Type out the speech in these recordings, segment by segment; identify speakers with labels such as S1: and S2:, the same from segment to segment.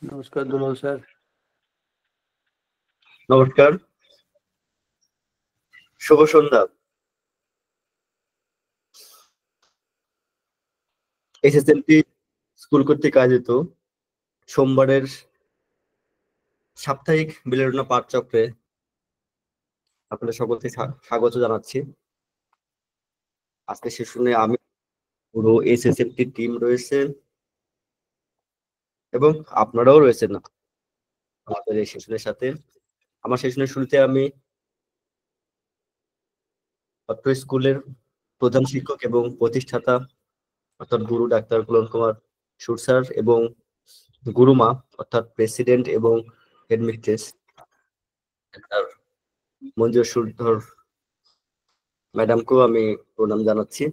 S1: নমস্কার দুলাল স্যার।
S2: নমস্কার, শুভ সন্ধ্যা। এসএসএলটি স্কুল কর্তৃক আয়োজিত সোমবারের সাপ্তাহিক বিলেরুনা পাঠচক্রে আপনাদের সকলকে স্বাগত জানাচ্ছি। আজকে সেশনে আমি পুরো এসএসএলটি টিম রয়েছে এবং আপনারাও রয়েছেন আমাদের এই সেশনের সাথে। আমার সেশনের শুরুতে আমি অত্র স্কুলের প্রধান শিক্ষক এবং প্রতিষ্ঠাতা অর্থাৎ গুরু ডাক্তার পুলন কুমার সুর স্যার এবং গুরুমা অর্থাৎ প্রেসিডেন্ট এবং হেডমিস্ট্রেস ডাক্তার মঞ্জুর সুরধর ম্যাডামকেও আমি প্রণাম জানাচ্ছি।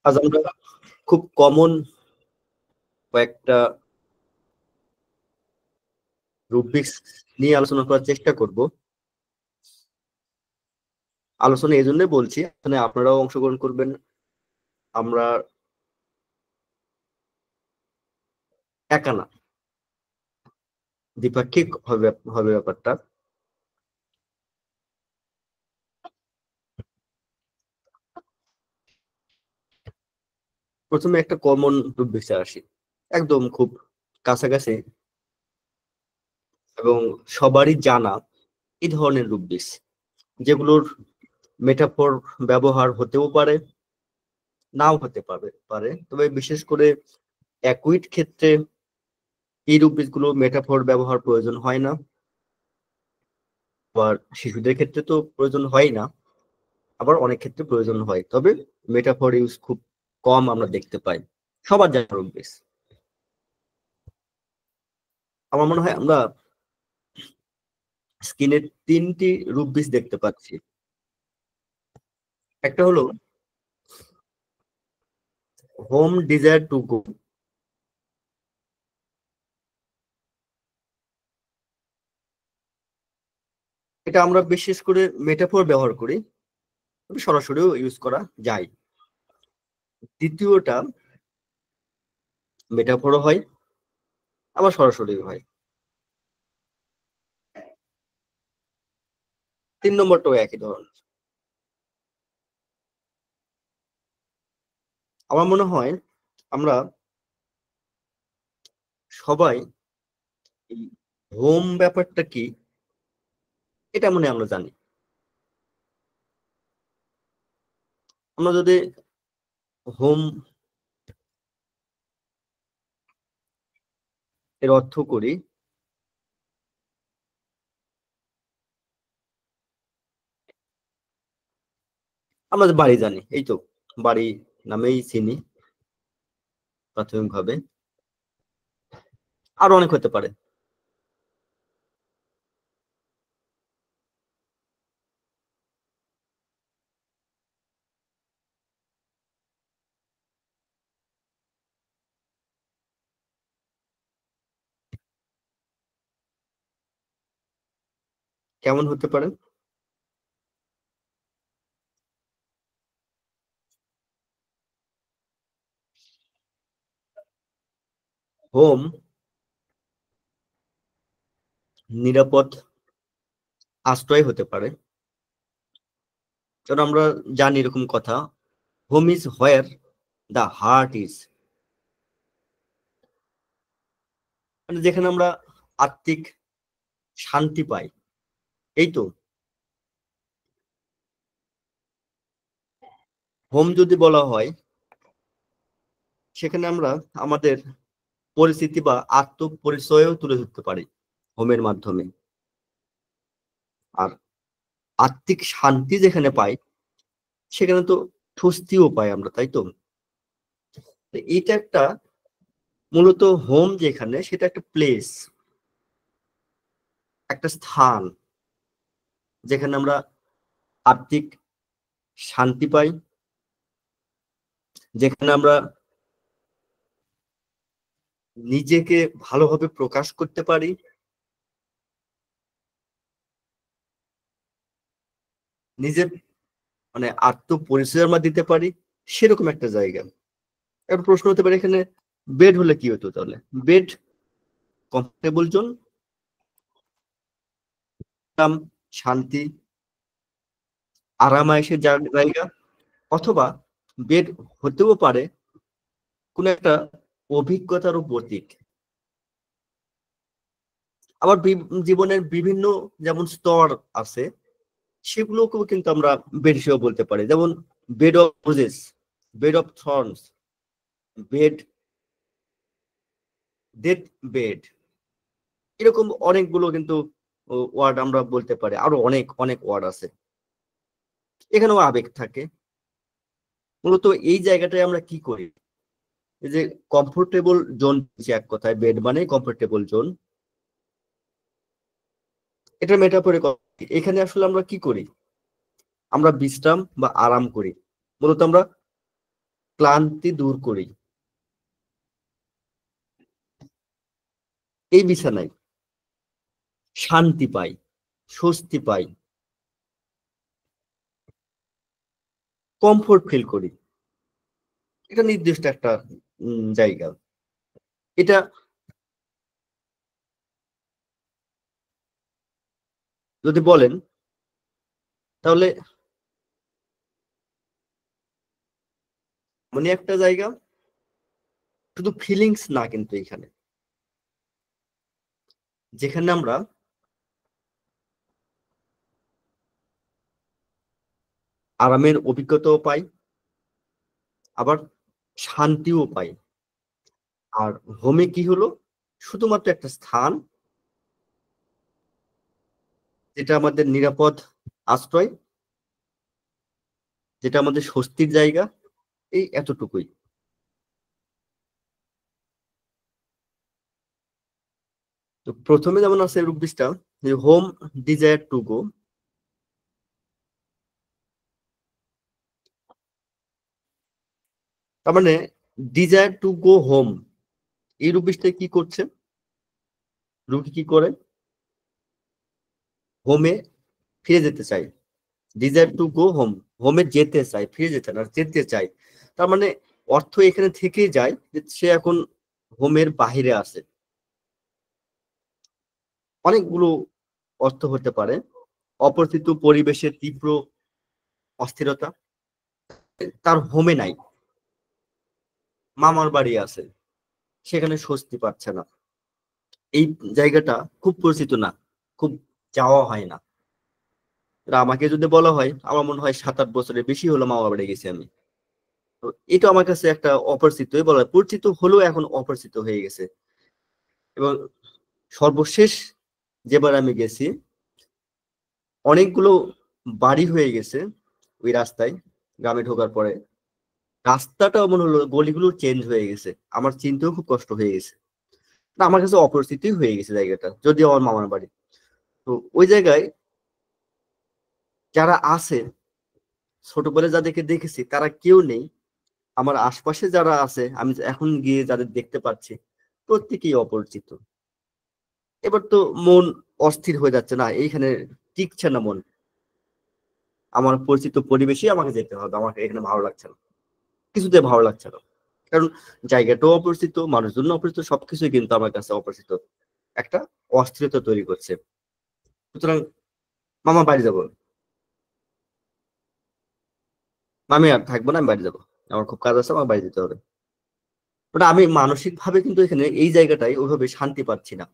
S2: আজ আমরা খুব কমন কয়েকটা রুব্রিক্স নিয়ে আলোচনা করার চেষ্টা করব। আলোচনা এই জন্য বলছি, এখানে আপনারাও অংশগ্রহণ করবেন। আমরা একা না, দ্বিপাক্ষিক হবে ব্যাপারটা। প্রথমে একটা কমন রুব্রিক্সে আসি, একদম খুব কাছাকাছি এবং সবারই জানা এই ধরনের রুব্রিক্স, যেগুলোর মেটাফর ব্যবহার হতেও পারে, নাও হতে পারে, তবে বিশেষ করে অ্যাকুইট ক্ষেত্রে এই রুব্রিক্সগুলো মেটাফর ব্যবহার প্রয়োজন হয় না। আবার শিশুদের ক্ষেত্রে তো প্রয়োজন হয় না, আবার অনেক ক্ষেত্রে প্রয়োজন হয়, তবে মেটাফর ইউজ খুব কম আমরা দেখতে পাই। সবার জানা রুব্রিক্স। আমার মনে হয় আমরা স্ক্রিনে 3টি রুব্রিক্স দেখতে পাচ্ছি। একটা হলো হোম ডিজায়ার টু গো। এটা আমরা বিশেষ করে মেটাফর ব্যবহার করি, সরাসরিও ইউজ করা যায়। দ্বিতীয়টা মেটাফরও হয়, আবার সরাসরিও হয়। 3 নম্বরটাও একই ধরনের। আমার মনে হয় আমরা সবাই এই হোম ব্যাপারটা কি এটা মনে আমরা জানি। আমরা যদি হোম এর অর্থ করি, আমরা বাড়ি জানি, এই তো বাড়ি নামেই চিনি প্রাথমিকভাবে, আরো অনেক হতে পারে। কেমন হতে পারে? হোম নিরাপদ আশ্রয় হতে পারে, কারণ আমরা জানি এরকম কথা, home is where the heart is, মানে যেখানে আমরা আত্মিক শান্তি পাই। এই তো হোম যদি বলা হয়, সেখানে আমরা আমাদের পরিস্থিতি বা আত্মপরিচয়ও তুলে ধরতে পারি হোমের মাধ্যমে। আর আত্মিক শান্তি যেখানে পাই, সেখানে তো স্বস্তিও পাই আমরা, তাই তো? এটা একটা মূলত হোম যেখানে, সেটা একটা প্লেস, একটা স্থান যেখানে আমরা আত্মিক শান্তি পাই, যেখানে আমরা নিজেকে ভালোভাবে প্রকাশ করতে পারি, নিজের মানে আত্মপরিচয় আমরা দিতে পারি, সেরকম একটা জায়গা। একটা প্রশ্ন হতে পারে, এখানে বেড হলে কি হতো? তাহলে বেড কমফোর্টেবল জোন, শান্তি, আরামায়েশের জায়গা, অথবা বেড হতেও পারে কোন একটা অভিজ্ঞতারও প্রতীক। আবার জীবনের বিভিন্ন যেমন স্তর আছে, সেগুলোকেও কিন্তু আমরা বেড হিসেবে বলতে পারি। যেমন bed of roses, bed of thorns, bed, death bed, এরকম অনেকগুলো কিন্তু ওয়ার্ড আমরা বলতে পারি। আরো অনেক অনেক ওয়ার্ড আছে। এখানেও আবেগ থাকে। মূলত এই জায়গাটায় আমরা কি করি, এই যে কমফোর্টেবল জোন, এক কথায় বেড মানে কমফোর্টেবল জোন, এটা মেটাফোরে। এখানে আসলে আমরা কি করি, আমরা বিশ্রাম বা আরাম করি। মূলত আমরা ক্লান্তি দূর করি এই বিছানায়, শান্তি পাই, স্বস্তি পাই, কমফোর্ট ফিল করি। এটা নির্দিষ্ট একটা জায়গা। এটা যদি বলেন তাহলে মানে একটা জায়গা, শুধু ফিলিংস না কিন্তু এখানে, যেখানে আমরা আরামের অভিজ্ঞতাও পাই, আবার শান্তিও পাই। আর হোমে কি হলো, শুধুমাত্র একটা স্থান যেটা আমাদের নিরাপদ আশ্রয়, যেটা আমাদের স্বস্তির জায়গা, এই এতটুকুই। তো প্রথমে যেমন আছে রূপবিশটা, যে হোম ডিজায়ার টু গো, তার মানে ডিজায়ার টু গো হোম, এই রূপবিশটা কি করছে, রুগী কি করে, হোমে ফিরে যেতে চাই। ডিজায়ার টু গো হোম, হোমে যেতে চাই, ফিরে যেতে না, যেতে চাই। তার মানে অর্থ এখানে থেকেই যায় যে সে এখন হোমের বাহিরে আছে। অনেকগুলো অর্থ হতে পারে। অপরিচিত পরিবেশের তীব্র অস্থিরতা, তার হোমে নাই, মামার বাড়ি আছে, সেখানে স্বস্তি পাচ্ছে না। এই জায়গাটা খুব পরিচিত না, খুব যাওয়া হয় না। আমাকে যদি বলা হয়, আমার মনে হয় 7-8 বছরের বেশি হলো মামা বাড়ি গেছি আমি। তো এটা আমার কাছে একটা অপরিচিতই বলা হয়, পরিচিত হলেও এখন অপরিচিত হয়ে গেছে। এবং সর্বশেষ যেবার আমি গেছি, অনেকগুলো বাড়ি হয়ে গেছে ওই রাস্তায়, গ্রামে ঢোকার পরে রাস্তাটা মনে হলো, গলিগুলো চেঞ্জ হয়ে গেছে, আমার চিনতেও খুব কষ্ট হয়ে গেছে। না, আমার কাছে অপরিচিতই হয়ে গেছে জায়গাটা, যদিও আমার মামার বাড়ি। তো ওই জায়গায় যারা আছে, ছোটবেলায় যাদেরকে দেখেছি তারা কেউ নেই। আমার আশপাশে যারা আছে, আমি এখন গিয়ে যাদের দেখতে পাচ্ছি, প্রত্যেকেই অপরিচিত। এবার তো মন অস্থির হয়ে যাচ্ছে, না এইখানে টিকছে না মন, আমার পরিচিত পরিবেশই আমাকে যেতে হবে, আমাকে এখানে ভালো লাগছে না, কিছুতে ভালো লাগছে না। কারণ জায়গাটাও অপরিচিত, মানুষজন অপরিচিত, সবকিছুই কিন্তু আমার কাছে অপরিচিত, একটা অস্থিরতা তৈরি করছে। সুতরাং মামা বাড়ি যাবো, আমি আর থাকবো না, আমি বাড়ি যাবো, আমার খুব কাজ আছে, আমার বাড়ি যেতে হবে। বাট আমি মানসিক ভাবে কিন্তু এখানে এই জায়গাটায় ওইভাবে শান্তি পাচ্ছি না।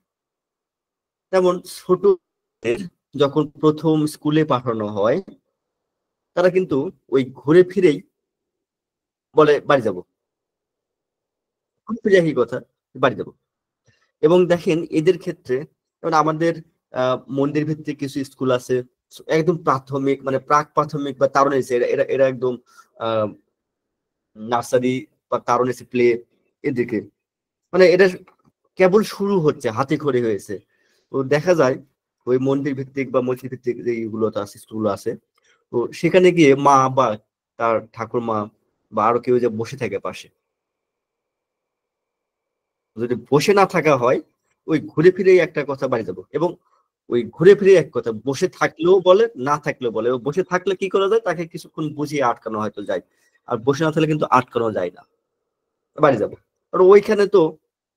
S2: যেমন ছোট যখন প্রথম স্কুলে পাঠানো হয়, তারা কিন্তু ওই ঘুরে ফিরেই বলে বাড়ি যাবো, ঘুরে ফিরে একই কথা, বাড়ি যাবো। এবং দেখেন এদের ক্ষেত্রে, যেমন আমাদের মন্দির ভিত্তিক কিছু স্কুল আছে, একদম প্রাথমিক মানে প্রাক প্রাথমিক বা তারুণ এসে, এরা এরা এরা একদম আহ নার্সারি বা তারুণ এসে প্লে, এদিকে মানে এটা কেবল শুরু হচ্ছে, হাতে খড়ি হয়েছে। তো দেখা যায় ওই মন্দির ভিত্তিক বা মসজিদ ভিত্তিক যে ইগুলো আছে, স্কুল আছে, তো সেখানে গিয়ে মা বা তার ঠাকুরমা বা আরো কেউ যে বসে থাকে পাশে, যদি বসে না থাকা হয়, ওই ঘুরে ফিরে একটা কথা বাড়ি যাবো। এবং ওই ঘুরে ফিরে এক কথা, বসে থাকলেও বলে, না থাকলেও বলে। বসে থাকলে কি করা যায়, তাকে কিছুক্ষণ বুঝিয়ে আটকানো হয়তো যায়, আর বসে না থাকলে কিন্তু আটকানো যায় না, বাড়ি যাবো। আর ওইখানে তো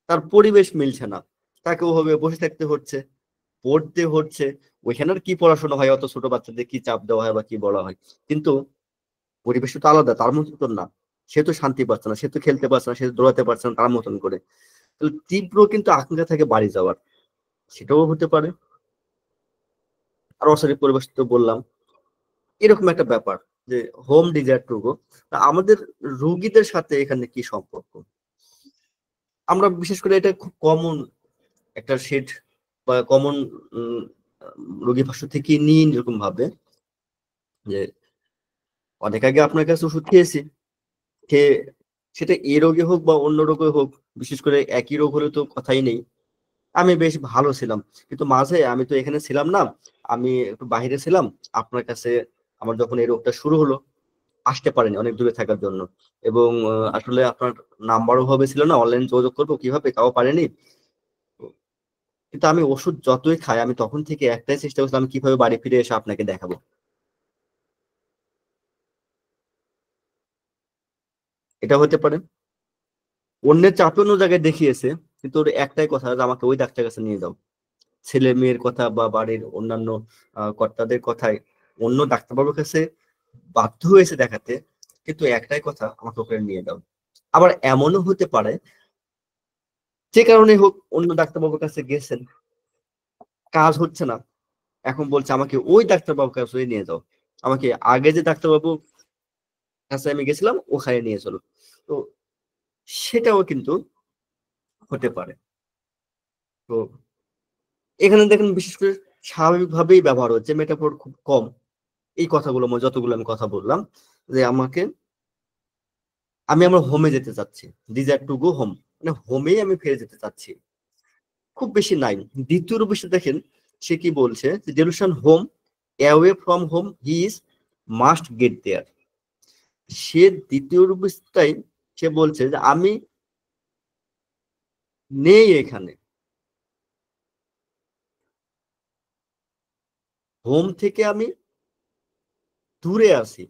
S2: তার পরিবেশ মিলছে না, তাকে ওভাবে বসে থাকতে হচ্ছে, পড়তে হচ্ছে। ওইখানে আর কি পড়াশোনা হয়, অত ছোট বাচ্চাদের কি চাপ দেওয়া হয় বা কি বলা হয়। কিন্তু পরিবেশটা তো আলাদা, তার মতো তো না। সে তো শান্তি পাচ্ছে না, সে তো খেলতে পারছে না, সে তো দৌড়াতে পারছে না তার মতন করে। তাহলে তীব্র কিন্তু আকাঙ্ক্ষা থাকে বাড়ি যাওয়ার, সেটাও হতে পারে। আর অশারীরিক পরিবেশ তো বললাম, এরকম একটা ব্যাপার যে হোম ডিজায়ার টু গো। আমাদের রোগীদের সাথে এখানে কি সম্পর্ক? আমরা বিশেষ করে এটা খুব কমন একটা শেড বা কমন রোগী ভাষ্য থেকে নিন এরকম ভাবে যে অনেক আগে আপনার কাছে ওষুধ খেয়েছি, খেয়ে সেটা এই রোগে হোক বা অন্য রোগে হোক, বিশেষ করে একই রোগ হলে তো কথাই নেই, আমি বেশ ভালো ছিলাম। কিন্তু মাঝে আমি তো এখানে ছিলাম না, আমি একটু বাইরে ছিলাম। আপনার কাছে আমার যখন এই রোগটা শুরু হলো, আসতে পারেনি অনেক দূরে থাকার জন্য। এবং আসলে আপনার নাম্বারও ভাবে ছিল না, অনলাইন যোগাযোগ করবো কিভাবে, তাও পারেনি। কিন্তু আমি ওষুধ যতই খাই, আমি তখন থেকে একটাই চেষ্টা করছিলাম, আমি কিভাবে বাড়ি ফিরে এসে আপনাকে দেখাবো। এটা হতে পারে অন্যের চাপে অন্য জায়গায় দেখিয়েছে, কিন্তু ওর একটাই কথা যে আমাকে ওই ডাক্তার কাছে নিয়ে যাও। ছেলে মেয়ের কথা বা বাড়ির অন্যান্য কর্তাদের কথায় অন্য ডাক্তারবাবুর কাছে বাধ্য হয়েছে দেখাতে, কিন্তু একটাই কথা, আমাকে ওখানে নিয়ে দাও। আবার এমনও হতে পারে যে কারণে হোক অন্য ডাক্তারবাবুর কাছে গেছেন, কাজ হচ্ছে না, এখন বলছে আমাকে ওই ডাক্তারবাবুর কাছে নিয়ে যাও, আমাকে আগে যে ডাক্তারবাবু কাছে আমি গেছিলাম ওখানে নিয়ে চলো। তো সেটাও কিন্তু হতে পারে। তো এখানে দেখেন বিশেষ করে স্বাভাবিকভাবেই ব্যবহার হচ্ছে, মেটাফোর খুব কম। এই কথাগুলো যতগুলো আমি কথা বললাম, যে আমি আমার হোমে যেতে চাচ্ছি, ডিজায়ার টু গো হোম, মানে হোমেই আমি ফিরে যেতে চাচ্ছি, খুব বেশি নাই। দ্বিতীয় রূপে দেখেন সে কি বলছে, delusion home, away from home he is must get there. সে দ্বিতীয় রূপটাই সে বলছে যে আমি নেই এখানে, হোম থেকে আমি দূরে আছি,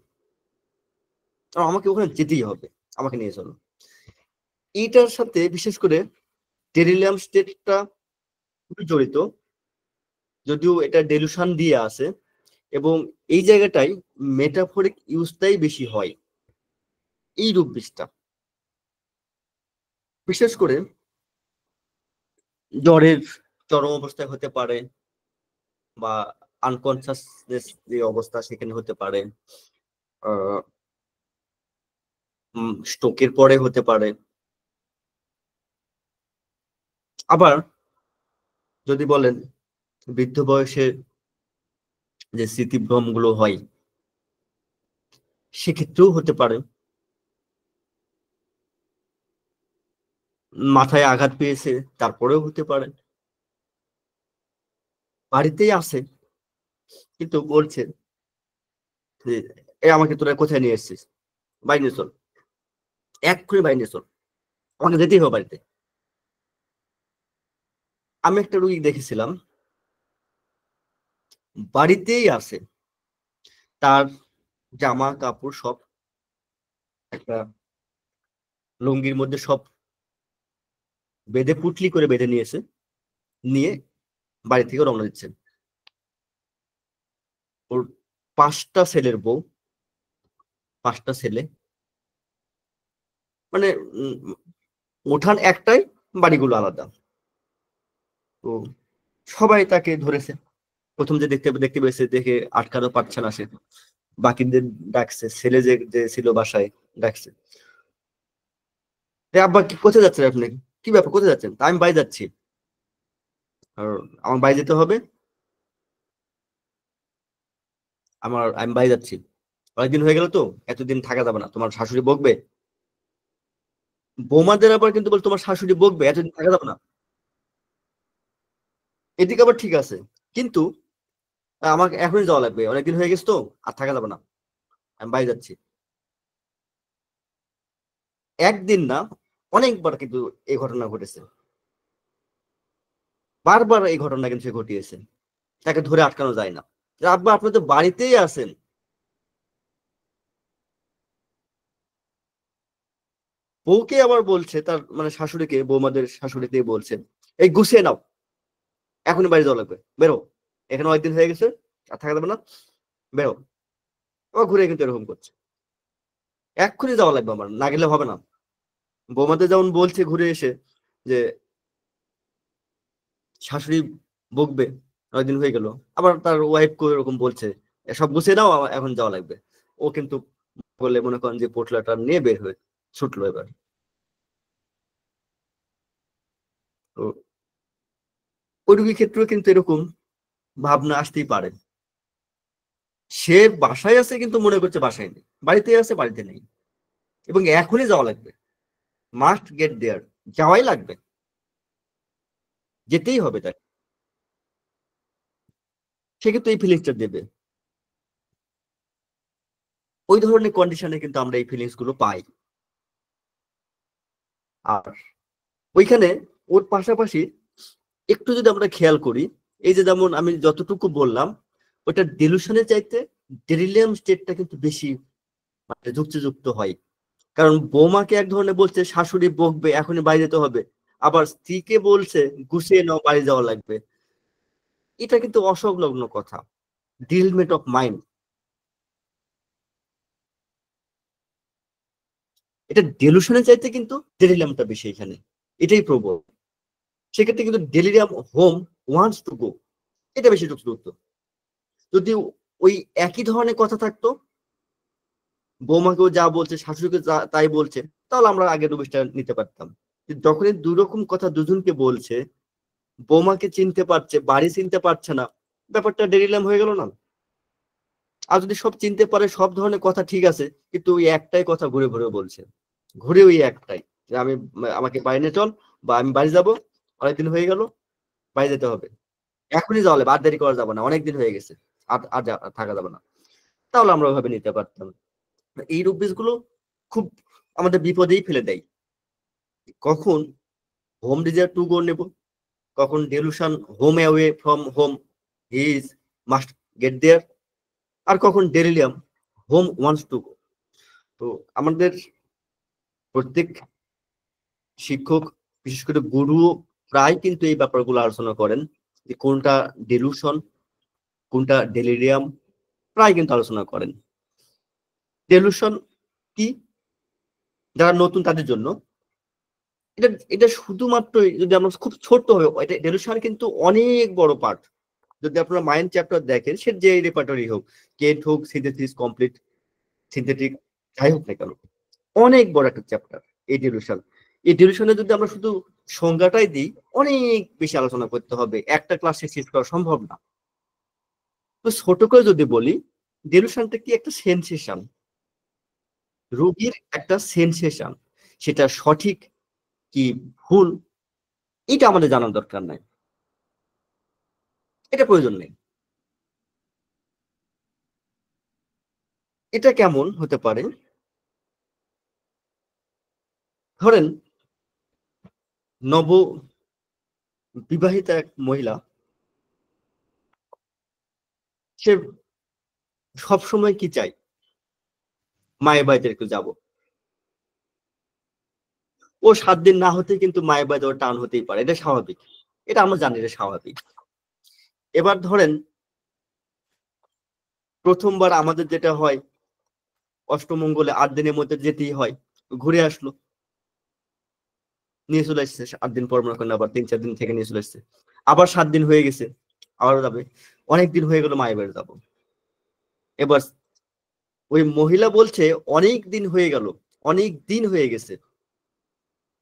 S2: আর আমাকে ওখানে যেতেই হবে, আমাকে নিয়ে চলো। এইটার সাথে বিশেষ করে টেরিলিয়াম স্টেটটা খুবই জড়িত, যদিও এটা ডেলুশন দিয়ে আছে। এবং এই জায়গাটাই মেটাফরিক ইউজটাই বেশি হয়, এই রূপ বিষটা বিশেষ করে জ্বরের চরম অবস্থায় হতে পারে, বা আনকনসাসনেস যে অবস্থা সেখানে হতে পারে, স্ট্রোকের পরে হতে পারে। আবার যদি বলেন বৃদ্ধ বয়সে যে স্মৃতিভ্রম গুলো হয়, সেক্ষেত্রেও হতে পারে। মাথায় আঘাত পেয়েছে, তারপরেও হতে পারে। বাড়িতেই আছে, কিন্তু বলছে যে এ আমাকে তোরা কোথায় নিয়ে এসেছিস, বাইরে নিয়ে চল, এক্ষুনি বাইরে নিয়ে চল, আমাকে যেতেই হবে বাড়িতে। আমি একটা রুগী দেখেছিলাম, বাড়িতেই আছে, তার জামা কাপড় সব একটা লুঙ্গির মধ্যে সব বেঁধে পুটলি করে বেঁধে নিয়েছে, নিয়ে বাড়ি থেকে রওনা দিচ্ছে। ওর 5টা ছেলের বউ, 5টা ছেলে, মানে উম, উঠান একটাই, বাড়িগুলো আলাদা। তো সবাই তাকে ধরেছে, প্রথম যে দেখতে দেখতে পেয়েছে, দেখে আটকানো পারছে না সে, বাকিদের ডাকছে, ছেলে যে যে ছিল বাসায় ডাকছে, আব্বা কি কোথায় যাচ্ছেন আপনি, কি ব্যাপার কোথায় যাচ্ছেন, তা আমি বাড়ি যাচ্ছি, আর আমার বাড়ি যেতে হবে, আমি বাড়ি যাচ্ছি, অনেকদিন হয়ে গেল তো, এতদিন থাকা যাবে না, তোমার শাশুড়ি বকবে। বৌমাদের আবার কিন্তু বলে তোমার শাশুড়ি বকবে, এতদিন থাকা যাবে না। এদিকে আবার ঠিক আছে, কিন্তু আমাকে এখনই যাওয়া লাগবে, অনেকদিন হয়ে গেছে তো, আর থাকা যাবে না, আমি বাড়ি যাচ্ছি। একদিন না, অনেকবার কিন্তু এই ঘটনা ঘটেছে, বারবার এই ঘটনা কিন্তু সে ঘটিয়েছে, তাকে ধরে আটকানো যায় না, যে আব্বা আপনি তো বাড়িতেই আছেন। বউকে আবার বলছে, তার মানে শাশুড়িকে, বৌমাদের শাশুড়িকে বলছে, এই গুছিয়ে নাও, এখনই বাড়ি যাওয়া লাগবে, বেরো, এখানে অনেকদিন হয়ে গেছে, আর থাকা যাবে না, বেরো। ও ঘুরে কিন্তু এরকম করছে, এক্ষুনি যাওয়া লাগবে আমার, না গেলে হবে না। বৌমাদের যেমন বলছে ঘুরে এসে যে শাশুড়ি বকবে, অনেকদিন হয়ে গেল, আবার তার ওয়াইফ কেও এরকম বলছে সব গুছিয়ে দাও, এখন যাওয়া লাগবে। ও কিন্তু বলে মনে করেন যে পোটলাটা নিয়ে বের হয়ে ছুটলো এবার। তো ওই রোগীর ক্ষেত্রেও কিন্তু এরকম ভাবনা আসতেই পারে, সে বাসায় আছে কিন্তু মনে করছে বাসায় নেই, বাড়িতে আছে বাড়িতে নেই, এবং এখনই যাওয়া লাগবে, মাস্ট গেট দেয়ার, যাওয়াই লাগবে, যেতেই হবে তাকে। সে কিন্তু এই ফিলিংসটা দেবে, ওই ধরনের কন্ডিশনে কিন্তু আমরা এই ফিলিংস গুলো পাই। আর ওইখানে ওর পাশাপাশি একটু যদি আমরা খেয়াল করি, এই যে যেমন আমি যতটুকু বললাম, ওটা ডেলুশনের চাইতে ডেরিলিয়াম স্টেটটা কিন্তু বেশি মানে যুক্তিযুক্ত হয়। কারণ বৌমাকে এক ধরনের বলছে শাশুড়ি বকবে, এখনই বাড়ি যেতে হবে, আবার স্ত্রীকে বলছে গুছিয়ে নাও বাড়ি যাওয়া লাগবে। এটা কিন্তু অসংলগ্ন কথা, ডিলমেট অফ মাইন্ড। এটা ডেলুশনের চাইতে কিন্তু ডেলিরিয়ামটা বেশি এখানে, এটাই প্রবল। সেক্ষেত্রে কিন্তু ডেলিরিয়াম হোম ওয়ান্টস টু গো, এটা বেশি যুক্ত। যদি ওই একই ধরনের কথা থাকতো, বৌমাকেও যা বলছে শাশুড়িকে তাই বলছে, তাহলে আমরা আগে রুবিশটা নিতে পারতাম। যখনই দুই রকম কথা দুজনকে বলছে, বৌমাকে চিনতে পারছে, বাড়ি চিনতে পারছে না, ব্যাপারটা ডেরিলাম হয়ে গেল না? আর যদি সব চিনতে পারে, সব ধরনের কথা ঠিক আছে, কিন্তু ওই একটাই কথা ঘুরে ঘুরে বলছে, ঘুরে ওই একটাই যে আমি, আমাকে বাড়ি নিয়ে চল, বা আমি বাড়ি যাবো, অনেকদিন হয়ে গেল, বাড়ি যেতে হবে, এখনই যাওয়া লাগবে, আর দেরি করা যাবে না, অনেকদিন হয়ে গেছে, আর আর থাকা যাবে না। তাহলে আমরা ওইভাবে নিতে পারতাম। এই রুবিস গুলো খুব আমাদের বিপদেই ফেলে দেয়। কখন হোম ডিজায়ার টু গো নেব, কখন delusion home away from home is must get there, আর কখন delirium home wants to go. তো আমাদের প্রত্যেক শিক্ষক, বিশেষ করে গুরু, প্রায় কিন্তু এই ব্যাপারগুলো আলোচনা করেন, যে কোনটা ডেলুশন, কোনটা ডেলিরিয়াম, প্রায় কিন্তু আলোচনা করেন। ডেলুশন কি, যারা নতুন তাদের জন্য, এটা এটা শুধুমাত্র যদি আমরা খুব ছোট্ট হবে, এটা ডেলুশন কিন্তু অনেক বড় পার্ট। যদি আপনারা মাইন্ড চ্যাপ্টার দেখেন, সে যে রেপার্টরি হোক, কেট হোক, সিনথেসিস কমপ্লিট, সিনথেটিক, যাই হোক না কেন, অনেক বড় একটা চ্যাপ্টার এই ডিলিউশন। এই ডিলিউশনে যদি আমরা শুধু সংজ্ঞাটাই দিই, অনেক বেশি আলোচনা করতে হবে, একটা ক্লাসে শেষ করা সম্ভব না। তো ছোট করে যদি বলি, ডিলিউশনটা কি, একটা সেন্সেশন, রোগীর একটা সেন্সেশন, সেটা সঠিক কি ভুল, এটা আমাদের জানার দরকার নাই, এটা প্রয়োজন নেই। এটা কেমন হতে পারে, ধরেন নব বিবাহিতা এক মহিলা, সে সবসময় কি চাই, মায়ের বাড়িতে একটু যাবো। ও 7 দিন না হতে কিন্তু মায়ের বাড়িতে ওর টান হতেই পারে, এটা স্বাভাবিক, এটা আমরা জানি, এটা স্বাভাবিক। এবার ধরেন প্রথমবার আমাদের যেটা হয়, অষ্টমঙ্গলে 8 দিনের মধ্যে যেতেই হয়, ঘুরে আসলো, নিয়ে চলে আসছে, 8 দিন পর মনে করেন আবার 3-4 দিন থেকে নিয়ে চলে আসছে, আবার 7 দিন হয়ে গেছে, আবারও যাবে, অনেকদিন হয়ে গেল মায়ের বাড়ি যাবো। এবার ওই মহিলা বলছে অনেক দিন হয়ে গেল, অনেক দিন হয়ে গেছে,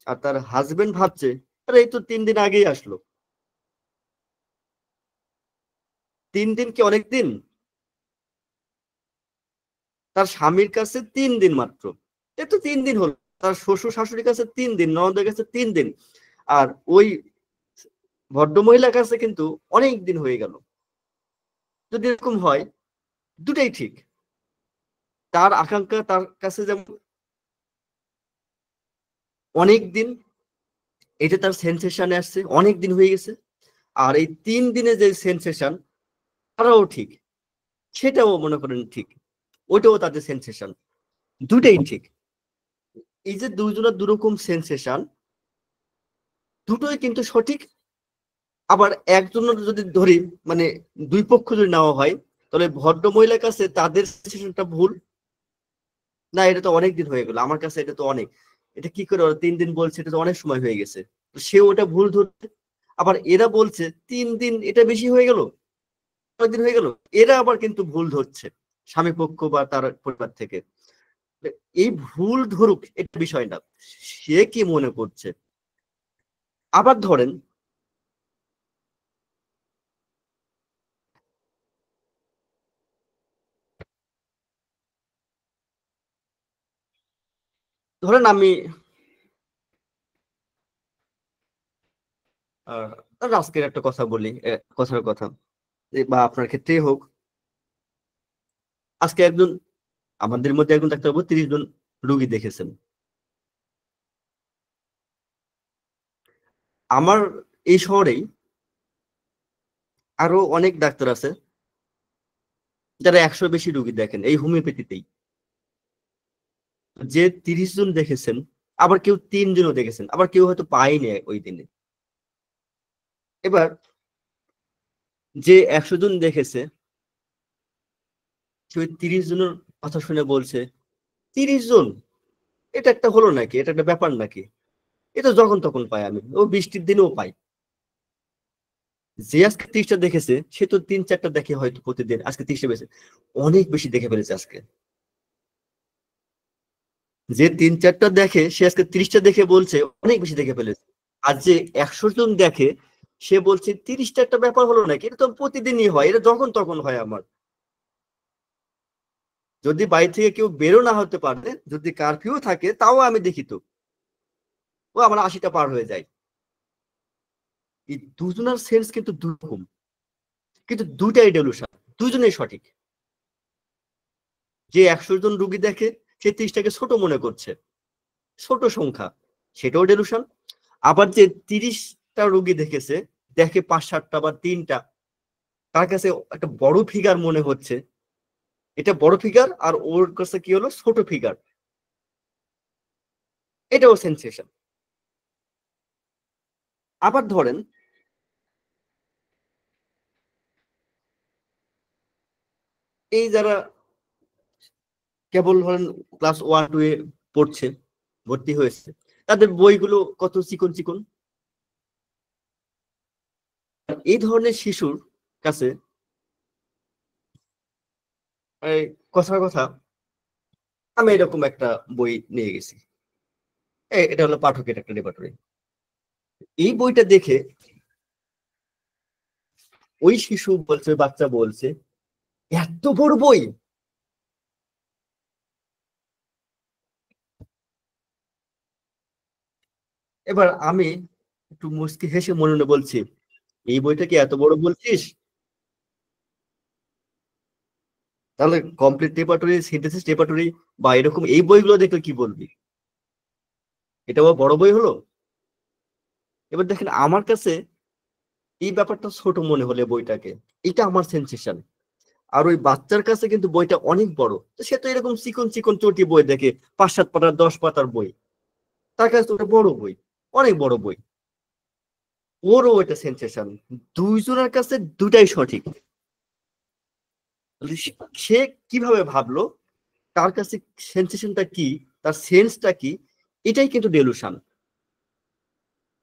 S2: আর তার হাজবেন্ড ভাবছে আরে এই তো 3 দিন আগেই আসলো। 3 দিন কি অনেক দিন? তার স্বামীর কাছে 3 দিন মাত্র, এ তো 3 দিন হলো, তার শ্বশুর শাশুড়ির কাছে 3 দিন, ননদের কাছে 3 দিন, আর ওই ভদ্রমহিলার কাছে কিন্তু অনেক দিন হয়ে গেল। যদি এরকম হয়, দুটাই ঠিক, তার আকাঙ্ক্ষা তার কাছে যেমন অনেক দিন, এটা তার সেন্সেশনে আসছে অনেক দিন হয়ে গেছে, আর এই 3 দিনে যে সেন্সেশন, তারাও ঠিক, সেটাও মনে করেন ঠিক, ওইটাও তাদের সেন্সেশন, দুটাই ঠিক। এই যে দুজনের দুরকম সেন্সেশন, দুটোই কিন্তু সঠিক, আবার একজনের যদি ধরি, মানে দুই পক্ষ যদি নেওয়া হয়, তাহলে ভদ্র মহিলার কাছে তাদের সিচুয়েশনটা ভুল না, এটা তো অনেক দিন হয়ে গেল, আমার কাছে এটা তো অনেক, এটা কি করে ওরা 3 দিন বলছে, এটা তো অনেক সময় হয়ে গেছে, তো সে ওটা ভুল ধরছে। আবার এরা বলছে 3 দিন, এটা বেশি হয়ে গেল, কয়েকদিন হয়ে গেল, এরা আবার কিন্তু ভুল ধরছে স্বামী পক্ষ বা তার পরিবার থেকে। এই ভুল ধরুক, এটা বিষয় না, সে কি মনে করছে। আবার ধরেন, ধরেন আমি আজকের একটা কথা বলি, কথার কথা, বা আপনার ক্ষেত্রেই হোক। আজকে একজন, আমাদের মধ্যে একজন ডাক্তারবাবু 30 জন রুগী দেখেছেন। আমার এই শহরেই আরো অনেক ডাক্তার আছে যারা 100 বেশি রুগী দেখেন এই হোমিওপ্যাথিতেই। যে 30 জন দেখেছেন, আবার কেউ 3 জনও দেখেছেন, আবার কেউ হয়তো পায়নি ওই দিনে। এবার যে 100 জন দেখেছে, সে ওই 30 জনের কথা শুনে বলছে, 30 জন, এটা একটা হলো নাকি, এটা একটা ব্যাপার নাকি, এটা যখন তখন পাই আমি, ও বৃষ্টির দিনেও পাই। যে আজকে 30টা দেখেছে, সে তো 3-4টা দেখে হয়তো প্রতিদিন, আজকে 30টা বেশি, অনেক বেশি দেখে ফেলেছে আজকে। যে 3-4টা দেখে, সে আজকে 30টা দেখে বলছে অনেক বেশি দেখে ফেলেছে। আর যে 100 জন দেখে, সে বলছে 30টা একটা ব্যাপার হলো নাকি, এটা তো প্রতিদিনই হয়, এটা যখন তখন হয় আমার। যদি বাড়ি থেকে কেউ বেরো না হতে পারে, যদি কারফিউ থাকে, তাও আমি দেখি তো, ও আমার 80টা পার হয়ে যায়। এই দুজনের সেন্স কিন্তু দুরকম, কিন্তু দুটাই ডেলুশন, দুজনেই সঠিক। যে 100 জন রুগী দেখে, সে 30টাকে ছোট মনে করছে, ছোট সংখ্যা, সেটাও ডেলুশন। আবার যে 30টা রুগী দেখেছে, দেখে 5-7টা বা 3টা, তার কাছে একটা বড় ফিগার মনে হচ্ছে, এটা বড় ফিগার, আর ওর কাছে কি হলো, ছোট ফিগার, এটাও সেন্সেশন। আবার ধরেন, এই যারা কেবল ধরেন ক্লাস 1-2 এ পড়ছে, ভর্তি হয়েছে, তাদের বইগুলো কত চিকন চিকন। এই ধরনের শিশুর কাছে, এই কথার কথা, আমি এরকম একটা বই নিয়ে গেছি, এটা হলো পাঠকের একটা রেপার্টরি। এই বইটা দেখে ওই শিশু বলছে, ওই বাচ্চা বলছে, এত বড় বই। এবার আমি একটু মুচকি হেসে মনে মনে বলছি, এই বইটা কি এত বড় বলছিস, তাহলে কমপ্লিট রেপার্টরি, সিনথেসিস রেপার্টরি বা এরকম এই বইগুলো দেখলে কি বলবি, এটা বড় বই হলো। এবার দেখেন, আমার কাছে এই ব্যাপারটা ছোট মনে হলে বইটাকে, এটা আমার সেন্সেশন। আর ওই বাচ্চার কাছে কিন্তু বইটা অনেক বড়, তো সে তো এরকম চিকন চিকন চটি বই দেখে, 5-7 পাতার 10 পাতার বই, তার কাছে তো ওটা বড় বই, অনেক বড় বই, ওরও ওইটা সেন্সেশন। দুইজনের কাছে দুটাই সঠিক। সে কিভাবে ভাবলো, তার কাছে সেন্সেশনটা কি, তার সেন্সটা কি, এটাই কিন্তু ডেলুশন।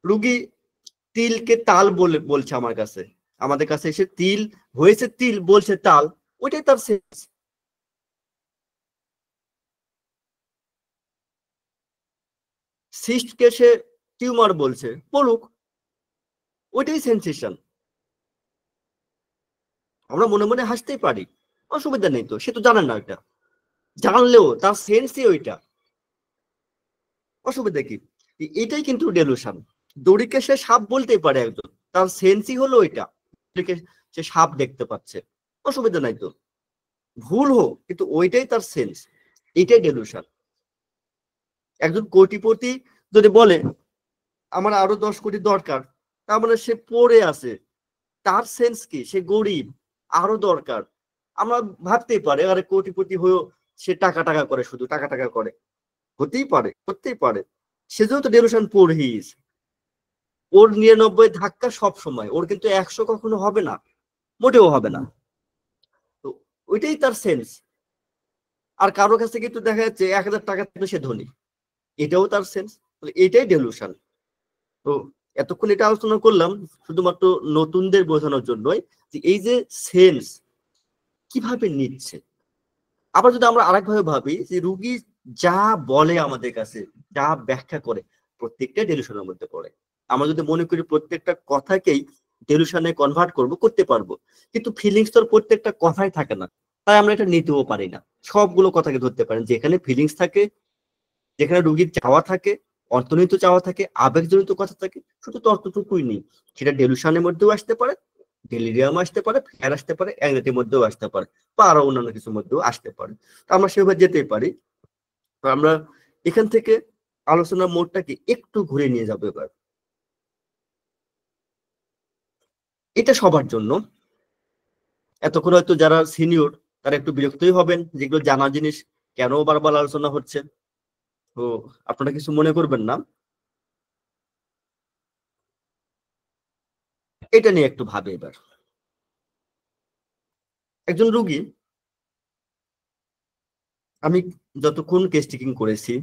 S2: রুগী তিলকে তাল বলে বলছে আমার কাছে, আমাদের কাছে এসে তিল হয়েছে, তিল বলছে তাল, ওইটাই তার সেন্স। সিস্টকে সে টিউমার বলছে, বলুক, ওইটাই সেন্সেশন। আমরা মনে মনে হাসতেই পারি, অসুবিধা নেই, তো সে তো জানে না ওইটা, জানলেও তার সেন্সই ওইটা, অসুবিধা কি। এটাই কিন্তু ডেলুশন। দড়িকে সে সাপ বলতেই পারে একজন, তার সেন্সই হলো ওইটা, দড়িকে সে সাপ দেখতে পাচ্ছে, অসুবিধা নাই তো, ভুল হোক, কিন্তু ওইটাই তার সেন্স, এটাই ডেলুশন। একজন কোটিপতি যদি বলে আমার আরো 10 কোটি দরকার, তার মানে সে পড়ে আছে, তার সেন্স কি, সে গরিব, আরো দরকার। আমরা ভাবতেই পারে, আরে কোটিপতি হয়েও সে টাকা টাকা করে, শুধু টাকা টাকা করে, হতেই পারে, করতেই পারে, সেজন্য তো ডেলুশন পড়িস। ওর 99 ধাক্কা সব সময়, ওর কিন্তু 100 কখনো হবে না, মোটেও হবে না। তো ওইটাই তার সেন্স। আর কারোর কাছে কিন্তু দেখা যাচ্ছে 1000 টাকা থাকলে সে ধনী, এটাও তার সেন্স। এটাই ডেলুশন। তো এতক্ষণ এটা আলোচনা করলাম শুধুমাত্র নতুনদের বোঝানোর জন্যই, যে এই যে সেন্স কিভাবে নিচ্ছে। আবার যদি আমরা আরেকভাবে ভাবি, যে রুগী যা বলে আমাদের কাছে, যা ব্যাখ্যা করে, প্রত্যেকটা ডেলুশনের মধ্যে পড়ে। আমরা যদি মনে করি প্রত্যেকটা কথাকেই ডেলুশনে কনভার্ট করতে পারবো, কিন্তু ফিলিংস তো প্রত্যেকটা কথাই থাকে না, তাই আমরা এটা নিতেও পারি না। সবগুলো কথাকে ধরতে পারেন, যেখানে ফিলিংস থাকে, যেখানে রুগীর চাওয়া থাকে, অর্থনীত চাওয়া থাকে, আবেগজনিত কথা থাকে, শুধু তর্কটুকুই নেই। সেটা ডেলুশনের মধ্যেও আসতে পারে, ডেলিরিয়াম আসতে পারে, ফেয়ার আসতে পারে, অ্যাংজাইটির মধ্যেও আসতে পারে, বা আরো অন্যান্য কিছুর মধ্যেও আসতে পারে। তো আমরা সেভাবে যেতেই পারি। তো আমরা এখান থেকে আলোচনার মোড়টাকে একটু ঘুরে নিয়ে যাবো এবার। এটা সবার জন্য। এতক্ষণ হয়তো যারা সিনিয়র তারা একটু বিরক্তই হবেন, যেগুলো জানা জিনিস কেন বারবার আলোচনা হচ্ছে। তো আপনারা কিছু মনে করবেন না, এটা নিয়ে একটু ভাবে এবার। একজন রুগী, আমি যতক্ষণ কেস টেকিং করেছি,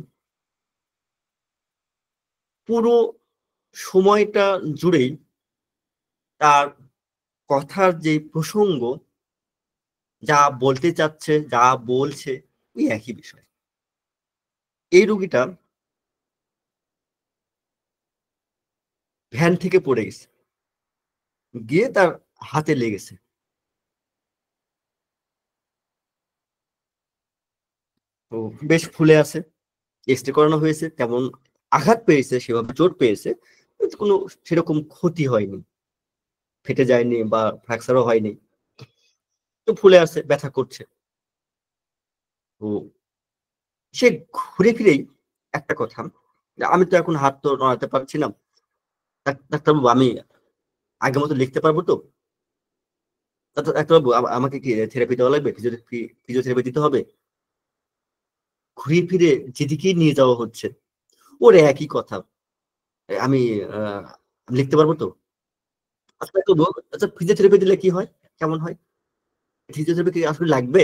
S2: পুরো সময়টা জুড়েই তার কথার যে প্রসঙ্গ, যা বলতে চাচ্ছে, যা বলছে, ওই একই বিষয়। এই রুগীটা ভ্যান থেকে পড়ে গেছে, গিয়ে তার হাতে লেগেছে। তো বেশ ফুলে আছে, এক্সরে করানো হয়েছে, তেমন আঘাত পেয়েছে, সেভাবে চোট পেয়েছে, কিন্তু কোনো সেরকম ক্ষতি হয়নি, ফেটে যায়নি বা ফ্র্যাকচারও হয়নি। তো ফুলে আছে, ব্যথা করছে। তো সে ঘুরে ফিরেই একটা কথা, যে আমি তো এখন হাত তো নড়াতে পারছি না, ডাক্তারবাবু আমি আগের মতো লিখতে পারবো তো? ডাক্তারবাবু আমাকে কি থেরাপি দেওয়া লাগবে, ফিজিওথেরাপি দিতে হবে? ঘুরে ফিরে যেদিকেই নিয়ে যাওয়া হচ্ছে, ওর একই কথা, আমি আহ, লিখতে পারবো তো? আচ্ছা ডাক্তারবাবু, আচ্ছা ফিজিওথেরাপি দিলে কি হয়, কেমন হয়? ফিজিওথেরাপি কি আসলে লাগবে?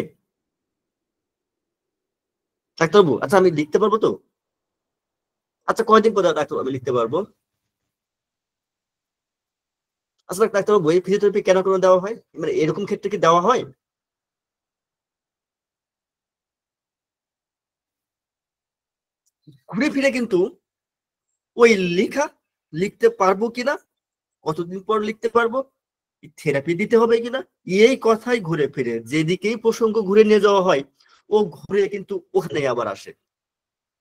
S2: ডাক্তারবাবু আচ্ছা আমি লিখতে পারবো তো? আচ্ছা কয়দিন পর ডাক্তারবাবু আমি লিখতে পারবো? আচ্ছা ডাক্তারবাবু এই ফিজিওথেরাপি কেন কেন দেওয়া হয়, মানে এরকম ক্ষেত্রে কি দেওয়া হয়? ঘুরে ফিরে কিন্তু ওই লেখা, লিখতে পারবো কিনা, কতদিন পর লিখতে পারবো, থেরাপি দিতে হবে কিনা, এই কথাই ঘুরে ফিরে যেদিকেই প্রসঙ্গ ঘুরে নিয়ে যাওয়া হয়, ও ঘুরে কিন্তু ওখানে আবার আসে।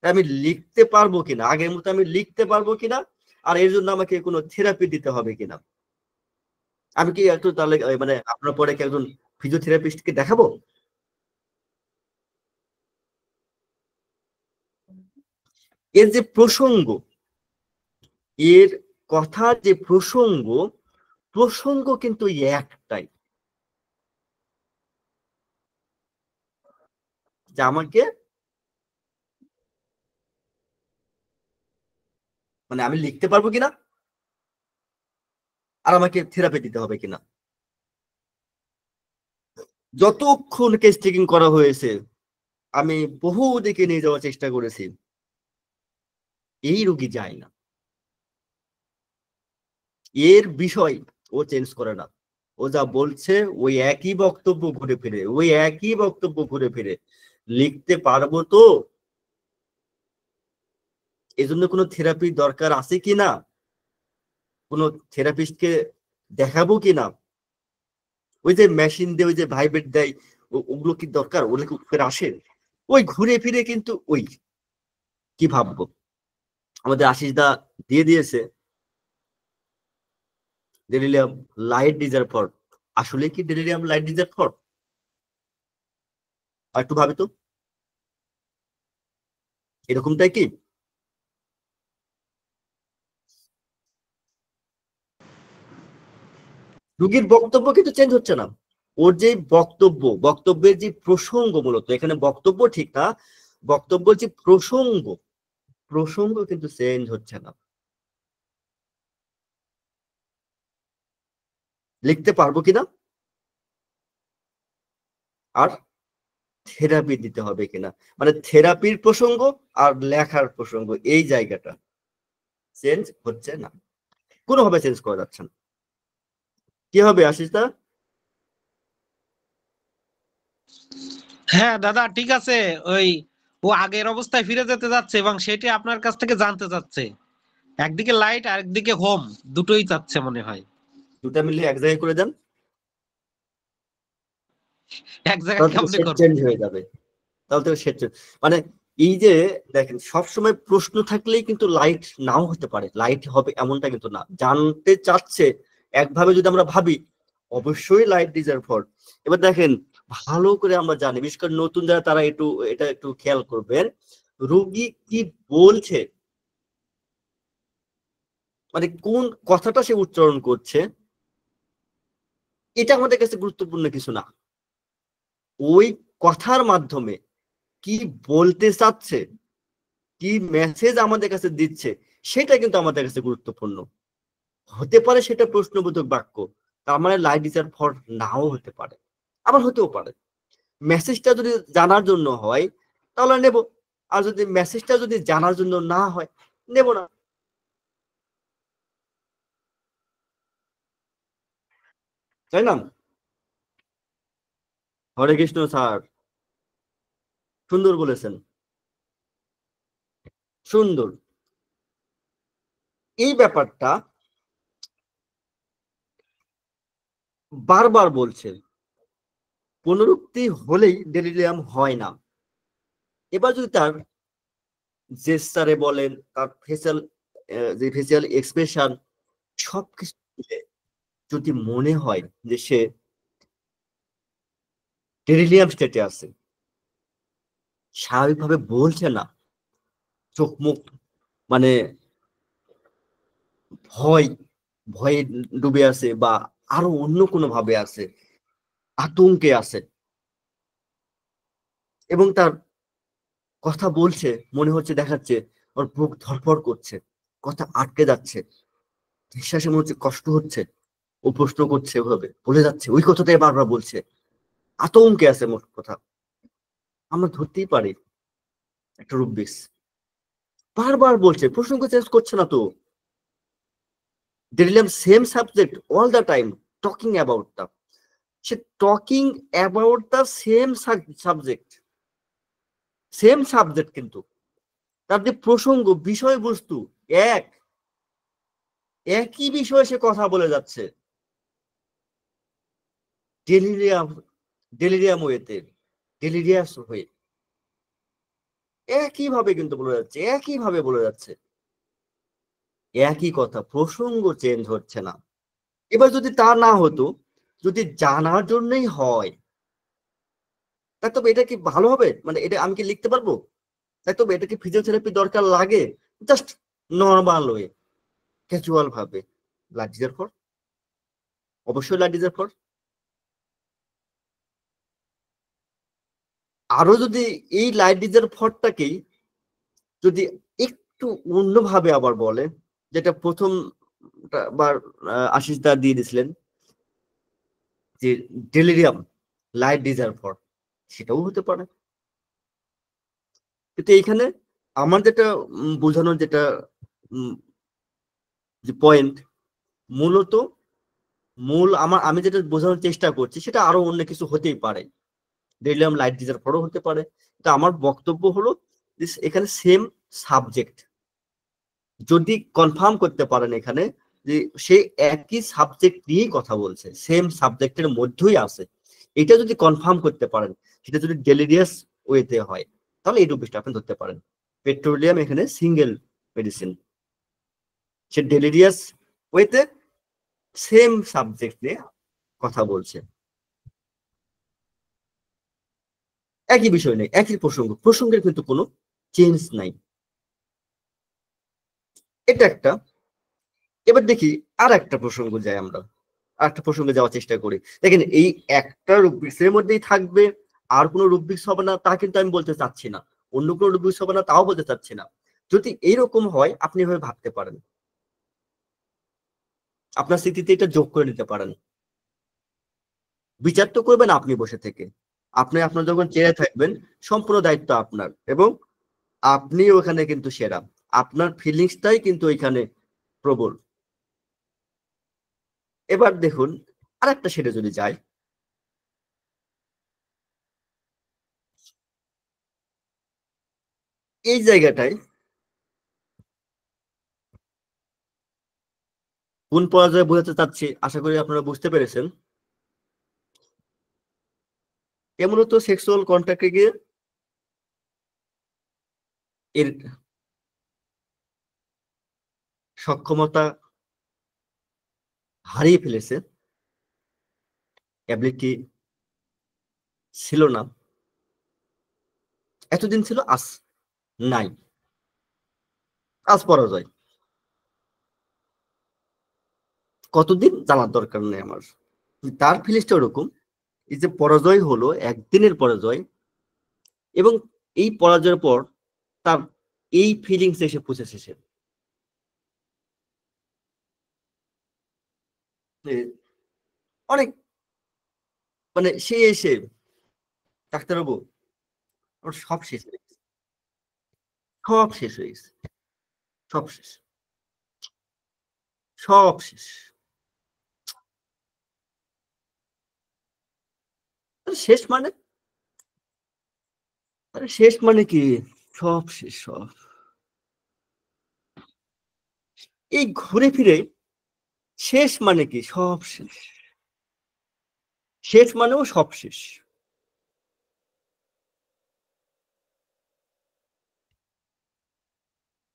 S2: আমি লিখতে পারবো কিনা, আগের মতো আমি লিখতে পারবো কিনা, আর এর জন্য আমাকে কোনো থেরাপি দিতে হবে কিনা। আমি কি একটু তাহলে মানে আপনার পরে কি একজন ফিজিওথেরাপিস্টকে দেখাবো? এর যে প্রসঙ্গ, এর কথার যে প্রসঙ্গ, প্রসঙ্গ কিন্তু একটাই, যে আমাকে, মানে আমি লিখতে পারবো কিনা, আর আমাকে থেরাপি দিতে হবে কিনা। যতক্ষণ কেস টেকিং করা হয়েছে, আমি বহু দিকে নিয়ে যাওয়ার চেষ্টা করেছি, এই রোগী যায় না, এর বিষয় ও চেঞ্জ করে না। ও যা বলছে ওই একই বক্তব্য ঘুরে ফিরে, ওই একই বক্তব্য ঘুরে ফিরে, লিখতে পারবো তো, এজন্য কোনো থেরাপি দরকার আছে কিনা, কোনো থেরাপিস্টকে দেখাবো কিনা, ওই যে মেশিন দিয়ে ওই যে ভাইব্রেট দেয়, ওগুলো কি দরকার, ওগুলো কি উপরে আসে? ওই ঘুরে ফিরে কিন্তু ওই কি ভাববো। আমাদের আশিস দা দিয়ে দিয়েছে ডেলিরিয়াম লাইট ডিজার্ভ ফর, আসলে কি ডেলিরিয়াম লাইট ডিজার্ভ ফর? আর একটু ভাবি তো, এরকমটাই কি? রুগীর বক্তব্য কিন্তু চেঞ্জ হচ্ছে না। ওর যে বক্তব্য, বক্তব্যের যে প্রসঙ্গ, মূলত এখানে বক্তব্য ঠিক না, বক্তব্যের যে প্রসঙ্গ, প্রসঙ্গ কিন্তু চেঞ্জ হচ্ছে না। লিখতে পারবো কিনা, আর থেরাপি দিতে হবে কিনা, মানে থেরাপির প্রসঙ্গ আর লেখার প্রসঙ্গ, এই জায়গাটা চেঞ্জ হচ্ছে না, কোনোভাবে চেঞ্জ করা যাচ্ছে না। কি হবে আশিস দা?
S1: হ্যাঁ দাদা ঠিক আছে। ওই ও আগের অবস্থায় ফিরে যেতে যাচ্ছে এবং সেটি আপনার কাছ থেকে জানতে চাচ্ছে। একদিকে লাইট আর একদিকে হোম, দুটোই চাচ্ছে মনে হয়।
S2: দুটা মিলে এক জায়গায় করে দেন,
S1: এক জায়গায়
S2: তাহলে তো
S1: কেমনে
S2: সেট
S1: করবো?
S2: চেঞ্জ হয়ে যাবে। তাহলে তো সেট মানে এই যে দেখেন, সবসময় প্রশ্ন থাকলেই কিন্তু লাইট নাও হতে পারে, লাইট হবে এমনটা কিন্তু না। জানতে চাচ্ছে একভাবে যদি আমরা ভাবি, অবশ্যই লাইট ডিজার্ভ ফর। এবার দেখেন, ভালো করে আমরা জানি, বিশেষ করে নতুন যারা, তারা একটু এটা একটু খেয়াল করবেন, রোগী কি বলছে, মানে কোন কথাটা সে উচ্চারণ করছে, এটা আমাদের কাছে গুরুত্বপূর্ণ কিছু না। ওই কথার মাধ্যমে কি বলতে চাচ্ছে, কি মেসেজ আমাদের কাছে দিচ্ছে, সেটা কিন্তু আমাদের কাছে গুরুত্বপূর্ণ। হতে পারে সেটা প্রশ্নবোধক বাক্য, তার মানে লাইট ইজ আর ফর নাও হতে পারে, আবার হতেও পারে। মেসেজটা যদি জানার জন্য হয় তাহলে নেব, আর যদি মেসেজটা যদি জানার জন্য না হয়, নেব না। তাই না? হরে কৃষ্ণ স্যার, সুন্দর বলেছেন, সুন্দর। এই ব্যাপারটা বারবার বলছে, পুনরুক্তি হলেই ডেলিরিয়াম হয় না। এবার যদি তার জেস্টারে বলেন, তার ফেসিয়াল, যে ফেসিয়াল এক্সপ্রেশন, সবকিছু মিলে যদি মনে হয় যে সে ডেলিরিয়াম স্টেটে আছে, স্বাভাবিকভাবে বলছে না, চোখ মুখ মানে ভয়, ভয়ে ডুবে আছে, বা আরো অন্য কোনো ভাবে আছে, আতঙ্কে আছে, এবং তার কথা বলছে, মনে হচ্ছে, দেখাচ্ছে ওর বুক ধড়ফড় করছে, কথা আটকে যাচ্ছে, নিঃশ্বাসে মনে হচ্ছে কষ্ট হচ্ছে, ও প্রশ্ন করছে, ওভাবে বলে যাচ্ছে, ওই কথাটাই বারবার বলছে, আতঙ্কে আছে মোট কথা, আমরা ধরতেই পারি একটা রূপ বিষ। বারবার বলছে, প্রসঙ্গ চেঞ্জ করছে না তো, delirium same subject all the time, talking about the, সে talking about the same subject, same subject, কিন্তু তার যে প্রসঙ্গ, বিষয়বস্তু এক, একই বিষয়ে সে কথা বলে যাচ্ছে, ডেলিরিয়াম, ডেলিরিয়াম ওয়েতে, ডেলিরিয়াস হয়ে একই ভাবে কিন্তু বলে যাচ্ছে, একই ভাবে বলে যাচ্ছে, একই কথা, প্রসঙ্গ চেঞ্জ হচ্ছে না। এবার যদি তা না হতো, যদি জানার জন্যই হয়, তাই তবে এটা কি ভালো হবে, মানে এটা আমি কি লিখতে পারবো? তাই তবে এটা কি ফিজিওথেরাপি দরকার লাগে? জাস্ট নর্মাল ওয়ে, ক্যাজুয়াল ভাবে, ব্লাড ডিজার ফর, অবশ্যই ব্লাড ডিজার ফর। আরো যদি এই লাইট ডিজার ফরটাকেই যদি একটু অন্যভাবে আবার বলে, যেটা প্রথম বার আশিস দা দিয়ে দিছিলেন, যে ডেলিরিয়াম লাইট ডিজার ফর, সেটাও হতে পারে। কিন্তু এইখানে আমার যেটা বোঝানোর যেটা যে পয়েন্ট, মূলত আমি যেটা বোঝানোর চেষ্টা করছি, সেটা আরো অন্য কিছু হতেই পারে, ডেলিয়াম লাইট ডিজার ফরও হতে পারে। তো আমার বক্তব্য হলো এখানে সেম সাবজেক্ট, যদি কনফার্ম করতে পারেন এখানে যে সে একই সাবজেক্ট নিয়েই কথা বলছে, সেম সাবজেক্টের মধ্যেই আছে, এটা যদি কনফার্ম করতে পারেন, সেটা যদি ডেলিরিয়াস ওয়েতে হয়, তাহলে এই রূপটা আপনি ধরতে পারেন, পেট্রোলিয়াম এখানে সিঙ্গেল মেডিসিন, সে ডেলিরিয়াস ওয়েতে সেম সাবজেক্ট নিয়ে কথা বলছে, একই বিষয় নেই, একই প্রসঙ্গ, প্রসঙ্গের কিন্তু কোনো চেঞ্জ নাই। এটা একটা। এবার দেখি আর একটা প্রসঙ্গ যাই, আমরা আর একটা প্রসঙ্গে যাওয়ার চেষ্টা করি। দেখেন, এই একটা রুব্রিক্সের মধ্যেই থাকবে, আর কোনো রুব্রিক্স হবে না তা কিন্তু আমি বলতে চাচ্ছি না, অন্য কোনো রুব্রিক্স হবে না তাও বলতে চাচ্ছি না। যদি এইরকম হয়, আপনি এভাবে ভাবতে পারেন, আপনার স্মৃতিতে এটা যোগ করে নিতে পারেন। বিচার তো করবেন আপনি বসে থেকে। আপনি আপনার যখন চেয়ারে থাকবেন, সম্পূর্ণ দায়িত্ব আপনার, এবং আপনি ওখানে কিন্তু সেরা। আপনার ফিলিংসটাই কিন্তু ওইখানে প্রবল। এবার দেখুন আরেকটা সেটে যদি যায়, এই জায়গাটায় কোন পর্যায়ে বোঝাতে চাচ্ছি আশা করি আপনারা বুঝতে পেরেছেন। এ মূলত সেক্সুয়াল কন্ট্যাক্টে গিয়ে এর সক্ষমতা হারিয়ে ফেলেছে, অ্যাবিলিটি ছিল না, এতদিন ছিল, আজ নাই, আজ পরাজয়। কতদিন জানার দরকার নেই আমার, তার ফিলিংসটা ওরকম। এই যে পরাজয় হলো, একদিনের পরাজয়, এবং এই পরাজয়ের পর তার এই ফিলিংস এসে পৌঁছেছে সে। অনেক, মানে সে এসে, ডাক্তারবাবু ওর সব শেষ হয়ে গেছে, সব শেষ হয়ে গেছে, সব শেষ, সব শেষ। শেষ মানে, আরে শেষ মানে কি, সব শেষ সব। এই ঘুরে ফিরে শেষ মানে কি, সব শেষ। শেষ মানেও সব শেষ।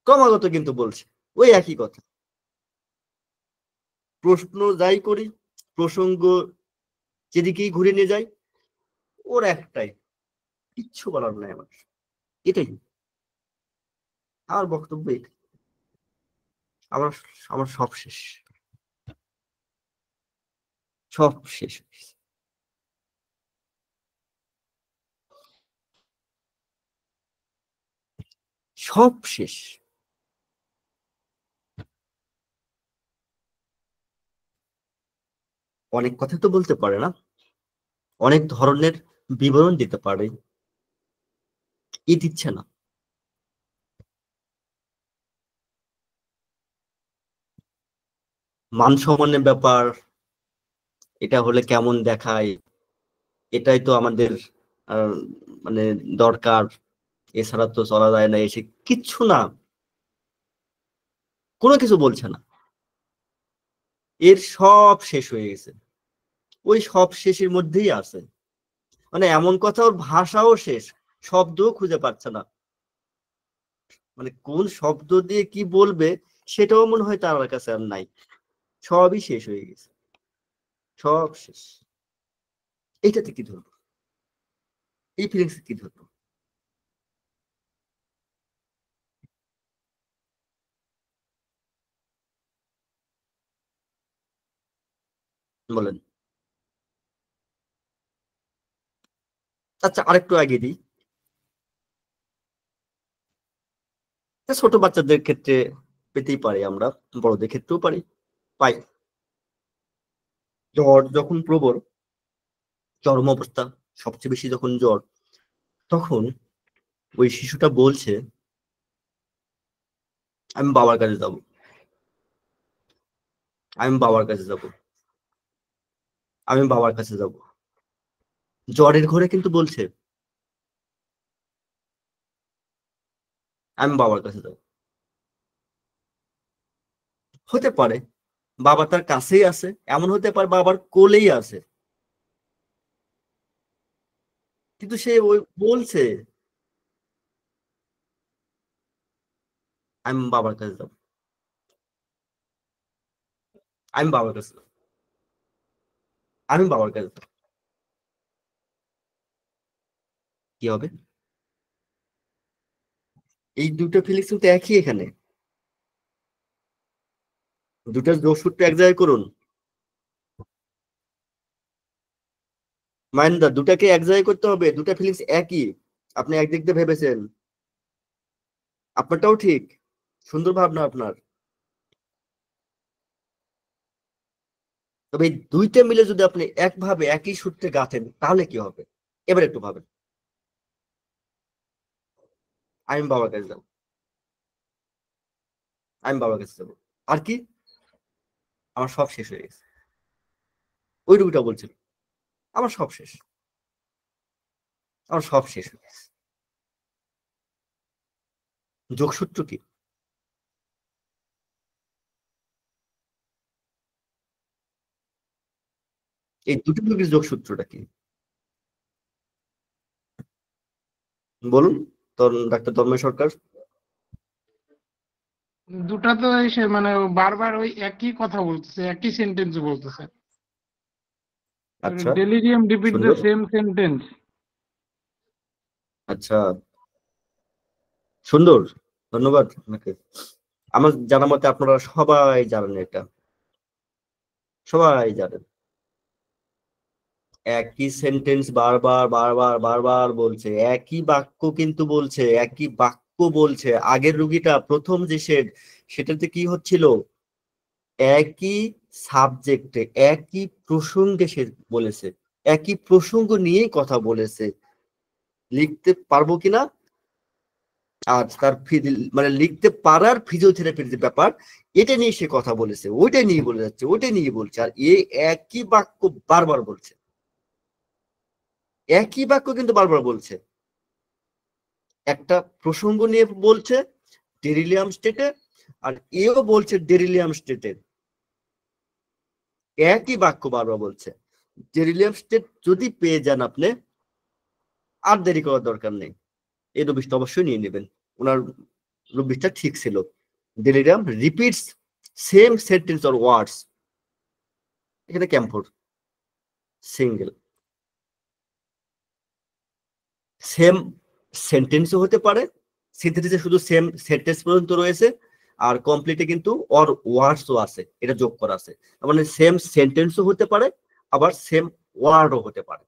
S2: ক্রমাগত কিন্তু বলছে ওই একই কথা। প্রশ্ন যাই করি, প্রসঙ্গ যেদিকেই ঘুরে নিয়ে যাই, ওর একটাই, কিচ্ছু বলার নাই আমার, এটাই আমার বক্তব্য, এটাই। আমার আমার সব শেষ, সব শেষ হয়ে গেছে। সব শেষ। অনেক কথা তো বলতে পারে না, অনেক ধরনের বিবরণ দিতে পারে, ই দিচ্ছে না। মান সম্মানের ব্যাপার, এটা হলে কেমন দেখায়, এটাই তো আমাদের আহ, মানে দরকার, এছাড়া তো চলা যায় না, এসে কিচ্ছু না, কোনো কিছু বলছে না। এর সব শেষ হয়ে গেছে, ওই সব শেষের মধ্যেই আছে। মানে এমন কথা, ওর ভাষাও শেষ, শব্দও খুঁজে পাচ্ছে না, মানে কোন শব্দ দিয়ে কি বলবে সেটাও মনে হয় তার কাছে আর নাই, সবই শেষ হয়ে গেছে, সব শেষ। এইটাতে কি ধরবো, এই ফিলিংস কি ধরবো, বলেন। আচ্ছা আরেকটু আগে দিই, ছোট বাচ্চাদের ক্ষেত্রে পেতেই পারি আমরা, বড়দের ক্ষেত্রেও পারি, পাই। জ্বর যখন প্রবল, চরম অবস্থা, সবচেয়ে বেশি যখন জ্বর, তখন ওই শিশুটা বলছে আমি বাবার কাছে যাব, আমি বাবার কাছে যাব, আমি বাবার কাছে যাব। জ্বরের ঘরে কিন্তু বলছে আমি বাবার কাছে যাব। হতে পারে বাবা তার কাছেই আছে, এমন হতে পারে বাবার কোলেই আছে, কিন্তু সে ওই বলছে আমি বাবার কাছে যাব, আমি বাবার কাছে যাব, আমি বাবার কাছে যাব। কি হবে, এই দুটো ফিলিংস কিন্তু একই এখানে, দুটার যোগসূত্র এক জায়গায় করুন। মাইন্ডা দুটাকে এক জায়গায় করতে হবে, দুটা ফিলিংস একই। আপনি একদিক দিয়ে ভেবেছেন, আপনারটাও ঠিক, সুন্দর ভাবনা আপনার, তবে এই দুইটা মিলে যদি আপনি একভাবে একই সূত্রে গাঁথেন তাহলে কি হবে? এবার একটু ভাবেন। আমি বাবার কাছে যাবো, আমি বাবার কাছে যাবো, আর কি? আমার সব শেষ হয়ে গেছে। ওই রুগীটা বলছিল আমার সব শেষ, আমার সব শেষ হয়ে গেছে। যোগসূত্র কি? এই দুটো রোগীর যোগসূত্রটা কি বলুন? ডাক্তার তন্ময় সরকার।
S3: দুটা তো এসে মানে ও বারবার ওই একই কথা বলতেছে, একই সেন্টেন্স বলতেছে।
S2: আচ্ছা,
S3: ডেলিরিয়াম রিপিট দ্য
S2: সুন্দর।
S3: Same sentence.
S2: আচ্ছা, সুন্দর, ধন্যবাদ আপনাকে। আমার জানা মতে আপনারা সবাই জানেন এটা, সবাই জানেন। একই সেন্টেন্স বারবার বারবার বারবার বলছে, একই বাক্য কিন্তু বলছে, একই বাক্য বলছে। আগের রুগীটা প্রথম যে সেটাতে কি হচ্ছিল? একই সাবজেক্টে একই প্রসঙ্গে সে বলেছে, একই প্রসঙ্গ নিয়েই কথা বলেছে। লিখতে পারবো কিনা আর তার মানে লিখতে পারার ফিজিওথেরাপির যে ব্যাপার, এটা নিয়ে সে কথা বলেছে, ওইটা নিয়ে বলে যাচ্ছে, ওইটা নিয়ে বলছে। আর একই বাক্য বারবার বলছে, একই বাক্য কিন্তু বারবার বলছে। একটা প্রসঙ্গ নিয়ে বলছে ডেরিলিয়াম স্টেটে, আর এও বলছে ডেরিলিয়াম স্টেটে। একই বাক্য বারবার বলছে। ডেরিলিয়াম স্টেট যদি পেয়ে যান আপনি, আর দেরি করার দরকার নেই, এই রুবিশটা অবশ্যই নিয়ে নেবেন। ওনার রুবিশটা ঠিক ছিল। Delirium repeats same sentence or words, এখানে ক্যাম্ফোর সিঙ্গেল। সেম সেন্টেন্সও হতে পারে, সিনথেসিসে শুধু সেম সেন্টেন্স পর্যন্ত রয়েছে, আর কমপ্লিটে কিন্তু অর ওয়ার্ডসও আছে, এটা যোগ করা আছে। তার মানে সেম সেন্টেন্সও হতে পারে, আবার সেম ওয়ার্ডও হতে পারে।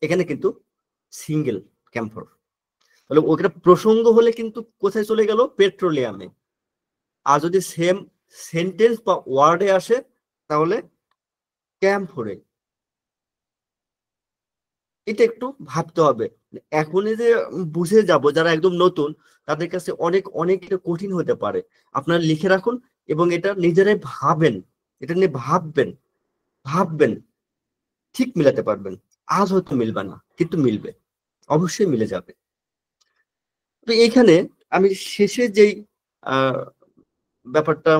S2: এখানে কিন্তু সিঙ্গেল ক্যাম্ফোর। তাহলে ওখানে প্রসঙ্গ হলে কিন্তু কোথায় চলে গেল? পেট্রোলিয়ামে। আর যদি সেম সেন্টেন্স বা ওয়ার্ডে আসে তাহলে ক্যাম্ফোরে। এটা একটু ভাবতে হবে। এখনই যে বুঝে যাব, যারা একদম নতুন তাদের কাছে অনেক অনেক এটা কঠিন হতে পারে। আপনারা লিখে রাখুন এবং এটা নিজেরাই ভাবেন, এটা নিয়ে ভাববেন, ভাববেন, ঠিক মিলাতে পারবেন। আজ হয়তো মিলবে না, কিন্তু মিলবে, অবশ্যই মিলে যাবে। তো এইখানে আমি শেষে যেই আহ ব্যাপারটা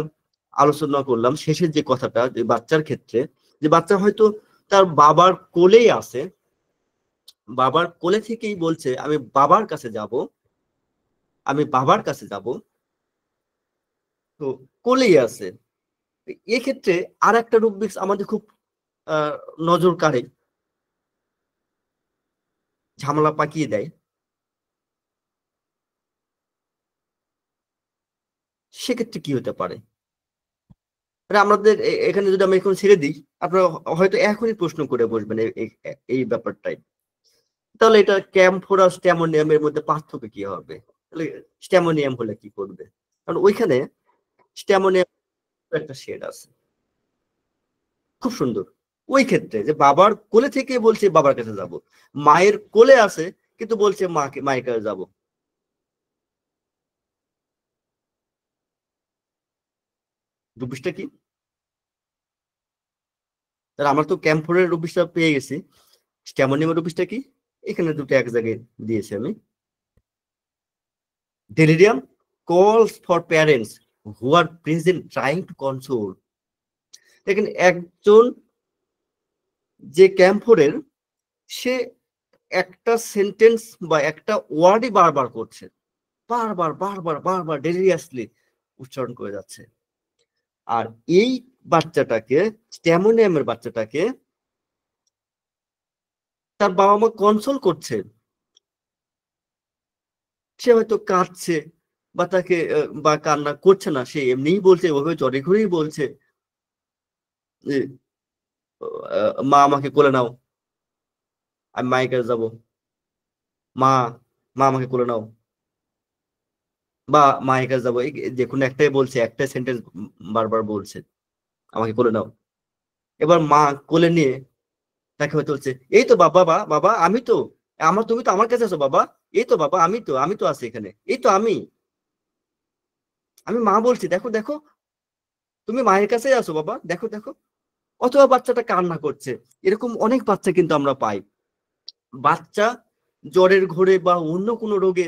S2: আলোচনা করলাম, শেষের যে কথাটা, যে বাচ্চার ক্ষেত্রে, যে বাচ্চা হয়তো তার বাবার কোলেই আছে, বাবার কোলে থেকেই বলছে আমি বাবার কাছে যাব, আমি বাবার কাছে যাব, তো কোলেই আছে। এক্ষেত্রে আর একটা রুব্রিক্স আমাদের খুব আহ নজর কাড়ে, ঝামেলা পাকিয়ে দেয়। সেক্ষেত্রে কি হতে পারে? মানে আমাদের এখানে যদি আমি এখন ছেড়ে দিই, আপনারা হয়তো এখনই প্রশ্ন করে বসবেন এই ব্যাপারটাই। তাহলে এটা ক্যাম্ফোরা স্ট্যামোনিয়ামের মধ্যে পার্থক্য কি হবে? তাহলে স্ট্যামোনিয়াম হলে কি করবে? কারণ ওইখানে স্ট্যামোনিয়াম একটা শেড আছে, খুব সুন্দর। ওই ক্ষেত্রে যে বাবার কোলে থেকে বলছে বাবার কাছে যাব, মায়ের কোলে আছে কিন্তু বলছে মায়ের কাছে যাব। রুবিসটা কি? তাহলে আমরা তো ক্যাম্ফোরের রুবিসটা পেয়ে গেছি, স্ট্যামোনিয়ামের রুবিসটা কি? এখানে দুটো এক জায়গায় দিয়েছি আমি। Delirium calls for parents who are present trying to console. দেখেন একজন যে ক্যাম্পোরের, সে একটা সেন্টেন্স বা একটা ওয়ার্ডই বারবার করছে, বারবার বারবার বারবার ডেলিরিয়াসলি উচ্চারণ করে যাচ্ছে। আর এই বাচ্চাটাকে, স্ট্যামোনিয়ামের বাচ্চাটাকে তার বাবা মা কনসোল করছে। সে হয়তো কাঁদছে বা তাকে বা কান্না করছে না, সে এমনিই বলছে, ওভাবে জ্বরে ঘুরেই বলছে যে মা আমাকে কোলে নাও, আমি মায়ের কাছে যাবো, মা মা আমাকে কোলে নাও, বা মায়ের কাছে যাবো। যে কোনো একটাই বলছে, একটাই সেন্টেন্স বারবার বলছে, আমাকে কোলে নাও। এবার মা কোলে নিয়ে তাকে হয়তো বলছে, এই তো বাবা, বাবা আমি তো, তুমি তো আমার কাছে আছো বাবা, এই তো বাবা আমি তো আছি এখানে, এই তো আমি মা বলছি, দেখো দেখো তুমি মায়ের কাছেই আছো বাবা, দেখো দেখো। অথবা বাচ্চাটা কান্না করছে। এরকম অনেক বাচ্চা কিন্তু আমরা পাই। বাচ্চা জ্বরের ঘোরে বা অন্য কোনো রোগে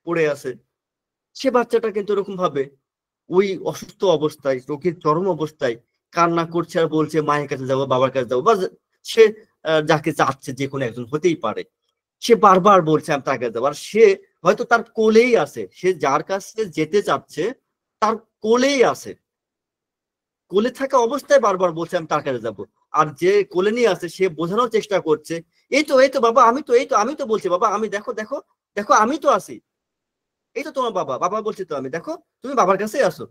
S2: পড়ে আছে, সে বাচ্চাটা কিন্তু এরকম ভাবে ওই অসুস্থ অবস্থায়, রোগীর চরম অবস্থায় কান্না করছে আর বলছে মায়ের কাছে যাবো, বাবার কাছে যাবো, বা সে যাকে চাচ্ছে যে কোনো একজন হতেই পারে, সে বারবার বলছে আমি তার কাছে যাবো। আর সে হয়তো তার কোলেই আছে, সে যার কাছে যেতে চাচ্ছে তার কোলেই আছে, কোলে থাকা অবস্থায় বারবার বলছে আমি তার কাছে যাবো। আর যে কোলে নিয়ে আছে সে বোঝানোর চেষ্টা করছে, এই তো বাবা আমি তো বলছি বাবা, আমি দেখো দেখো দেখো আমি তো আছি, এই তো তোমার বাবা, বাবা বলছি তো আমি, দেখো তুমি বাবার কাছে আসো।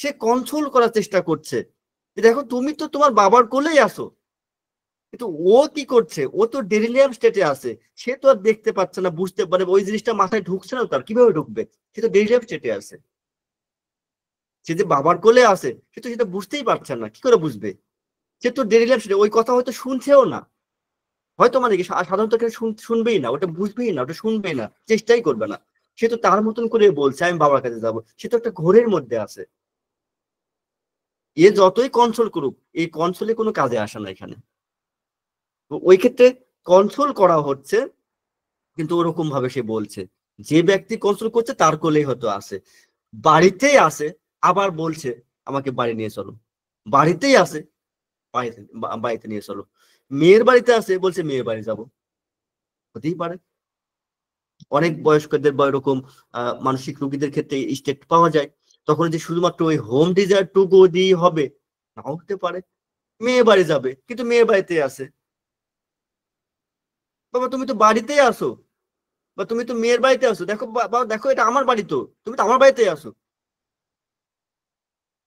S2: সে কন্ট্রোল করার চেষ্টা করছে যে দেখো তুমি তো তোমার বাবার কোলেই আসো। কিন্তু ও কি করছে, ও তো ডেরিলিয়াম স্টেটে আছে, সে তো আর দেখতে পাচ্ছে না, বুঝতে পারে ওই জিনিসটা মাথায় ঢুকছে না, তার কিভাবে ঢুকবে, সে তো ডেরিলিয়াম স্টেটে আছে। সে যে বাবার কোলে আছে সে তো সেটা বুঝতেই পারছে না, কি করে বুঝবে? সে তো ডেরিলিয়াম স্টেটে, ওই কথা হয়তো শুনছেও না, হয়তো মানে কি সাধারণত কেউ শুনবেই না, ওটা বুঝবেই না, ওটা শুনবেই না, চেষ্টাই করবে না। সে তো তার মতন করে বলছে আমি বাবার কাছে যাবো, সে তো একটা ঘোরের মধ্যে আছে। এ যতই কন্ট্রোল করুক, এই কন্ট্রোলে কোনো কাজে আসে না এখানে। তো ওই ক্ষেত্রে কন্ট্রোল করা হচ্ছে, কিন্তু ওরকম ভাবে সে বলছে, যে ব্যক্তি কন্ট্রোল করছে তার কোলেই হয়তো আছে, বাড়িতেই আছে, আবার বলছে আমাকে বাড়ি নিয়ে চলো, বাড়িতেই আছে, বাড়িতে নিয়ে চলো, মেয়ের বাড়িতে আছে বলছে মেয়ের বাড়ি যাব। হতেই পারে। অনেক বয়স্কদের বা এরকম মানসিক রোগীদের ক্ষেত্রে স্টেট পাওয়া যায়, তখন যে শুধুমাত্র ওই হোম ডিজায়ার টু গো দিয়ে হবে, নাও হতে পারে। মেয়ে বাড়ি যাবে কিন্তু মেয়ে বাড়িতে আছে, বাবা তুমি তো বাড়িতেই আসো, বা তুমি তো মেয়ের বাড়িতে আসো, দেখো বাবা দেখো এটা আমার বাড়ি তো, তুমি তো আমার বাড়িতেই আসো।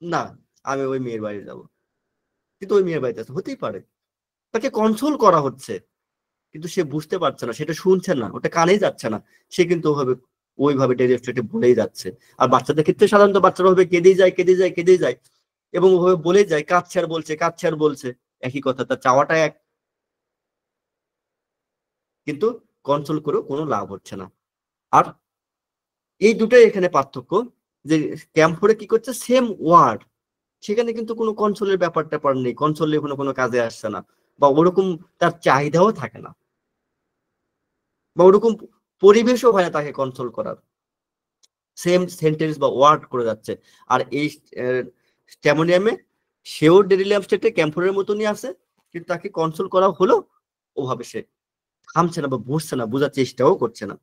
S2: না, আমি ওই মেয়ের বাড়ি যাব, কিন্তু ওই মেয়ের বাড়িতে আসো, হতেই পারে। তাকে কন্ট্রোল করা হচ্ছে, কিন্তু সে বুঝতে পারছে না, সেটা শুনছে না, ওটা কানেই যাচ্ছে না। সে কিন্তু ওইভাবে ডেরিভেটিভ বলেই যাচ্ছে। আর বাচ্চাদের ক্ষেত্রে সাধারণত বাচ্চারা ভাবে কেঁদেই যায় কেঁদেই যায় কেঁদেই যায়, এবং ওভাবে বলে যায়, কাঁদছে আর বলছে কাঁদছে আর বলছে, একই কথা, তার চাওয়াটা এক, কিন্তু কন্ট্রোল করেও কোনো লাভ হচ্ছে না। আর এই দুটাই এখানে পার্থক্য, যে ক্যাম্প ফোরে কি করছে, সেম ওয়ার্ড, সেখানে কিন্তু কোনো কন্ট্রোলের ব্যাপার ট্যাপার নেই, কন্ট্রোলে কোনো কাজে আসছে না, বা ওরকম তার চাহিদাও থাকে না, বা ওরকম পরিবেশও হয় না তাকে কন্ট্রোল করার, সেম সেন্টেন্স বা ওয়ার্ড করে যাচ্ছে। আর এই স্ট্যামোনিয়ামে সেও ডেরিলিয়াম স্টেটে ক্যাম্ফোরের মতনই আছে, কিন্তু তাকে কন্ট্রোল করা হলো, ওভাবে সে থামছে না বা বুঝছে না, বোঝার চেষ্টাও করছে না।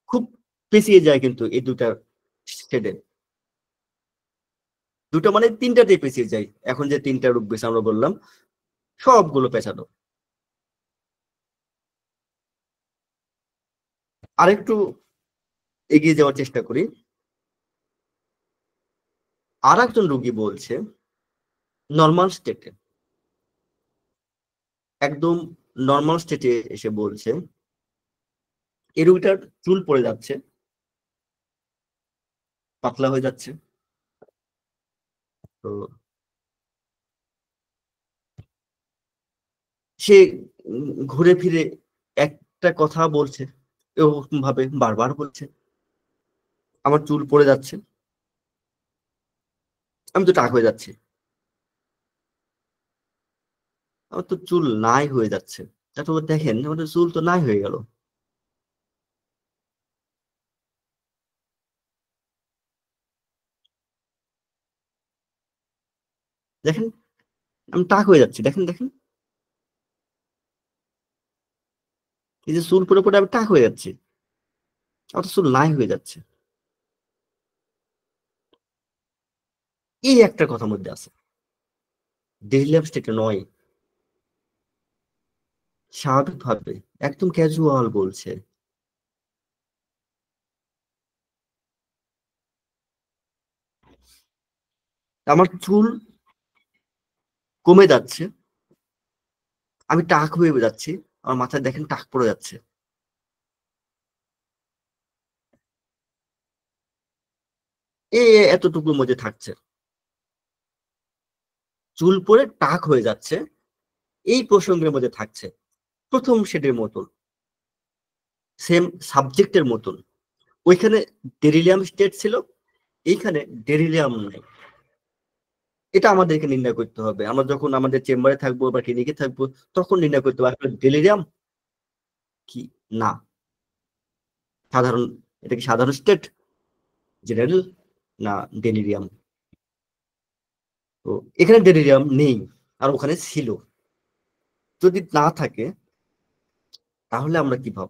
S2: খুব পেঁচিয়ে যায় কিন্তু এই দুটা স্টেটে, দুটো মানে তিনটাতে পেঁচিয়ে যায়। এখন যে তিনটা রূপ বেশ আমরা বললাম, সবগুলো পেঁচানো। আরেকটু এগিয়ে যাওয়ার চেষ্টা করি। আর একজন রুগী বলছে নর্মাল স্টেটে, একদম নর্মাল স্টেটে এসে বলছে এই রুগীটার চুল পড়ে যাচ্ছে, পাতলা হয়ে যাচ্ছে। তো সে ঘুরে ফিরে একটা কথা বলছে, এরকম ভাবে বারবার বলছে আমার চুল পড়ে যাচ্ছে, আমি তো টাক হয়ে যাচ্ছি, আমার তো চুল নাই হয়ে যাচ্ছে। তারপর দেখেন আমাদের চুল তো নাই হয়ে গেল, দেখেন আমি টাক হয়ে যাচ্ছি, দেখেন দেখেন, এই যে চুল পড়ে পড়ে আমি টাক হয়ে যাচ্ছি, আমার তো চুল নাই হয়ে যাচ্ছে। এই একটা কথার মধ্যে আছে, ডেইলি লাইফ স্টেটে নয়, স্বাভাবিক ভাবে একদম ক্যাজুয়াল বলছে আমার চুল কমে যাচ্ছে, আমি টাক হয়ে যাচ্ছি, আমার মাথায় দেখেন টাক পড়ে যাচ্ছে। এতটুকুর মধ্যে থাকছে। চুল পড়ে টাক হয়ে যাচ্ছে, এই প্রসঙ্গের মধ্যে থাকছে প্রথম শেডের মতন, সেম সাবজেক্টের মতন। ওইখানে ডেরিলিয়াম স্টেট ছিল, এইখানে ডেরিলিয়াম নাই। এটা আমাদেরকে নির্ণয় করতে হবে। আমরা যখন আমাদের চেম্বারে থাকবো বা ক্লিনিকে থাকবো তখন নির্ণয় করতে হবে আসলে ডেলিরিয়াম কি না। সাধারণ, এটা কি সাধারণ স্টেট, জেনারেল, না ডেলিরিয়াম। তো এখানে ডেলিরিয়াম নেই, আর ওখানে ছিল। যদি না থাকে তাহলে আমরা কি ভাব,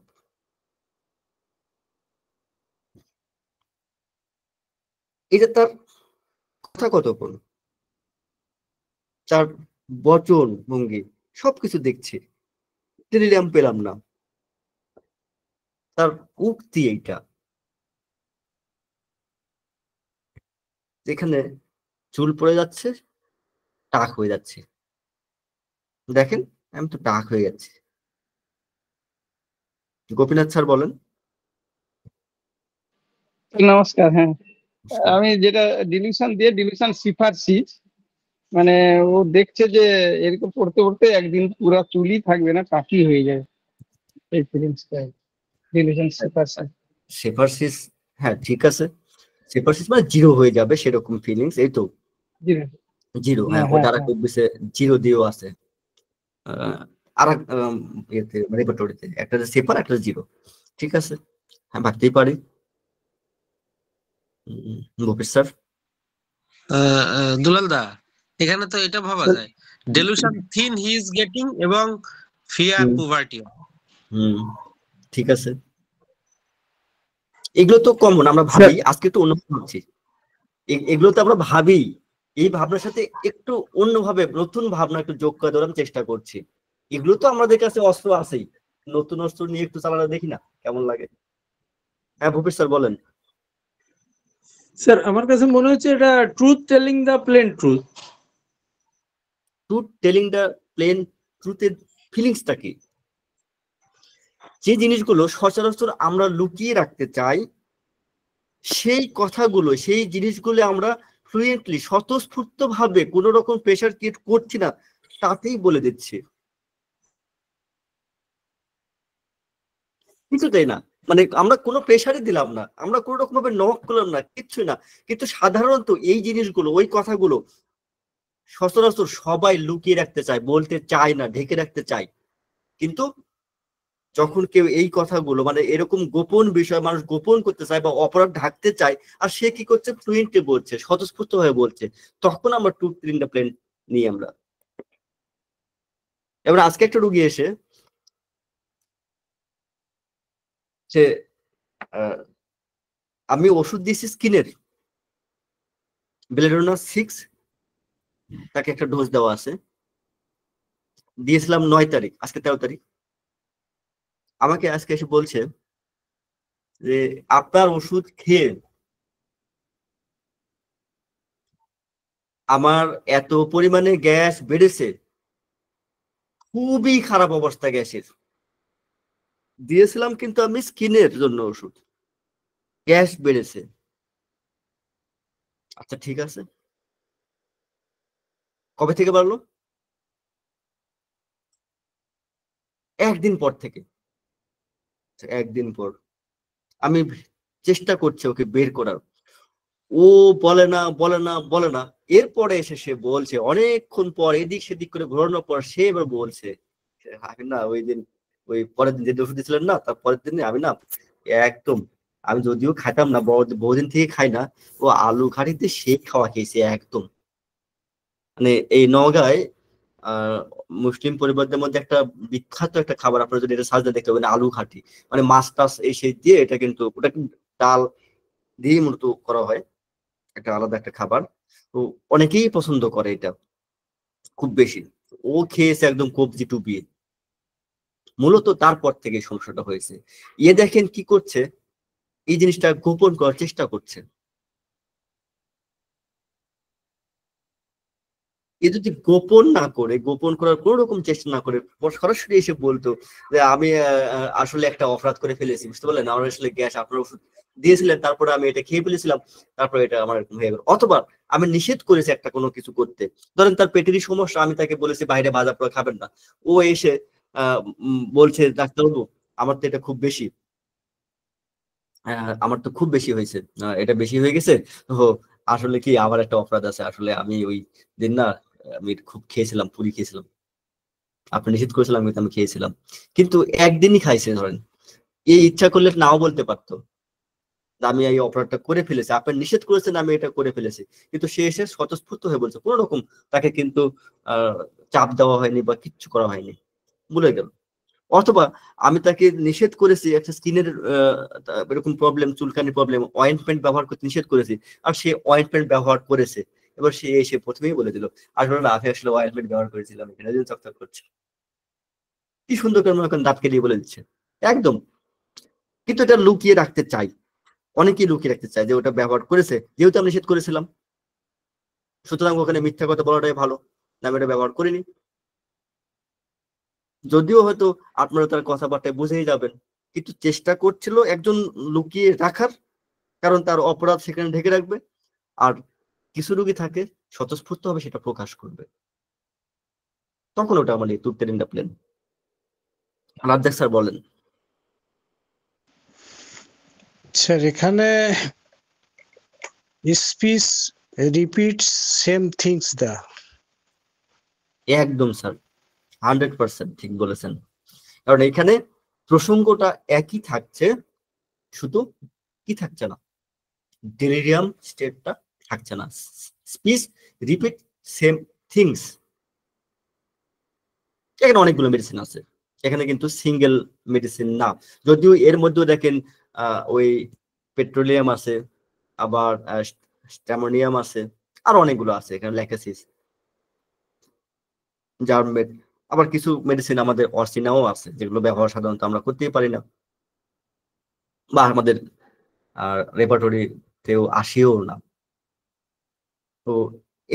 S2: এটা তার কথা কতক্ষণ, তার বচন ভঙ্গি সবকিছু দেখছি, ডেলিরিয়াম পেলাম না। তার উক্তি এইটা, যেখানে চুল পড়ে যাচ্ছে, টাক হয়ে যাচ্ছে। দেখেন আমি তো টাক হয়ে যাচ্ছি। গোপীনাথ স্যার বলেন।
S4: নমস্কার। হ্যাঁ, আমি যেটা ডিলিউশন দিয়ে ডিলিউশন সিফারসিস, মানে ও দেখছে যে এরকম পড়তে পড়তে একদিন পুরো চুলই থাকবে না, টাকি হয়ে যায়, এই ফিলিংসটা ডিলিউশন সিফারসিস।
S2: সেফারসিস, হ্যাঁ ঠিক আছে, সেফারসিস মানে জিরো হয়ে যাবে সেরকম ফিলিংস, এই তো জিরো। হ্যাঁ, ওটা আর একটা জিরো দিয়েও আছে আর ইয়েতে রেপার্টরিতে, একটা সেফার একটা জিরো। ঠিক আছে, হ্যাঁ ভাবতেই পারি। গোপেশ স্যার।
S1: দুলাল দা, এখানে তো এটা ভাবা যায়, delusion thin he is getting এবং ফিয়ার পভার্টি।
S2: ঠিক আছে, এগুলো তো কমন, আমরা ভাবি। আজকে তো অন্য ভাবছি, এগুলো তো আমরা ভাবি। এই ভাবনার সাথে একটু অন্যভাবে নতুন ভাবনা একটু যোগ করে দেওয়ার চেষ্টা করছি। এগুলো তো আমাদের কাছে অস্ত্র আছেই, নতুন অস্ত্র নিয়ে একটু চালানো দেখি না কেমন লাগে। হ্যাঁ ভূপেশ স্যার বলেন।
S5: স্যার আমার কাছে মনে হচ্ছে এটা truth telling the plain truth.
S2: Truth telling the plain ট্রুথের ফিলিংসটা কি? যে জিনিসগুলো সচরাচর আমরা লুকিয়ে রাখতে চাই, সেই কথাগুলো, সেই জিনিসগুলো আমরা ফ্লুয়েন্টলি, স্বতঃস্ফূর্ত ভাবে কোন রকম প্রেশার ক্রিয়েট করছি না, তাতেই বলে দিচ্ছি। কিছুতেই না, মানে আমরা কোনো প্রেশারই দিলাম না, আমরা কোনো রকম ভাবে নক করলাম না, কিচ্ছুই না। কিন্তু সাধারণত এই জিনিসগুলো, ওই কথাগুলো সচরাচর সবাই লুকিয়ে রাখতে চায়, বলতে চায় না, ঢেকে রাখতে চায়। কিন্তু যখন কেউ এই কথাগুলো, মানে এরকম গোপন বিষয় মানুষ গোপন করতে চায় বা অপরাধ ঢাকতে চায়, আর সে কি করছে, ফ্লুয়েন্টলি বলছে, স্বতঃস্ফূর্ত হয়ে বলছে, তখন আমরা ট্রুথ টেলিং দ্য প্লেন নিই আমরা। এবার আজকে একটা রুগী এসে সে আমি ওষুধ দিয়েছি স্কিনের, বেলেডোনা 6, তাকে একটা ডোজ দেওয়া আছে, দিয়েছিলাম 9 তারিখ, আজকে 13 তারিখ। আমাকে আজকে এসে বলছে যে আপনার ওষুধ খেয়ে আমার এত পরিমাণে গ্যাস বেড়েছে, খুবই খারাপ অবস্থা গ্যাসের। দিয়েছিলাম কিন্তু আমি স্কিনের জন্য ওষুধ, গ্যাস বেড়েছে। আচ্ছা ঠিক আছে, কবে থেকে বাড়লো? একদিন পর থেকে। একদিন পর আমি চেষ্টা করছি ওকে বের করার, ও বলে না বলে না বলে না। এরপরে এসে সে বলছে, অনেকক্ষণ পর এদিক সেদিক করে ঘোরানোর পর সে এবার বলছে, আমি না ওই দিন, ওই পরের দিন যে ওষুধ দিয়েছিলেন না, তার পরের দিনে আমি না একদম, আমি যদিও খাইতাম না, বহুদিন থেকে খাই না, ও আলু ঘাটিতে সে খাওয়া খেয়েছে একদম। মানে এই নওগাঁয় মুসলিম পরিবারদের মধ্যে একটা বিখ্যাত একটা খাবার, আপনারা যদি এটা সার্চ দিয়ে দেখতে পাবেন, আলু ঘাটি। মানে মাছ টাছ এই সেই দিয়ে, এটা কিন্তু ওটা ডাল দিয়ে মূলত করা হয়, একটা আলাদা একটা খাবার। তো অনেকেই পছন্দ করে এটা খুব বেশি। ও খেয়েছে একদম কবজি টুপিয়ে। মূলত তারপর থেকে সমস্যাটা হয়েছে। দেখেন কি করছে, এই জিনিসটা গোপন করার চেষ্টা করছে। এ যদি গোপন না করে, গোপন করার কোনো রকম চেষ্টা না করে সরাসরি এসে বলতো যে আমি আসলে একটা অপরাধ করে ফেলেছি, বুঝতে পারলেন, আমার আসলে গ্যাস, আপনার ওষুধ দিয়েছিলেন, তারপরে আমি এটা খেয়ে ফেলেছিলাম, তারপরে এটা আমার এরকম হয়ে গেল। অথবা আমি নিষেধ করেছি একটা কোনো কিছু করতে, ধরেন তার পেটেরই সমস্যা, আমি তাকে বলেছি বাইরে ভাজা পোড়া খাবেন না, ও এসে বলছে ডাক্তারবাবু আমার তো এটা খুব বেশি, আমার তো খুব বেশি হয়েছে, এটা বেশি হয়ে গেছে, তো আসলে কি আমার একটা অপরাধ আছে, আসলে আমি ওই দিন না আমি খুব খেয়েছিলাম, পুরি খেয়েছিলাম, আপনি নিষেধ করেছিলাম কিন্তু আমি খেয়েছিলাম, কিন্তু একদিনই খাইছে ধরেন, এই ইচ্ছা করলে নাও বলতে পারতো যে আমি এই অপরাধটা করে ফেলেছি, আপনি নিষেধ করেছেন আমি এটা করে ফেলেছি, কিন্তু সে এসে স্বতঃস্ফূর্ত হয়ে বলছে, কোনো রকম তাকে কিন্তু চাপ দেওয়া হয়নি বা কিচ্ছু করা হয়নি, ভুলে গেল। অথবা আমি তাকে নিষেধ করেছি একটা স্কিনের এরকম প্রবলেম, চুলকানি প্রবলেম, অয়েন্টমেন্ট ব্যবহার করতে নিষেধ করেছি, আর সে অয়েন্টমেন্ট ব্যবহার করেছে, এবার সে এসে প্রথমেই বলে দিল আসলে আমি আসলে অয়েন্টমেন্ট ব্যবহার করেছিলাম, এখানে যে চকচক করছে, কি সুন্দর করে মনে করেন দাঁত কেটে বলে দিচ্ছে একদম। কিন্তু এটা লুকিয়ে রাখতে চাই, অনেকেই লুকিয়ে রাখতে চায় যে ওটা ব্যবহার করেছে, যেহেতু আমি নিষেধ করেছিলাম, সুতরাং ওখানে মিথ্যা কথা বলাটাই ভালো, না আমি এটা ব্যবহার করিনি। যদিও হয়তো আপনারা তার কথাবার্তায় বুঝেই যাবেন, কিন্তু চেষ্টা করছিল একজন লুকিয়ে রাখার, কারণ তার অপরাধ সেখানে ঢেকে রাখবে, আর কিছু রোগী থাকে স্বতঃস্ফূর্ত হবে সেটা প্রকাশ করবে, তখন ওটা মানে তুলতে ইন প্লেন। রাজ্জাক স্যার বলেন।
S6: স্যার এখানে স্পিচ রিপিটস সেম থিংস দা।
S2: একদম স্যার 100% ঠিক বলেছেন, কারণ এখানে প্রসঙ্গটা একই থাকছে, শুধু কি থাকছে না, ডেলিরিয়াম স্টেটটা থাকছে না, স্পিচ রিপিট সেম থিংস। এখানে অনেকগুলো মেডিসিন আছে, এখানে কিন্তু সিঙ্গেল মেডিসিন না, যদিও এর মধ্যে দেখেন ওই পেট্রোলিয়াম আছে, আবার স্ট্যামোনিয়াম আছে, আর অনেকগুলো আছে এখানে, ল্যাকাসিস, জার্মেট, আবার কিছু মেডিসিন আমাদের অর্সিনাও আছে যেগুলো ব্যবহার সাধারণত আমরা করতেই পারি না, বা আমাদের রেপার্টরিতেও আসেও না। তো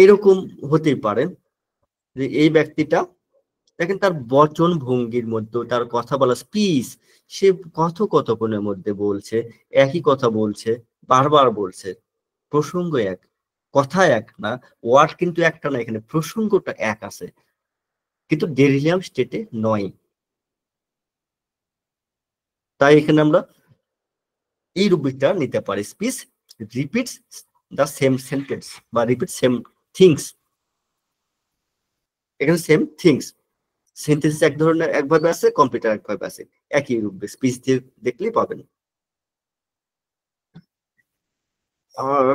S2: এরকম হতেই পারে যে এই ব্যক্তিটা দেখেন তার বচন ভঙ্গির মধ্যে, তার কথা বলা স্পিচ, সে কথোপকথনের মধ্যে বলছে, একই কথা বলছে, বারবার বলছে, প্রসঙ্গ এক, কথা এক না, ওয়ার্ড কিন্তু একটা না, এখানে প্রসঙ্গটা এক আছে, কিন্তু ডেরিলিয়াম স্টেটে নয়। তাই এখানে আমরা এই রূপটা নিতে পারি, speech repeats the same sentence বা রিপিট সেম থিংস, এখানে সেম থিংস, সেন্টেন্স এক ধরনের একভাবে আছে, কম্পিউটার একভাবে আছে, একই রূপে স্পিচ দিয়ে দেখলেই পাবেন। আর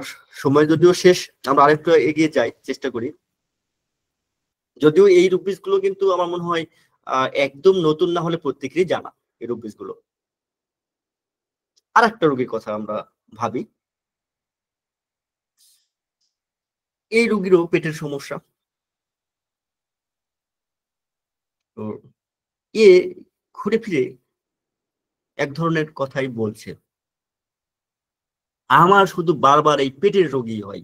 S2: সময় যদিও শেষ, আমরা আরেকটু এগিয়ে যাই, চেষ্টা করি। যদিও এই রুপিস গুলো কিন্তু আমার মনে হয় একদম নতুন না হলে প্রত্যেকেরই জানা এই রুপিস গুলো। আর একটা রোগীর কথা আমরা ভাবি, এই রোগীরও পেটের সমস্যা, তো এ ঘুরে ফিরে এক ধরনের কথাই বলছে, আমার শুধু বারবার এই পেটের রোগী হয়,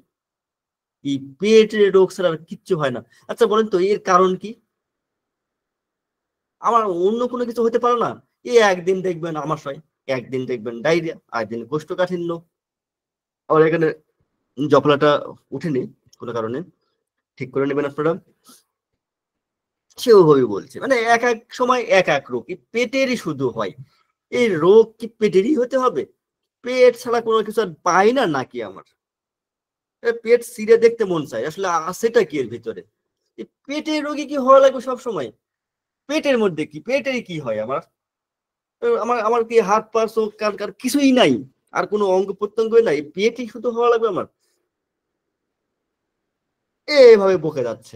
S2: এই পেটের রোগ ছাড়া আর কিচ্ছু হয় না। আচ্ছা বলেন তো এর কারণ কি? আমার অন্য কোনো কিছু হতে পারে না? এই একদিন দেখবেন আমাশয়, একদিন দেখবেন ডায়রিয়া, একদিন কোষ্ঠকাঠিন্য, আবার এখানে জপলাটা উঠেনি কোনো কারণে, ঠিক করে নেবেন আপনারা। সেও ওইভাবে বলছে, মানে এক এক সময় এক এক রোগ, পেটেরই শুধু হয়। এই রোগ কি পেটেরই হতে হবে? পেট ছাড়া কোনো কিছু আর পাই না নাকি আমার? পেট সিরে দেখতে মন চায়, আসলে আছেটা কি এর ভিতরে? পেটের রোগী কি হওয়া লাগবে সব সময়? পেটের মধ্যে কি, পেটেরই কি হয় আমার? আমার আমার কি হাত পা চোখ কান কান কিছুই নাই, আর কোনো অঙ্গ প্রত্যঙ্গই নাই, পেটই শুধু হওয়া লাগবে আমার? এভাবে বকে যাচ্ছে,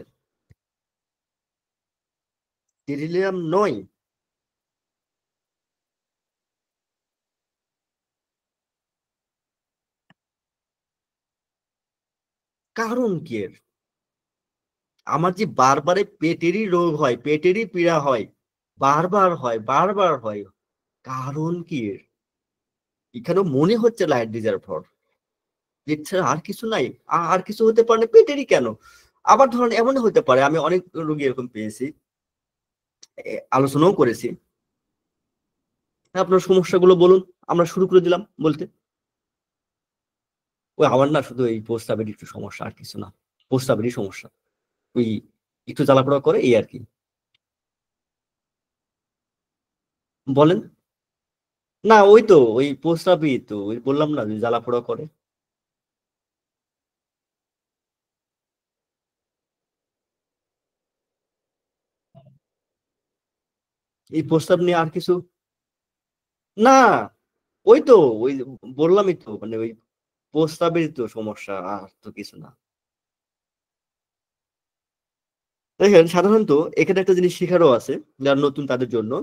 S2: ডেরিলিয়াম নয়। কারণ কি এর? আমার যে বারবারে পেটেরই রোগ হয়, পেটেরই পীড়া হয়, বারবার হয়, বারবার হয়, কারণ কি এর? এখানেও মনে হচ্ছে লাইট রিজার্ভ হওয়ার, পেট ছাড়া আর কিছু নাই, আর কিছু হতে পারে না, পেটেরই কেন? আবার ধরুন এমন হতে পারে, আমি অনেক রোগী এরকম পেয়েছি, আলোচনাও করেছি, আপনার সমস্যাগুলো বলুন, আমরা শুরু করে দিলাম বলতে, ওই আমার না শুধু এই প্রস্রাবের একটু সমস্যা, আর কিছু না, প্রস্রাবেরই সমস্যা, ওই একটু জ্বালাপোড়া করে এই আর কি। বলেন না, ওই তো ওই প্রস্রাবই তো, ওই বললাম না যে জ্বালাপোড়া করে। এই প্রস্তাব নিয়ে আর কিছু না, ওই তো ওই বললামই তো, মানে ওই প্রস্তাবের তো সমস্যা, আর তো কিছু না। দেখেন সাধারণত এখানে একটা জিনিস শেখারও আছে যারা নতুন তাদের জন্য,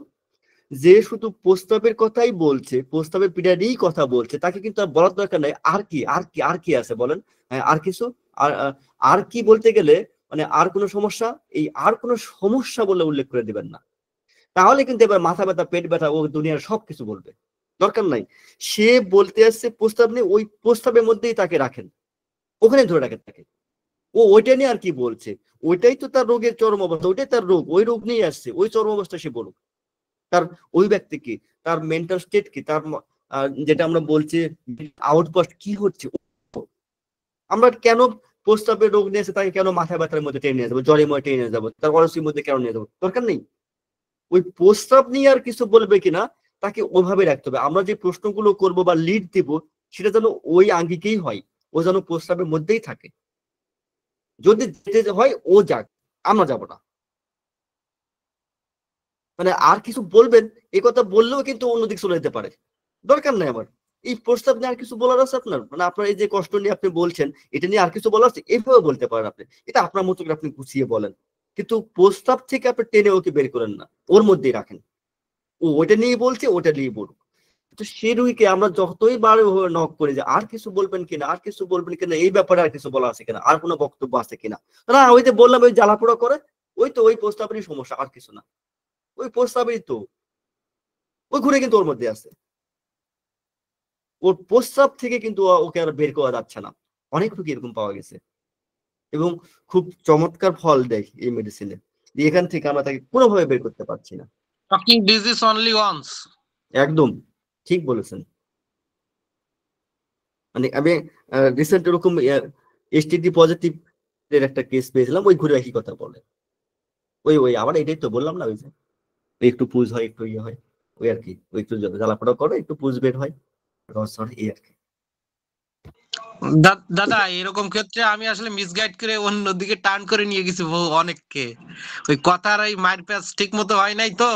S2: যে শুধু প্রস্তাবের কথাই বলছে, প্রস্তাবের পিরিয়ডেই কথা বলছে, তাকে কিন্তু আর বলার দরকার নাই আর কি আর কি আর কি আছে বলেন। হ্যাঁ, আর কিছু, আর আর কি বলতে গেলে মানে আর কোনো সমস্যা, এই আর কোনো সমস্যা বলে উল্লেখ করে দিবেন না, তাহলে কিন্তু এবার মাথা ব্যথা পেট ব্যথা ও দুনিয়ার সবকিছু বলবে, দরকার নাই। সে বলতে আসছে প্রস্তাব নিয়ে, ওই প্রস্তাবের মধ্যেই তাকে রাখেন, ওখানে ধরে রাখেন তাকে। ও ওইটা নিয়ে আর কি বলছে, ওইটাই তো তার রোগের চরম অবস্থা, ওইটাই তার রোগ, ওই রোগ নিয়ে আসছে, ওই চরম অবস্থা সে বলুক। তার ওই ব্যক্তি কি, তার মেন্টাল স্টেট কি, তার যেটা আমরা বলছি আউটবাস্ট কি হচ্ছে। আমরা কেন প্রস্তাবের রোগ নিয়ে এসে তাকে কেন মাথা ব্যথার মধ্যে টেনে নিয়ে যাবো, জ্বরের মধ্যে টেনে নিয়ে যাবো, তার অলসির মধ্যে কেন নিয়ে যাবো, দরকার নেই। ওই প্রস্তাব নিয়ে আর কিছু বলবে কিনা তাকে ওইভাবে রাখতে হবে। আমরা যে প্রশ্নগুলো করব বা লিড দিব সেটা যেন ওই আঙ্গিকেই হয়, ও যেন প্রস্তাবের মধ্যেই থাকে। যদি যেতে হয় ও যাক, আমরা যাব না। মানে আর কিছু বলবেন এই কথা বললেও কিন্তু অন্যদিকে চলে যেতে পারে, দরকার নাই আমার। এই প্রস্তাব নিয়ে আর কিছু বলার আছে আপনার, মানে আপনার এই যে কষ্ট নিয়ে আপনি বলছেন এটা নিয়ে আর কিছু বলার আছে, এইভাবে বলতে পারেন আপনি, এটা আপনার মতো করে আপনি গুছিয়ে বলেন, কিন্তু প্রস্তাব থেকে আপনি টেনে ওকে বের করেন না, ওর মধ্যেই রাখেন। ও ওইটা নিয়ে বলছে, ওটা নিয়ে বলুক। তো সেই রুগীকে আমরা যতই বার নক করি যে আর কিছু বলবেন কিনা, আর কিছু বলবেন কিনা, এই ব্যাপারে আর কিছু বলা আছে কিনা, আর কোনো বক্তব্য আছে কিনা, না ওই যে বললাম ওই জ্বালাপোড়া করে, ওই তো ওই প্রস্তাবেরই সমস্যা, আর কিছু না, ওই প্রস্তাবেই তো, ওই ঘুরে কিন্তু ওর মধ্যে আছে, ওর প্রস্তাব থেকে কিন্তু ওকে আর বের করা যাচ্ছে না। অনেক রোগী এরকম পাওয়া গেছে এবং খুব চমৎকার ফল দেয় এই মেডিসিনে, এখান থেকে আমরা তাকে কোনোভাবে বের করতে পারছি না।
S1: Talking disease only once.
S2: একদম ঠিক বলেছেন। মানে আমি রিসেন্ট এরকম এসটিডি পজিটিভ এর একটা কেস পেয়েছিলাম, ওই ঘুরে একই কথা বলে, ওই ওই আবার এটাই তো বললাম না, ওই যে ওই একটু পুজ হয়, একটু ইয়ে হয়, ওই আর কি, ওই একটু জ্বালাপোড়া করে, একটু পুজ বের হয়, রস হয়, এই আর কি।
S1: দাদা এরকম ক্ষেত্রে আমি আসলে মিসগাইড করে অন্যদিকে টার্ন করে নিয়ে গেছি অনেককে, ওই কথার ওই মার প্যাচ ঠিক মতো হয় নাই তো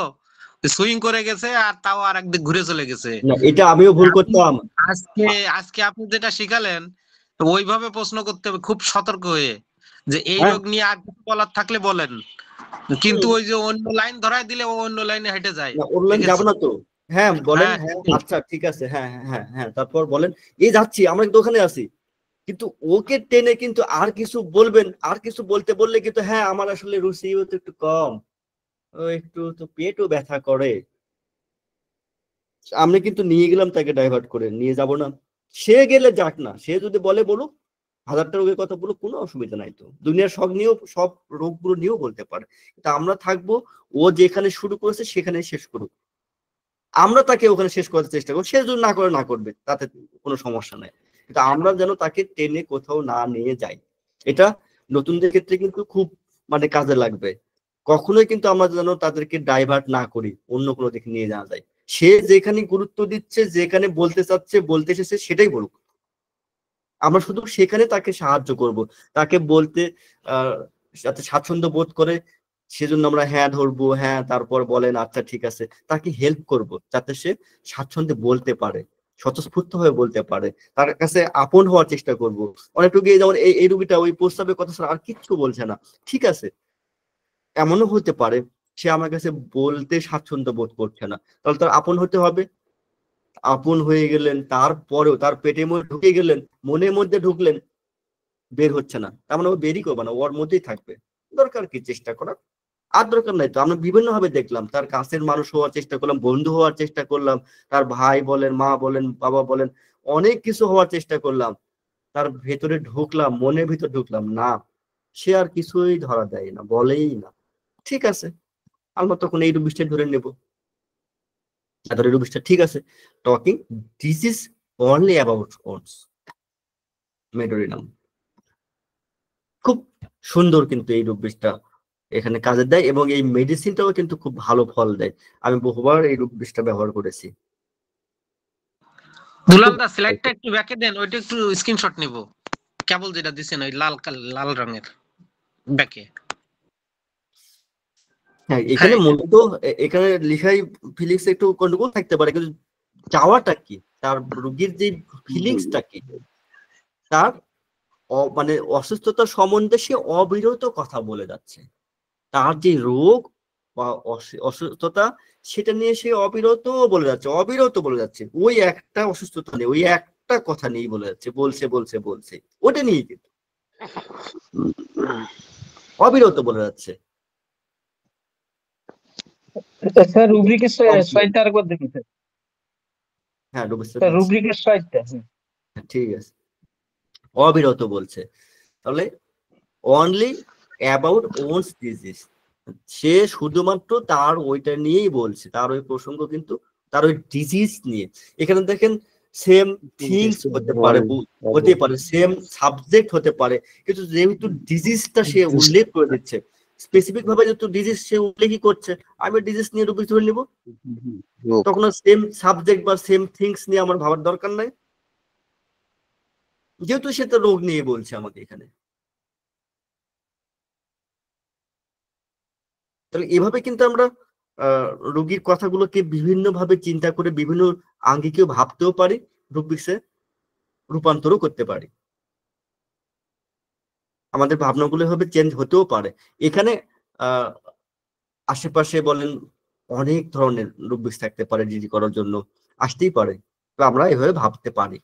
S1: সুইং করে গেছে, আর তাও আর একদিক ঘুরে চলে গেছে।
S2: না এটা আমিও ভুল করতাম।
S1: আজকে আজকে আপনি যেটা শিখালেন ওইভাবে প্রশ্ন করতে হবে খুব সতর্ক হয়ে, যে এই
S2: হ্যাঁ
S1: রোগ নিয়ে আর কিছু বলার থাকলে বলেন, কিন্তু ওই যে অন্য লাইন ধরায় দিলে ও অন্য লাইনে হেঁটে যায়।
S2: না অনলাইন যাবো
S1: দেখেছি।
S2: না তো। হ্যাঁ বলেন,
S1: হ্যাঁ
S2: হ্যাঁ আচ্ছা ঠিক আছে, হ্যাঁ হ্যাঁ হ্যাঁ হ্যাঁ, তারপর বলেন। এই যাচ্ছি, আমরা কিন্তু ওখানে আছি, কিন্তু ওকে টেনে কিন্তু আর কিছু বলবেন, আর কিছু বলতে বললে কিন্তু হ্যাঁ আমার আসলে রুচিও তো একটু কম, ও একটু তো পেটও ব্যথা করে, আমি কিন্তু নিয়ে গেলাম তাকে ডাইভার্ট করে, নিয়ে যাব না। সে গেলে যাক না, সে যদি বলে বলুক, হাজারটা রোগের কথা বলুক, কোনো অসুবিধা নাই তো, দুনিয়ার সব নিয়েও, সব রোগগুলো নিয়েও বলতে পারে। কিন্তু আমরা থাকবো ও যেখানে শুরু করেছে সেখানে শেষ করুক, আমরা তাকে ওখানে শেষ করার চেষ্টা করবো, সে যদি না করে না করবে, তাতে কোনো সমস্যা নাই, কিন্তু আমরা যেন তাকে টেনে কোথাও না নিয়ে যাই। এটা নতুনদের ক্ষেত্রে কিন্তু খুব মানে কাজে লাগবে। কখনোই কিন্তু আমরা যেন তাদেরকে ডাইভার্ট না করি, অন্য কোনো দিকে নিয়ে যাওয়া যায়। সে যেখানে গুরুত্ব দিচ্ছে, যেখানে বলতে চাচ্ছে, বলতে এসেছে সেটাই বলুক, আমরা শুধু সেখানে তাকে সাহায্য করব, তাকে বলতে যাতে স্বাচ্ছন্দ্য বোধ করে, সেজন্য আমরা হ্যাঁ ধরবো, হ্যাঁ তারপর বলেন আচ্ছা ঠিক আছে, তাকে হেল্প করব যাতে সে স্বাচ্ছন্দ্যে বলতে পারে, স্বতঃস্ফূর্ত হয়ে বলতে পারে, তার কাছে আপন হওয়ার চেষ্টা করব। অনেক রুগী যেমন এই রুগীটা ওই প্রস্তাবের কথা ছাড়া আর কিচ্ছু বলছে না, ঠিক আছে, এমনও হতে পারে সে আমার কাছে বলতে স্বাচ্ছন্দ্য বোধ করছে না, তাহলে তার আপন হতে হবে। আপন হয়ে গেলেন, তারপরেও তার পেটের মধ্যে ঢুকে গেলেন, মনের মধ্যে ঢুকলেন, বের হচ্ছে না, তার মানে ও বেরই করবে না, ওর মধ্যেই থাকবে। দরকার কি চেষ্টা করার, আর দরকার নাই তো। আমরা বিভিন্ন ভাবে দেখলাম, তার কাছের মানুষ হওয়ার চেষ্টা করলাম, বন্ধু হওয়ার চেষ্টা করলাম, তার ভাই বলেন, মা বলেন, বাবা বলেন, অনেক কিছু হওয়ার চেষ্টা করলাম, তার ভেতরে ঢুকলাম, মনের ভিতর ঢুকলাম না, সে আর কিছুই ধরা দেয় না, বলেই না। ঠিক আছে, আমরা তখন এই রুবিসটা ধরে নেব, ধরে রুবিসটা ঠিক আছে, talking this is only about ওনস medorrhinum. খুব সুন্দর কিন্তু এই রুবিসটা এখানে কাজে দেয়, এবং এই মেডিসিনটাও কিন্তু খুব ভালো ফল দেয়। আমি বহুবার এই রুবিসটা ব্যবহার করেছি।
S1: দুলাল দা স্লাইডটা একটু ব্যাকে দেন, ওইটা একটু স্ক্রিনশট নিব, কেবল যেটা দিছেন ওই লাল রঙের ব্যাকে।
S2: হ্যাঁ, এখানে মূলত এখানে লিখাই ফিলিংস একটু গন্ডগোল থাকতে পারে, কিন্তু চাওয়াটা কি, তার রোগীর যে ফিলিংসটা কি, তার মানে অসুস্থতা সম্বন্ধে সে অবিরত কথা বলে যাচ্ছে। তার যে রোগ বা অসুস্থতা সেটা নিয়ে সে অবিরত বলে যাচ্ছে, অবিরত বলে যাচ্ছে। ওই একটা অসুস্থতা নেই, ওই একটা কথা নেই বলে যাচ্ছে, বলছে বলছে বলছে, ওটা নিয়ে কিন্তু অবিরত বলে যাচ্ছে।
S4: স্যার রুব্রিকের স্লাইডটা আরেকবার দেখুন স্যার।
S2: হ্যাঁ,
S4: স্যার রুব্রিকের স্লাইডটা
S2: ঠিক আছে, অবিরত বলছে। তাহলে অনলি অ্যাবাউট ওনস ডিজিজ, সে শুধুমাত্র তার ওইটা নিয়েই বলছে, তার ওই প্রসঙ্গ কিন্তু তার ওই ডিজিজ নিয়ে। এখানে দেখেন সেম থিংস হতে পারে, হতে পারে সেম সাবজেক্ট হতে পারে, কিন্তু যেহেতু ডিজিজটা সে উল্লেখ করে দিচ্ছে, স্পেসিফিক ভাবে যেহেতু ডিজিজ সে উল্লেখই করছে, আমি ডিজিজ নিয়ে রুবিক ধরে নিব, তখন সেম সাবজেক্ট বা সেম থিংস নিয়ে আমার ভাবার দরকার নাই, যেহেতু সে তো রোগ নিয়ে বলছে আমাকে এখানে। তাহলে এভাবে কিন্তু আমরা রোগীর কথাগুলোকে বিভিন্ন ভাবে চিন্তা করে বিভিন্ন আঙ্গিকেও ভাবতেও পারি, রুব্রিক্সে রূপান্তরও করতে পারি। আমাদের ভাবনাগুলো এভাবে চেঞ্জ হতেও পারে। এখানে আশেপাশে বলেন অনেক ধরনের রুব্রিক্স থাকতে পারে, জিডি করার জন্য আসতেই পারে, তো আমরা এভাবে ভাবতে পারি।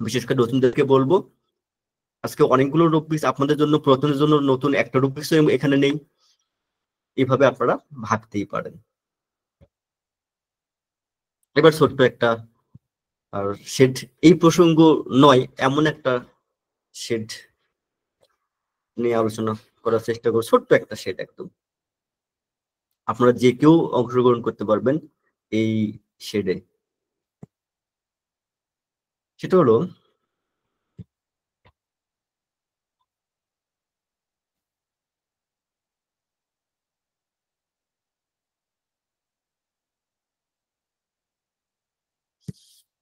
S2: বিশেষ করে নতুনদেরকে বলবো, আজকে অনেকগুলো রুব্রিক্স আপনাদের জন্য, প্রথমের জন্য নতুন একটা রুব্রিক্স এখানে নেই, এভাবে আপনারা ভাবতেই পারেন। এবার ছোট্ট একটা আর শেড, এই প্রসঙ্গ নয় এমন একটা শেড নিয়ে আলোচনা করার চেষ্টা করব, ছোট্ট একটা শেড একদম, আপনারা যে কেউ অংশগ্রহণ করতে পারবেন এই শেডে। সেটা হলো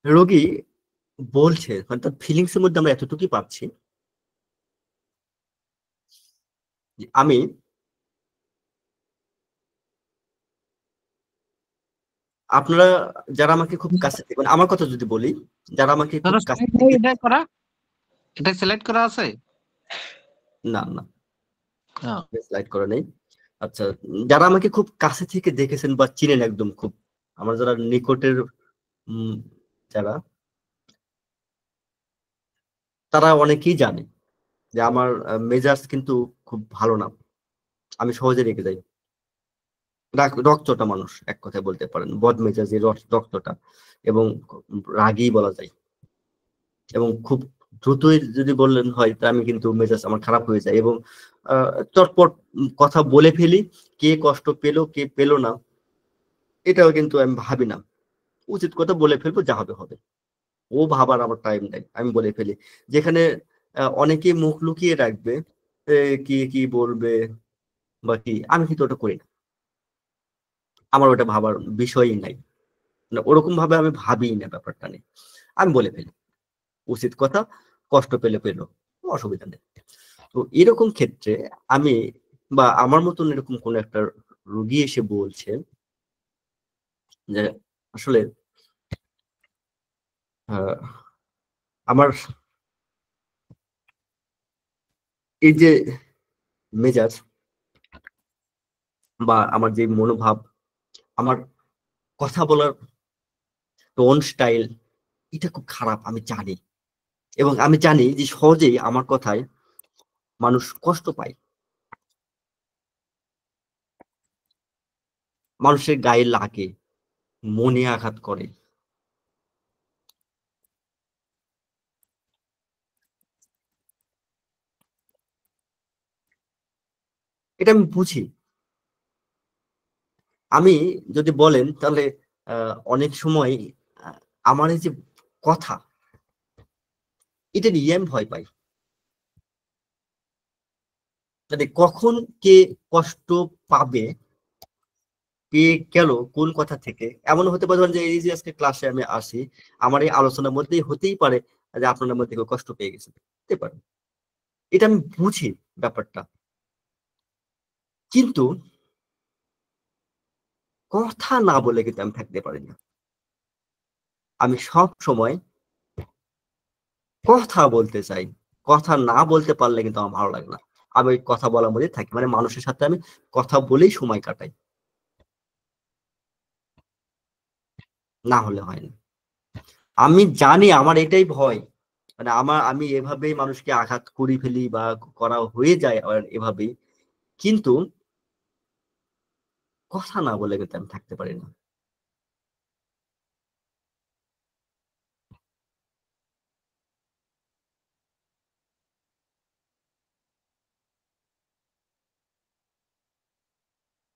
S2: রোগী বলছে, মানে তার ফিলিংস এর মধ্যে আমরা এতটুকুই পাচ্ছি, আমি আপনারা যারা আমাকে খুব কাছে থেকে, মানে আমার কথা যদি বলি, যারা আমাকে খুব কাছে থেকে,
S1: এটা সিলেক্ট করা আছে?
S2: না না স্লাইড করা নেই। আচ্ছা, যারা আমাকে খুব কাছে থেকে দেখেছেন বা চিনেন একদম খুব, আমার যারা নিকটের যারা, তারা অনেকেই জানে যে আমার মেজাজ কিন্তু খুব ভালো না, আমি সহজে রেগে যাই, রক্তটা মানুষ এক কথায় বলতে পারেন, বদ মেজাজের রক্তটা, এবং রাগী বলা যায়, এবং খুব দ্রুতই যদি বললেন হয় তা আমি কিন্তু মেজাজ আমার খারাপ হয়ে যায়, এবং চটপট কথা বলে ফেলি, কে কষ্ট পেলো কে পেলো না এটাও কিন্তু আমি ভাবি না, উচিত কথা বলে ফেলবো, যা হবে হবে, ও ভাবার আমার টাইম নেই, আমি বলে ফেলি। যেখানে অনেকে মুখ লুকিয়ে রাখবে, কি কি বলবে বা কি, আমি কিন্তু ওটা করি না, আমার ওটা ভাবার বিষয়ই নাই, ওরকম ভাবে আমি ভাবি না ব্যাপারটা নেই, আমি বলে ফেলি, উচিত কথা, কষ্ট পেলে পেলো, অসুবিধা নেই। তো এরকম ক্ষেত্রে আমি বা আমার মতন এরকম কোন একটা রোগী এসে বলছে যে আসলে আমার এই যে মেজাজ বা আমার যে মনোভাব, আমার কথা বলার টোন স্টাইল, এটা খুব খারাপ আমি জানি, এবং আমি জানি যে সহজেই আমার কথায় মানুষ কষ্ট পায়, মানুষের গায়ে লাগে, মনে আঘাত করে। এটা আমি বুঝি। আমি যদি বলেন তাহলে অনেক সময় আমার এই যে কথা, এটা নিয়ে আমি ভয় পাই। মানে কখন কে কষ্ট পাবে, পেয়ে গেল কোন কথা থেকে, এমন হতে পারে যে এই যে আজকে ক্লাসে আমি আসি, আমার এই আলোচনার মধ্যেই হতেই পারে যে আপনার মধ্যে কেউ কষ্ট পেয়ে গেছে, হতে পারে। এটা আমি বুঝি ব্যাপারটা, কিন্তু কথা না বলে কিন্তু আমি থাকতে পারি না। আমি সব সময় কথা বলতে চাই, কথা না বলতে পারলে কিন্তু আমার ভালো লাগে না। আমি ওই কথা বলার মধ্যে থাকি, মানে মানুষের সাথে আমি কথা বলেই সময় কাটাই, না হলে হয় না। আমি জানি আমার এটাই ভয়, মানে আমি এভাবেই মানুষকে আঘাত করি ফেলি বা করা হয়ে যায় এভাবেই, কিন্তু কথা না বলে কিন্তু আমি থাকতে পারি না।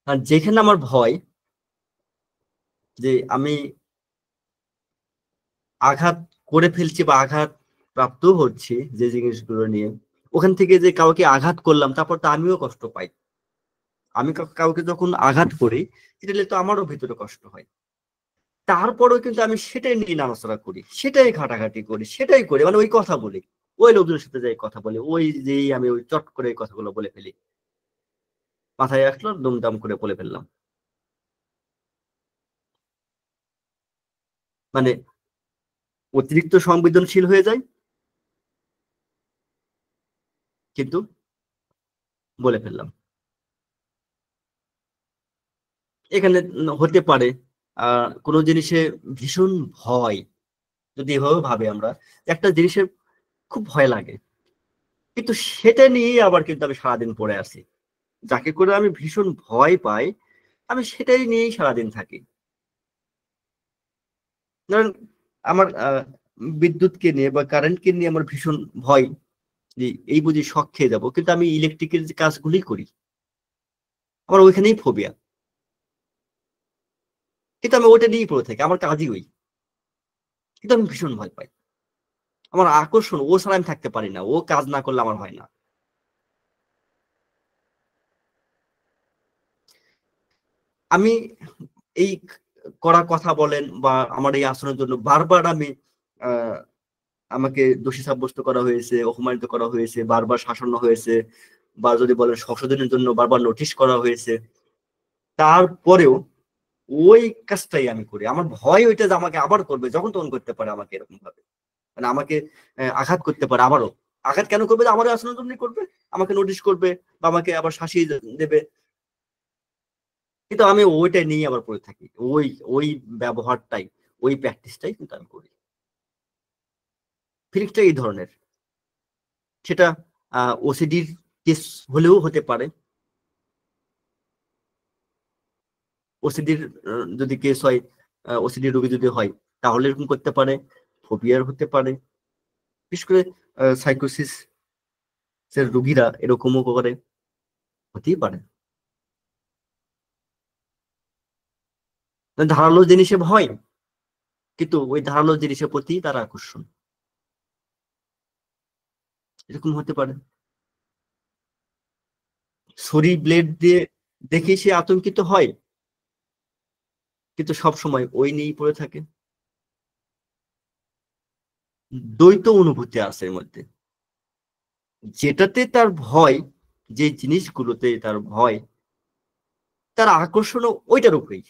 S2: আর যেখানে আমার ভয় যে আমি আঘাত করে ফেলছি বা আঘাত প্রাপ্ত হচ্ছি যে জিনিসগুলো নিয়ে, ওখান থেকে যে কাউকে আঘাত করলাম তারপর তো আমিও কষ্ট পাই। আমি কাউকে যখন আঘাত করি, এটা তো আমারও ভিতরে কষ্ট হয়। তারপরেও কিন্তু আমি সেটাই নিয়ে নাড়াচাড়া করি, সেটাই ঘাটাঘাটি করি, সেটাই করি, মানে ওই কথা বলি, ওই লোকজনের সাথে যাই কথা বলি, ওই যেই আমি ওই চট করে এই কথাগুলো বলে ফেলি, মাথায় আসলো দুমদাম করে বলে ফেললাম। মানে অতিরিক্ত সংবেদনশীল হয়ে যায়, কিন্তু বলে ফেললাম। এখানে হতে পারে কোনো জিনিসে ভীষণ ভয়, যদি এভাবে ভাবে আমরা, একটা জিনিসের খুব ভয় লাগে, কিন্তু সেটা নিয়েই আবার কিন্তু আমি সারাদিন পড়ে আছি। যাকে করে আমি ভীষণ ভয় পাই, আমি সেটাই নিয়েই সারাদিন থাকি। ধরেন আমার বিদ্যুৎকে নিয়ে বা কারেন্টকে নিয়ে আমার ভীষণ ভয়, যে এই বুঝি শক খেয়ে যাবো, কিন্তু আমি ইলেকট্রিকের যে কাজগুলি করি, আমার ওইখানেই ফোবিয়া, কিন্তু আমি ওইটা নিয়েই পড়ে থাকি, আমার কাজই ওই, কিন্তু আমি ভীষণ ভয় পাই। আমার আকর্ষণ ও ছাড়া আমি থাকতে পারি না, ও কাজ না করলে আমার হয় না। আমি এই কড়া কথা বলেন বা আমার এই আচরণের জন্য বারবার আমি আহ আমাকে দোষী সাব্যস্ত করা হয়েছে, অপমানিত করা হয়েছে, বারবার শাসানো হয়েছে, বা যদি বলেন সংশোধনের জন্য বারবার নোটিশ করা হয়েছে। তারপরেও ওই কাজটাই আমি করি। আমার ভয় ওইটা যে আমাকে আবার করবে, যখন তখন করতে পারে আমাকে এরকম ভাবে, মানে আমাকে আঘাত করতে পারে আবারও। আঘাত কেন করবে? যে আমারও আচরণের জন্যই করবে, আমাকে নোটিশ করবে বা আমাকে আবার শাসিয়ে দেবে। কিন্তু আমি ওইটাই নিয়ে আবার পড়ে থাকি, ওই ওই ব্যবহারটাই, ওই প্র্যাকটিসটাই কিন্তু আমি করি। ফিলিংসটা এই ধরনের। সেটা ওসিডির কেস হলেও হতে পারে। ওসিডির যদি কেস হয়, ওসিডি রোগী যদি হয়, তাহলে এরকম করতে পারে। ফোবিয়ার হতে পারে, বিশেষ করে সাইকোসিস এর রোগীরা এরকমও করে, হতেই পারে। ধারালো জিনিসে ভয়, কিন্তু ওই ধারালো জিনিসের প্রতি তার আকর্ষণ, এরকম হতে পারে। ছুরি ব্লেড দিয়ে দেখে সে আতঙ্কিত হয়, কিন্তু সব সময় ওই নিয়েই পড়ে থাকে। দ্বৈত অনুভূতি আছে এর মধ্যে, যেটাতে তার ভয়, যে জিনিসগুলোতে তার ভয়, তার আকর্ষণও ওইটার উপরেই।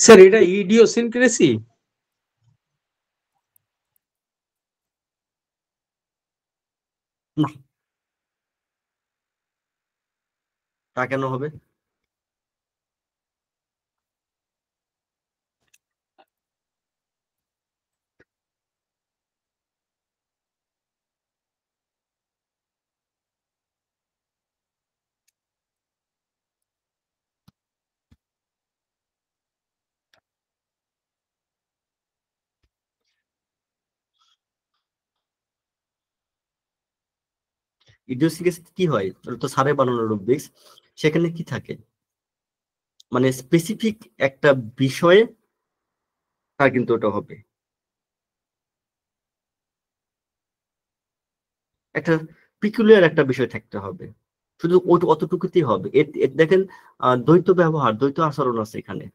S5: স্যার এটা ইডিওসিনক্রেসি?
S2: না, তা কেন হবে? ইডিওসিনক্রেসিতে কি হয়, ওটা তো স্যারের বানানো রুব্রিক্স, সেখানে কি থাকে মানে স্পেসিফিক একটা বিষয়ে তার কিন্তু ওটা হবে একটা পিকুলিয়ার একটা বিষয় থাকতে হবে, শুধু অতটুকুতেই হবে। দেখেন দ্বৈত ব্যবহার, দ্বৈত আচরণ আছে এখানে,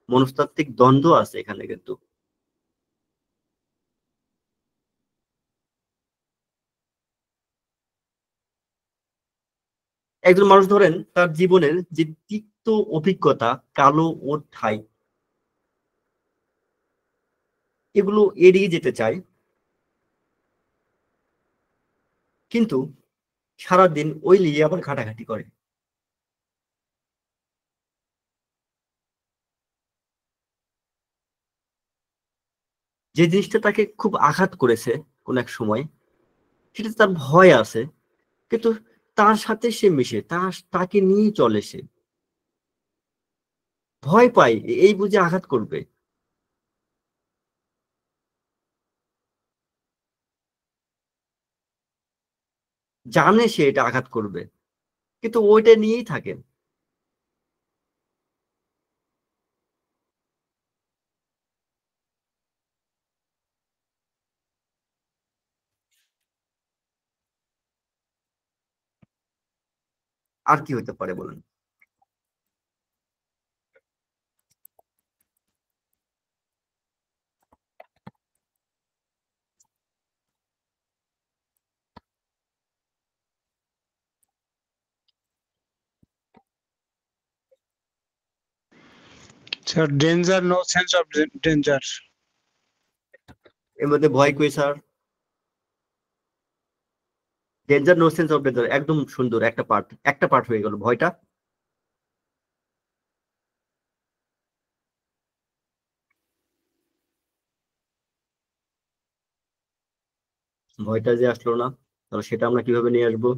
S2: মনস্তাত্ত্বিক দ্বন্দ্ব আছে এখানে কিন্তু। একজন মানুষ ধরেন তার জীবনের যে তিক্ত অভিজ্ঞতা, কালো ও ঠাই, এগুলো এড়িয়ে যেতে চায়, কিন্তু সারাদিন ওই নিয়ে আবার ঘাটাঘাটি করে। যে জিনিসটা তাকে খুব আঘাত করেছে কোন এক সময়, সেটা তার ভয় আছে, কিন্তু তার সাথে সে মিশে, তাকে নিয়ে চলে, সে ভয় পায় এই বুঝে আঘাত করবে, জানে সে এটা আঘাত করবে, কিন্তু ওইটা নিয়েই থাকে। আর কি হতে পারে বলেন?
S6: Sir, danger, no sense of danger.
S2: এর মধ্যে ভয় কই sir? Danger, no sense of danger, একদম সুন্দর একটা পার্ট হয়ে গেল ভয়টা। ভয়টা যে আসলো না, তাহলে সেটা আমরা কিভাবে নিয়ে আসবো?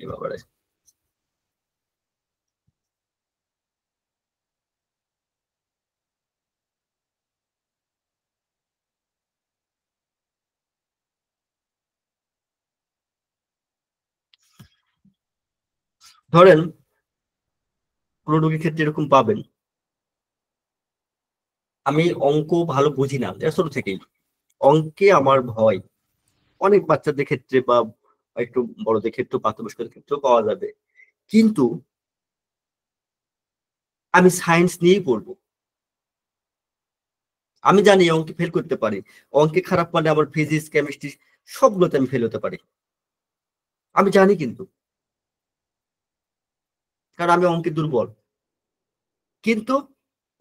S2: এ ব্যাপারে ধরেন কোন রোগীর ক্ষেত্রে এরকম পাবেন, আমি অঙ্ক ভালো বুঝি না ছোট থেকেই, অঙ্কে আমার ভয়, অনেক বাচ্চাদের ক্ষেত্রে বা একটু বড়দের ক্ষেত্রেও, প্রাপ্তবয়স্কদের ক্ষেত্রেও পাওয়া যাবে, কিন্তু আমি সায়েন্স নিয়েই পড়বো, আমি জানি অঙ্কে ফেল করতে পারি, অঙ্কে খারাপ মানে আমার ফিজিক্স, কেমিস্ট্রি সবগুলোতে আমি ফেল হতে পারি, আমি জানি কিন্তু, কারণ আমি অঙ্কে দুর্বল, কিন্তু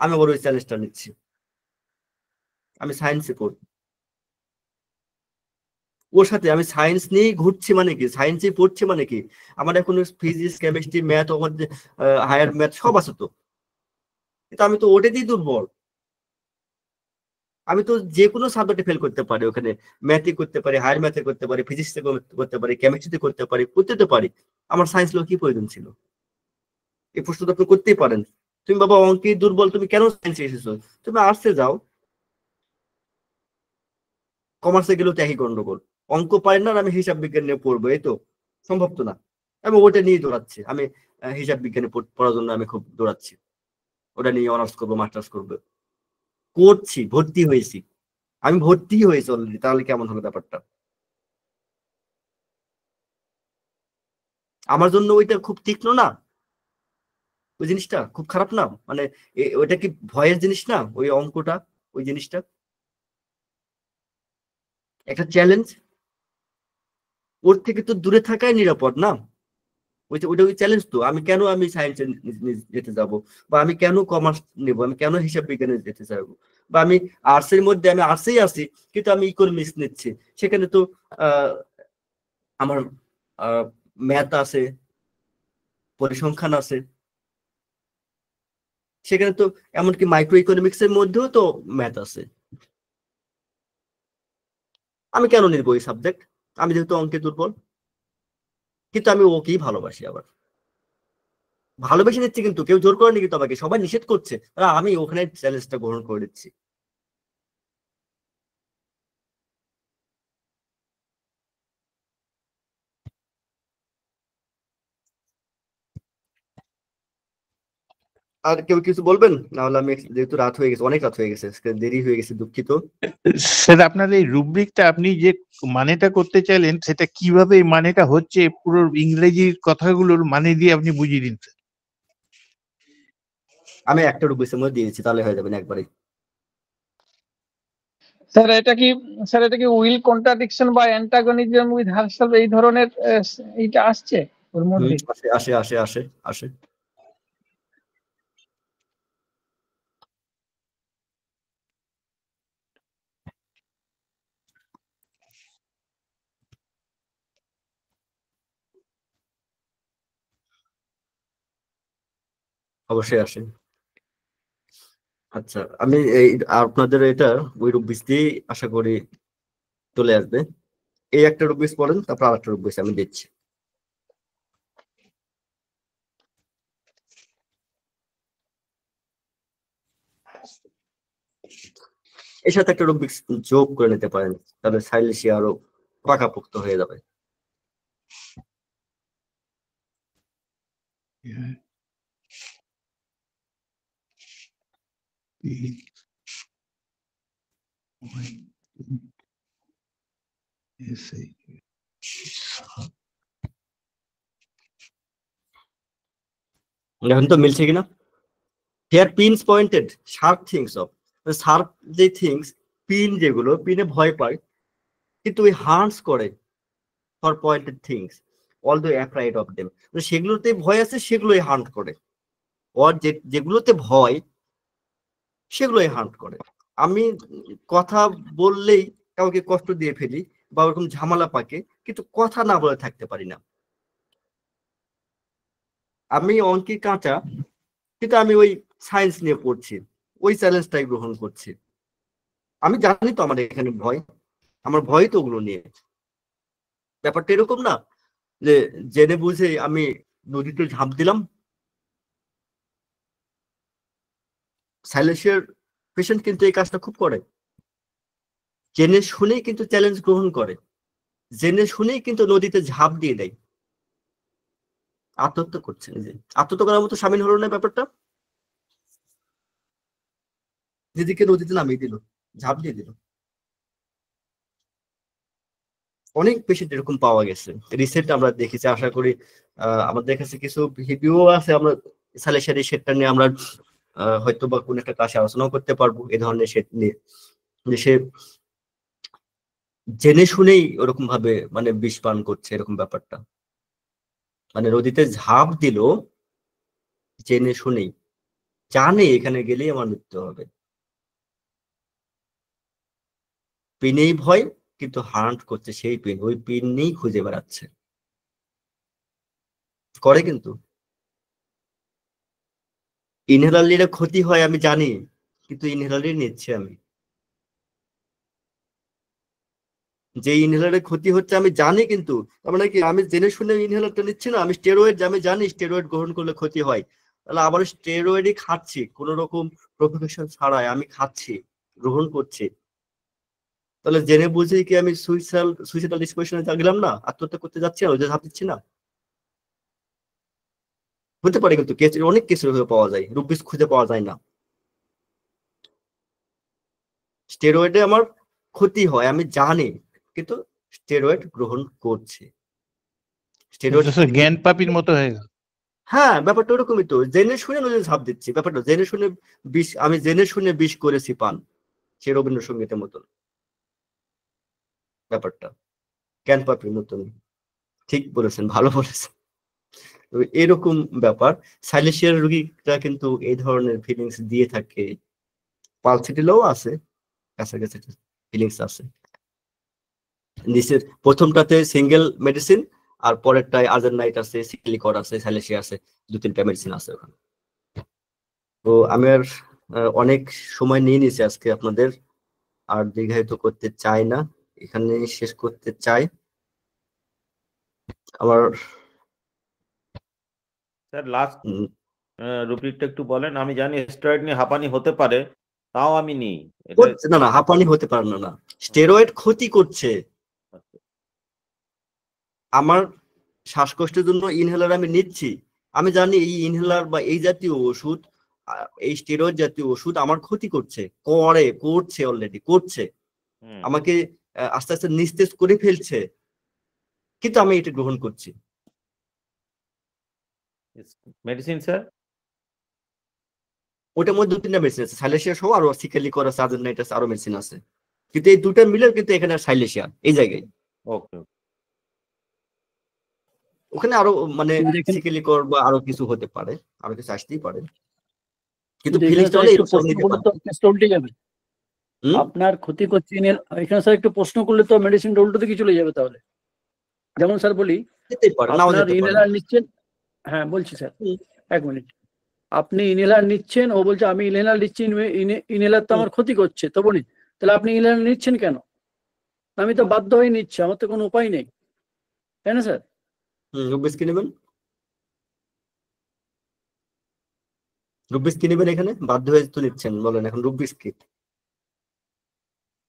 S2: আমি আবার ওই চ্যালেঞ্জটা নিচ্ছি, আমি সায়েন্সে পড়ি, ওর সাথে আমি সায়েন্স নিয়েই ঘুরছি মানে কি, সায়েন্সে পড়ছি মানে কি, আমার এখন ফিজিক্স, কেমিস্ট্রি, ম্যাথ, আমার হায়ার ম্যাথ সব আছে তো, কিন্তু আমি তো ওটাতেই দুর্বল, আমি তো যে কোনো সাবজেক্টে ফেল করতে পারি, ওখানে ম্যাথে করতে পারি, হায়ার ম্যাথে করতে পারি, ফিজিক্সে করতে পারি, কেমিস্ট্রিতে করতে পারি, করতে পারি, আমার সায়েন্স লো কি প্রয়োজন ছিল? এই প্রশ্ন তো আপনি করতেই পারেন, তুমি বাবা অঙ্কে দুর্বল, তুমি কেন সায়েন্সে এসেছো? তুমি আর্টসে যাও, কমার্সে গেলেও তো একই গন্ডগোল, অঙ্ক পারি না আর আমি হিসাব বিজ্ঞান নিয়ে পড়বো, এই তো সম্ভব তো না। আমি ওটা নিয়ে দৌড়াচ্ছি, আমি হিসাব বিজ্ঞানে পড়ার জন্য আমি খুব দৌড়াচ্ছি, ওটা নিয়ে অনার্স করবো, মাস্টার্স করবো, করছি, ভর্তি হয়েছি, আমি ভর্তি হয়েছি অলরেডি, তাহলে কেমন হবে ব্যাপারটা? আমার জন্য ওইটা খুব তীক্ষ্ণ না, ওই জিনিসটা খুব খারাপ না, মানে ওইটা কি ভয়ের জিনিস না, ওই অঙ্কটা, ওই জিনিসটা একটা চ্যালেঞ্জ, ওর থেকে তো দূরে থাকাই নিরাপদ না, ওইটা ওইটা ওই চ্যালেঞ্জ তো, আমি সায়েন্সে যেতে যাব, বা আমি কেন কমার্স নেব, আমি কেন হিসাব বিজ্ঞানে যেতে চাইবো, বা আমি আর্টসের মধ্যে আমি আর্টসেই আছি, কিন্তু আমি ইকোনমিক্স নিচ্ছি, সেখানে তো আমার ম্যাথ আছে, পরিসংখ্যান আছে, সেখানে তো এমনকি মাইক্রো ইকোনমিক্স এর মধ্যেও তো ম্যাথ আছে, আমি কেন নিব এই সাবজেক্ট? আমি যেহেতু অঙ্কে দুর্বল, কিন্তু আমি ওকেই ভালোবাসি, আবার ভালোবেসে নিচ্ছি, কিন্তু কেউ জোর করেনি, কিন্তু আমাকে সবাই নিষেধ করছে, আমি ওখানে চ্যালেঞ্জটা গ্রহণ করে নিচ্ছি। আর কেউ কিছু বলবেন? নাহলে আমি, যেহেতু রাত হয়ে গেছে, অনেক রাত হয়ে গেছে, আজকে দেরি হয়ে গেছে, দুঃখিত।
S7: স্যার আপনার এই রুব্রিকটা আপনি যে মানেটা করতে চাইলেন সেটা কিভাবে এই মানেটা হচ্ছে পুরো ইংরেজির কথাগুলোর মানে দিয়ে আপনি বুঝিয়ে দিন স্যার।
S2: আমি একটা রুবিসের মধ্যে দিয়েছি, তাহলে হয়ে যাবে না একবারে।
S4: স্যার এটা কি উইল কন্ট্রাডিকশন বা অ্যান্টাগনিজম উইথ হারসেলফ এই ধরনের এইটা আসছে ওর মধ্যে?
S2: আসে আসে আসে আসে আসে। অবশ্যই আসে। আচ্ছা, আমি এই আপনাদের এটা ওই রুবিস দিয়ে আশা করি চলে আসবে। এই একটা রুবিস পড়েন, তারপর আর একটা রুবিস আমি দিচ্ছি। এর সাথে একটা রুবিক্স যোগ করে নিতে পারেন, তাহলে সাইলেশি আরো পাকাপোক্ত হয়ে যাবে। এখন তো মিলছে কিনা? Hair pins pointed sharp things of, sharp যে থিংস, পিন যেগুলো পিনে ভয় পায় কিন্তু ওই হার্টস করে for pointed things all the afraid of them, সেগুলোতে ভয় আছে, সেগুলোই হান্ট করে। ওর যেগুলোতে ভয় সেগুলোই হান্ট করে। আমি কথা বললেই কাউকে কষ্ট দিয়ে ফেলি বা ওরকম ঝামেলা পাকে, কিন্তু কথা না বলে থাকতে পারি না। আমি অঙ্কে কাঁচা, কিন্তু আমি ওই সায়েন্স নিয়ে পড়ছি, ওই চ্যালেঞ্জটাই গ্রহণ করছি। আমি জানি তো আমার এখানে ভয়, আমার ভয় তো ওগুলো নিয়ে। ব্যাপারটা এরকম না যে জেনে বুঝে আমি নদীতে ঝাঁপ দিলাম। সাইলেন্সিয়ার পেশেন্ট কিন্তু এই কাজটা খুব করে, জেনে শুনেই কিন্তু চ্যালেঞ্জ গ্রহণ করে, জেনে শুনেই কিন্তু নদীতে ঝাঁপ দিয়ে দেয়। আত্মহত্যা করছে, নিজে আত্মহত্যা করার মতো সামিল হলো না ব্যাপারটা। নিজেকে নদীতে নামিয়ে দিল, ঝাঁপ দিয়ে দিল। অনেক পেশেন্ট এরকম পাওয়া গেছে, রিসেন্ট আমরা দেখেছি। আশা করি আমাদের কাছে কিছু ভিডিও আছে, আমরা সালেশারি সেটটা নিয়ে আমরা হয়তো বা কোন একটা ক্লাসে আলোচনা করতে পারবো এই ধরনের সেট নিয়ে, যে সে জেনে শুনেই ওরকম ভাবে মানে বিষ পান করছে, এরকম ব্যাপারটা। মানে নদীতে ঝাঁপ দিল জেনে শুনেই, জানে এখানে গেলেই আমার মৃত্যু হবে, পিনেই ভয়, কিন্তু হান্ট করছে সেই পিন, ওই পিন নিয়েই খুঁজে বেড়াচ্ছে, করে কিন্তু। ইনহেলার নিলে ক্ষতি হয় আমি জানি, কিন্তু ইনহেলারই নিচ্ছে আমি। যে ইনহেলারের ক্ষতি হচ্ছে আমি জানি, কিন্তু তার মানে কি আমি জেনে শুনে ইনহেলারটা নিচ্ছি না? আমি স্টেরয়েড, আমি জানি স্টেরয়েড গ্রহণ করলে ক্ষতি হয়, তাহলে আবার স্টেরয়েডই খাচ্ছি কোন রকম প্রভোকেশন ছাড়াই, আমি খাচ্ছি, গ্রহণ করছি। তাহলে জেনে বুঝে কি আমি সুইসাইডাল ডিসপোজিশনে গেলাম না, আত্মহত্যা করতে যাচ্ছি না, ওই যে ঝাঁপ দিচ্ছি না? হতে পারে, কিন্তু কেস, অনেক কেস পাওয়া যায়, রুবিস খুঁজে পাওয়া যায় না। স্টেরয়েডে আমার ক্ষতি হয় আমি জানি, কিন্তু স্টেরয়েড গ্রহণ করছি। স্টেরয়েড
S7: জ্ঞান পাপির মতো হয়ে গেল।
S2: হ্যাঁ, ব্যাপারটা ওরকমই তো, জেনে শুনে নদীতে ঝাঁপ দিচ্ছি। ব্যাপারটা জেনে শুনে বিষ, আমি জেনে শুনে বিষ করেছি পান, সে রবীন্দ্রসঙ্গীতের মতন ব্যাপারটা, জ্ঞান পাপির মতন। ঠিক বলেছেন, ভালো বলেছেন। তো এরকম ব্যাপার, সাইলেশিয়ার রোগীরা কিন্তু এই ধরনের ফিলিংস দিয়ে থাকে। পালসিটিলেও আছে, কাছাকাছি ফিলিংস আছে। নিচের প্রথমটাতে সিঙ্গেল মেডিসিন, আর পরেরটায় আর্জেনাইট আছে, সিলিকর আছে, সাইলেশিয়া আছে, 2-3টা মেডিসিন আছে ওখানে। তো আমি আর অনেক সময় নিয়ে নিয়েছি আজকে আপনাদের, আর দীর্ঘায়িত করতে চাই না, এখানে শেষ করতে চাই। আমার
S8: স্যার লাস্ট রুপিকটা একটু বলেন। আমি জানি স্টেরয়েড নিয়ে হাঁপানি হতে পারে, তাও আমি নিই এটা।
S2: না না, হাঁপানি হতে পারে না, না স্টেরয়েড ক্ষতি করছে। আমার শ্বাসকষ্টের জন্য ইনহেলার আমি নিচ্ছি, আমি জানি এই ইনহেলার বা এই জাতীয় ওষুধ এই স্টেরয়েড জাতীয় ওষুধ আমার ক্ষতি করছে, করছে অলরেডি করছে, আমাকে আস্তে আস্তে নিস্তেজ করে ফেলছে, কিন্তু আমি এটা গ্রহণ করছি।
S8: Medicine sir?
S2: ওটার মধ্যে 2-3টা মেডিসিন আছে, সাইলেশিয়া সহ আরো সিকেলিকর আছে, আজেনাইটাস আরো মেডিসিন আছে, কিন্তু এই দুটা মিলে কিন্তু এখানে সাইলেশিয়া এই জায়গায়।
S8: ওকে,
S2: ওখানে আরো মানে সিকেলিকর বা আরো কিছু হতে পারে, আরো কিছু আসতেই পারে, কিন্তু ফিলিংসটা হলে
S9: একটু প্রশ্ন করলে তো কেসটা উল্টে যাবে। আপনার ক্ষতি করছে এখানে স্যার একটু প্রশ্ন করলে তো মেডিসিনটা উল্টো দিকে চলে যাবে তাহলে। যেমন স্যার বলি, আপনার ইনহেলার নিচ্ছেন, হ্যাঁ বলছি স্যার 1 মিনিট, আপনি ইনহেলার নিচ্ছেন, ও বলছে আমি ইনহেলার নিচ্ছি, ইনহেলার তো আমার ক্ষতি করছে, তো বলি তাহলে আপনি ইনহেলার নিচ্ছেন কেন? আমি তো বাধ্য হয়ে নিচ্ছি, আমার তো কোনো উপায় নেই, তাই না স্যার?
S2: রুবিস কি নেবেন? রুবিস কি নেবেন? এখানে বাধ্য হয়ে তো নিচ্ছেন, বলেন এখন রুবিস কি?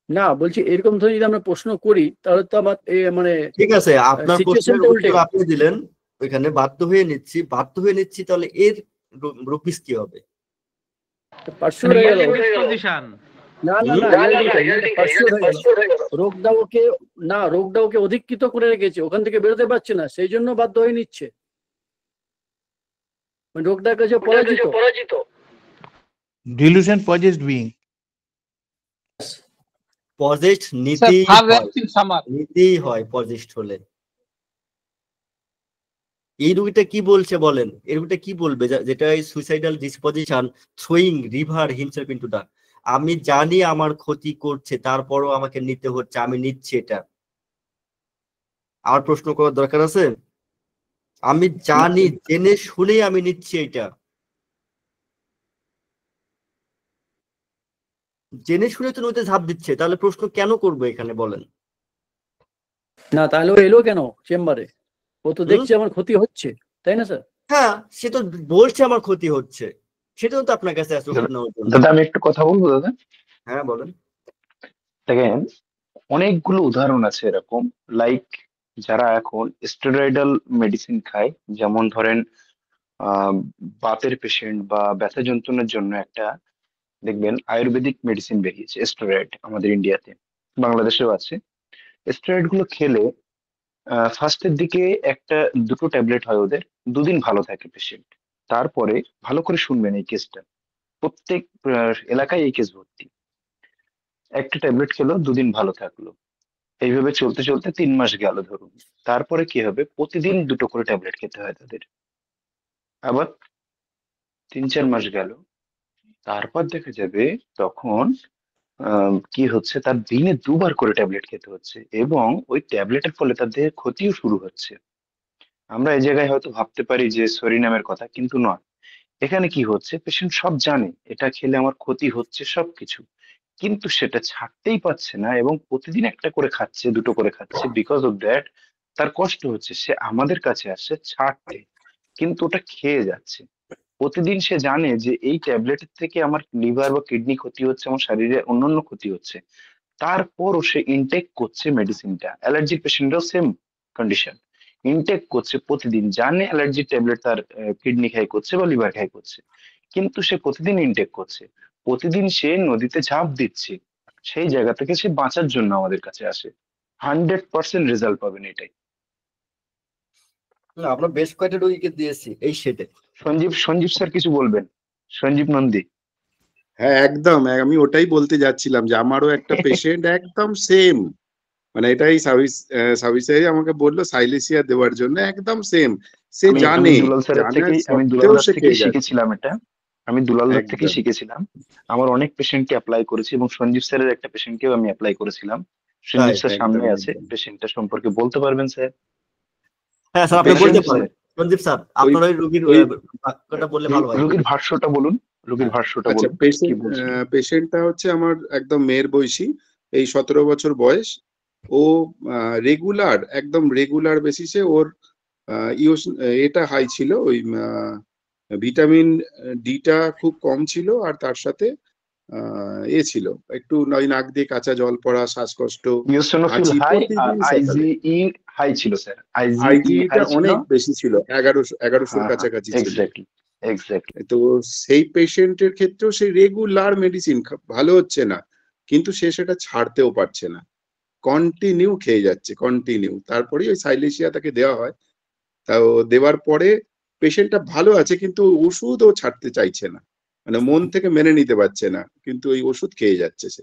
S9: না বলছি এরকম ধরে যদি আমরা প্রশ্ন করি তাহলে তো আমার মানে
S2: ঠিক আছে, আপনার প্রশ্নের উত্তর আপনি দিলেন, ওইখানে বাধ্য হয়ে নিচ্ছি, তাহলে এর রুবিস কি হবে?
S9: না রোগটাকে অধিকৃত করে রেখেছে, ওখান থেকে বেরোতে পারছে না, সেই জন্য বাধ্য হয়ে নিচ্ছে, রোগটার কাছে পরাজিত।
S7: ডিলিউশন পজেসড বিং,
S2: পজেসড নিতেই হয় পজেসড হলে। এই রোগীটা কি বলছে বলেন, এই রোগীটা কি বলবে যেটা suicidal disposition, throwing river himself into the, আমি জানি আমার ক্ষতি করছে তারপরও আমাকে নিতে হচ্ছে, আমি নিচ্ছি এটা। আমার প্রশ্ন করার দরকার আছে? আমি জানি, জেনে শুনেই আমি নিচ্ছি এটা, জেনে শুনে তো নদীতে ঝাঁপ দিচ্ছে, তাহলে প্রশ্ন কেন করবো এখানে বলেন?
S9: না তাহলে ও এলো কেন চেম্বারে? ও তো দেখছে আমার ক্ষতি হচ্ছে, তাই না স্যার?
S2: হ্যাঁ, সে তো বলছে আমার ক্ষতি হচ্ছে, সেটাও তো আপনার কাছে আছে।
S10: দাদা আমি একটু কথা বলবো দাদা?
S2: হ্যাঁ বলেন।
S10: দেখেন অনেকগুলো উদাহরণ আছে এরকম, লাইক যারা এখন স্টেরয়েডাল মেডিসিন খায়, যেমন ধরেন বাতের পেশেন্ট বা ব্যথা যন্ত্রণার জন্য একটা দেখবেন আয়ুর্বেদিক মেডিসিন বেরিয়েছে স্টেরয়েড, আমাদের ইন্ডিয়াতে, বাংলাদেশেও আছে। স্টেরয়েড গুলো খেলে ফার্স্টের দিকে 1-2 ট্যাবলেট হয় ওদের, 2 দিন ভালো থাকে পেশেন্ট, তারপরে ভালো করে শুনবেন এই কেসটা, প্রত্যেক এলাকায় এই কেস ভর্তি। 1টা ট্যাবলেট খেলো, 2 দিন ভালো থাকলো, এইভাবে চলতে চলতে 3 মাস গেল ধরুন, তারপরে কি হবে, প্রতিদিন 2টো করে ট্যাবলেট খেতে হয় তাদের, আবার 3-4 মাস গেল, তারপর দেখা যাবে তখন কি হচ্ছে, তার দিনে 2 বার করে ট্যাবলেট খেতে হচ্ছে, এবং ওই ট্যাবলেটের ফলে তার দেহে ক্ষতিও শুরু হচ্ছে। আমরা এই জায়গায় হয়তো ভাবতে পারি যে সরিনামের কথা, কিন্তু নয়, এখানে কি হচ্ছে, পেশেন্ট সব জানে এটা খেলে আমার ক্ষতি হচ্ছে সবকিছু, কিন্তু সেটা ছাড়তেই পারছে না, এবং প্রতিদিন 1টা করে খাচ্ছে, 2টো করে খাচ্ছে, বিকজ অফ দ্যাট তার কষ্ট হচ্ছে, সে আমাদের কাছে আসছে ছাড়তে, কিন্তু ওটা খেয়ে যাচ্ছে প্রতিদিন। সে জানে যে এই ট্যাবলেটের থেকে আমার লিভার বা কিডনি ক্ষতি হচ্ছে, আমার শরীরে অন্যান্য ক্ষতি হচ্ছে, তারপরও সে ইনটেক করছে মেডিসিনটা। অ্যালার্জির পেশেন্টরাও সেম কন্ডিশন, ইনটেক করছে প্রতিদিন, জানে অ্যালার্জির ট্যাবলেট তার কিডনি খাই করছে বা লিভার খাই করছে, কিন্তু সে প্রতিদিন ইনটেক করছে, প্রতিদিন সে নদীতে ঝাঁপ দিচ্ছে, সেই জায়গা থেকে সে বাঁচার জন্য আমাদের কাছে আসে। 100% রেজাল্ট পাবেন এটাই।
S2: আমরা বেশ কয়েকটা রোগীকে দিয়েছি এই সেটে।
S10: সঞ্জীব স্যার কিছু বলবেন? সঞ্জীব নন্দী।
S11: হ্যাঁ একদম, আমি ওটাই বলতে যাচ্ছিলাম যে আমারও একটা পেশেন্ট একদম সেম, মানে এটাই সার্ভিসে আমাকে বললো সাইলেসিয়া দেওয়ার জন্য, একদম সেম, সে জানে,
S10: আমি দুলাল থেকে শিখেছিলাম এটা, আমি দুলাল থেকে শিখেছিলাম, আমার অনেক পেশেন্টকে অ্যাপ্লাই করেছি, এবং সঞ্জীব স্যারের একটা পেশেন্টকেও আমি অ্যাপ্লাই করেছিলাম। সঞ্জীব স্যার সামনে আছে, পেশেন্টটা সম্পর্কে বলতে পারবেন স্যার?
S2: হ্যাঁ স্যার, আপনি বলতে পারেন। সঞ্জীব স্যার, আপনার ওই রোগীর বাক্যটা বললে ভালো হয়।
S10: রোগীর ভাষ্যটা বলুন, রোগীর ভাষ্যটা বলুন।
S11: পেশেন্টটা হচ্ছে আমার একদম মেয়ের বয়সী, এই 17 বছর বয়স। ও রেগুলার, একদম রেগুলার বেসিসে ওর এটা হাই ছিল, ওই ভিটামিন ডিটা খুব কম ছিল, আর তার সাথে ছিল একটু নাক দিয়ে কাঁচা জল পড়া, শ্বাসকষ্ট,
S10: হাই ছিল স্যার,
S11: আইজিটা অনেক বেশি ছিল, 1100-1100 কাছাকাছি ছিল।
S10: এক্স্যাক্টলি।
S11: তো সেই পেশেন্টের ক্ষেত্রেও সেই রেগুলার মেডিসিন ভালো হচ্ছে না, কিন্তু সে সেটা ছাড়তেও পারছে না, কন্টিনিউ খেয়ে যাচ্ছে কন্টিনিউ। তারপরে ওই সাইলেশিয়া তাকে দেওয়া হয়, তাও দেওয়ার পরে পেশেন্টটা ভালো আছে কিন্তু ওষুধও ছাড়তে চাইছে না, মানে মন থেকে মেনে নিতে পারছে না, কিন্তু ওই ওষুধ খেয়ে যাচ্ছে সে।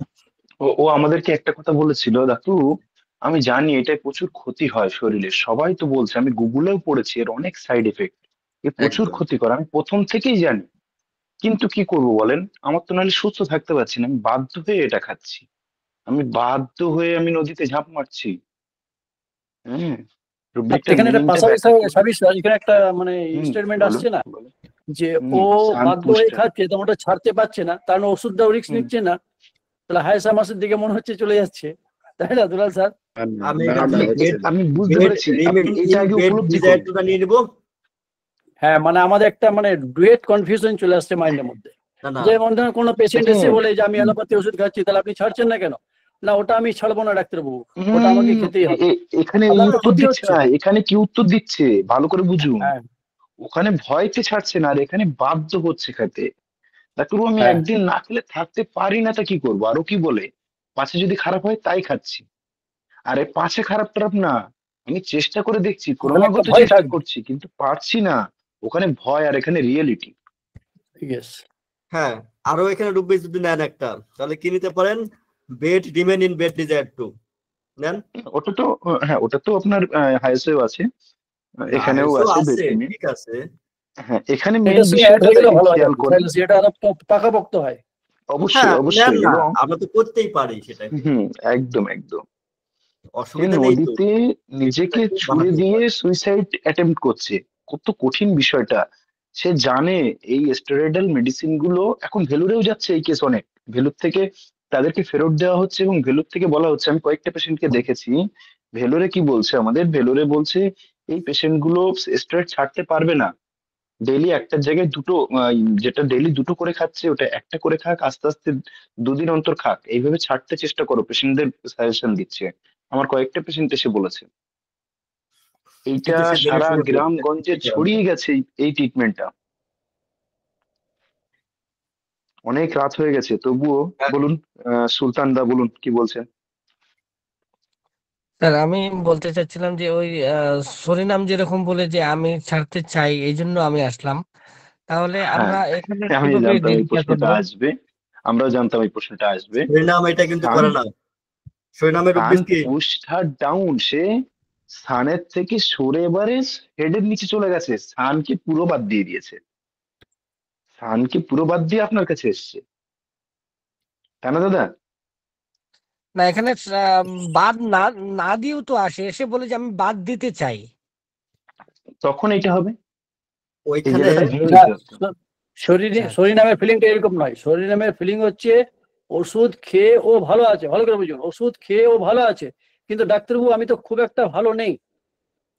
S10: ও আমাদেরকে একটা কথা বলেছিল, দাদু আমি জানি এটা প্রচুর ক্ষতি হয় শরীরে, সবাই তো বলছে, আমি গুগলেও পড়েছি এর অনেক সাইড এফেক্ট, এ প্রচুর
S11: একদম
S10: ক্ষতিকর, আমি প্রথম থেকেই জানি, কিন্তু কি করব বলেন, আমার তো নাহলে সুস্থ থাকতে পারছি না, আমি বাধ্য হয়ে এটা খাচ্ছি, আমি বাধ্য হয়ে আমি নদীতে ঝাঁপ মারছি। হ্যাঁ, রুব্রিকটার
S9: এখানে একটা
S10: মিনিংটা
S9: পাশাপাশি
S10: ব্যাখ্যা করুন।
S9: এখানে একটা মানে স্টেটমেন্ট
S10: বলুন
S9: আসছে না
S10: বলুন।
S9: যে ও বাধ্য হয়ে খাচ্ছে, তেমন ওটা ছাড়তে পারছে না, কারণ ওষুধটাও রিস্ক নিচ্ছে না, তাহলে হায়েসা মাসের দিকে মনে হচ্ছে চলে যাচ্ছে, তাই না দুলাল স্যার?
S2: আমি
S11: না
S2: এখান
S11: না
S2: থেকে
S11: হচ্ছে না।
S10: আমি বুঝতে পেরেছি, আপনি এটা আগে উপলব্ধি করুন।
S2: নিয়ে নিবো।
S9: হ্যাঁ, মানে আমাদের একটা মানে ডুয়েট কনফিউশন চলে আসছে মাইন্ডের মধ্যে,
S2: না
S9: যে মনে হয় কোনো পেশেন্ট এসে
S10: দেখেন,
S9: বলে যে আমি অ্যালোপ্যাথি ওষুধ খাচ্ছি, তাহলে আপনি ছাড়ছেন না কেন? না, ওটা আমি ছাড়বো না ডাক্তারবাবু, ওটা আমাকে খেতেই হবে।
S10: এখানে
S9: আপনার তো
S10: উত্তর
S9: ক্ষতি
S10: দিচ্ছে
S9: হচ্ছে।
S10: না, এখানে কি উত্তর দিচ্ছে ভালো করে বুঝুন।
S9: হ্যাঁ,
S10: ওখানে ভয়তে ছাড়ছে না, আর এখানে বাধ্য হচ্ছে খেতে। ডাক্তারবাবু আমি
S9: হ্যাঁ,
S10: একদিন না খেলে থাকতে পারি না, তা কি করবো? আরো কি বলে, পাছে যদি খারাপ হয় তাই খাচ্ছি। আরে পাছে খারাপ টারাপ না, আমি চেষ্টা করে দেখছি,
S9: ওখানে একটা
S10: ক্রমাগত
S9: ভয়
S10: চেষ্টা
S9: থাকবে।
S10: করছি, কিন্তু পারছি না। ওখানে ভয় আর এখানে রিয়েলিটি।
S9: ইয়েস।
S2: হ্যাঁ, আরো এখানে রুব্বি যদি নেন একটা, তাহলে কি নিতে পারেন? Bed remain in bed desire to নেন।
S10: ওটা তো, হ্যাঁ ওটা তো আপনার হাইসেও আছে, এখানেও
S2: হাইসও
S10: আছে
S2: আছে,
S10: বেডরুমে।
S2: ঠিক আছে।
S10: হ্যাঁ, এখানে মেন
S9: এটা সঙ্গে অ্যাড
S10: বিষয়টা
S9: হয়ে গেলে ভালো হয়,
S10: খেয়াল করেন।
S9: এটা আরো পাকাপোক্ত হয়।
S10: অবশ্যই
S2: হ্যাঁ নেন
S10: অবশ্যই।
S2: না,
S10: এবং
S2: আমরা তো করতেই পারি সেটাই,
S10: একদম একদম। সে
S2: অসুবিধা নেই তো,
S10: নদীতে নিজেকে
S2: সেটাকে
S10: ছুড়ে
S2: বানাতে
S10: দিয়ে
S2: পারে।
S10: সুইসাইড অ্যাটেম্প্ট করছে, কত কঠিন বিষয়টা। সে জানে এই স্টেরয়েডাল মেডিসিন গুলো এখন ভেলুরেও যাচ্ছে, এই কেস অনেক ভেলুর থেকে তাদেরকে ফেরত দেওয়া হচ্ছে, এবং ভেলুর থেকে বলা হচ্ছে, আমি কয়েকটা পেশেন্টকে দেখেছি ভেলোরে, কি বলছে আমাদের ভেলোরে, বলছে এই পেশেন্ট গুলো স্টেরয়েড ছাড়তে পারবে না, ডেইলি একটার জায়গায় দুটো, যেটা ডেইলি দুটো করে খাচ্ছে ওটা একটা করে খাক, আস্তে আস্তে দুদিন অন্তর খাক, এইভাবে ছাড়তে চেষ্টা করো, পেশেন্টদের সাজেশন দিচ্ছে। আমার কয়েকটা পেশেন্ট এসে বলেছে, এইটা
S2: কিন্তু সে জেনে
S10: সারা
S2: শুনে
S10: গ্রাম
S2: করছে,
S10: গঞ্জে
S2: কি করা যায়?
S10: ছড়িয়ে গেছে এই ট্রিটমেন্টটা। অনেক রাত হয়ে গেছে, তবুও বলুন, সুলতান দা বলুন কি বলছেন।
S12: স্যার আমি বলতে চাচ্ছিলাম যে ওই সরিনাম যেরকম বলে যে আমি ছাড়তে চাই, এই জন্য আমি আসলাম, তাহলে
S10: হ্যাঁ,
S12: আমরা এখানে
S10: আমি
S12: কিভাবে
S10: জানতাম এই
S12: ডিলটা
S10: প্রশ্নটা
S12: করবো?
S10: আসবে, আমরাও জানতাম এই প্রশ্নটা আসবে।
S2: সরিনাম এটা কিন্তু
S10: সান
S2: করে না, সরিনামের
S10: সান
S2: রুব্বিস কি?
S10: পুশড হার ডাউন, সে সানের থেকে সরে এবারে হেডের নিচে চলে গেছে, সানকে পুরো বাদ দিয়ে দিয়েছে, সানকে পুরো বাদ দিয়ে আপনার কাছে এসছে, তাই না দাদা?
S12: না, এখানে বাদ না না দিয়েও তো আসে, এসে বলে যে আমি বাদ দিতে চাই।
S10: তখন এটা হবে, এই
S2: ওইখানে
S10: জায়গাটা ভেঙে নিতে হবে।
S9: শরীনামের ফিলিংটা এরকম নয়, শরীনামের ফিলিং হচ্ছে ওষুধ খেয়ে ও ভালো আছে, ভালো করে বুঝুন, ওষুধ খেয়ে ও ভালো আছে, কিন্তু ডাক্তারবাবু আমি তো খুব একটা ভালো নেই,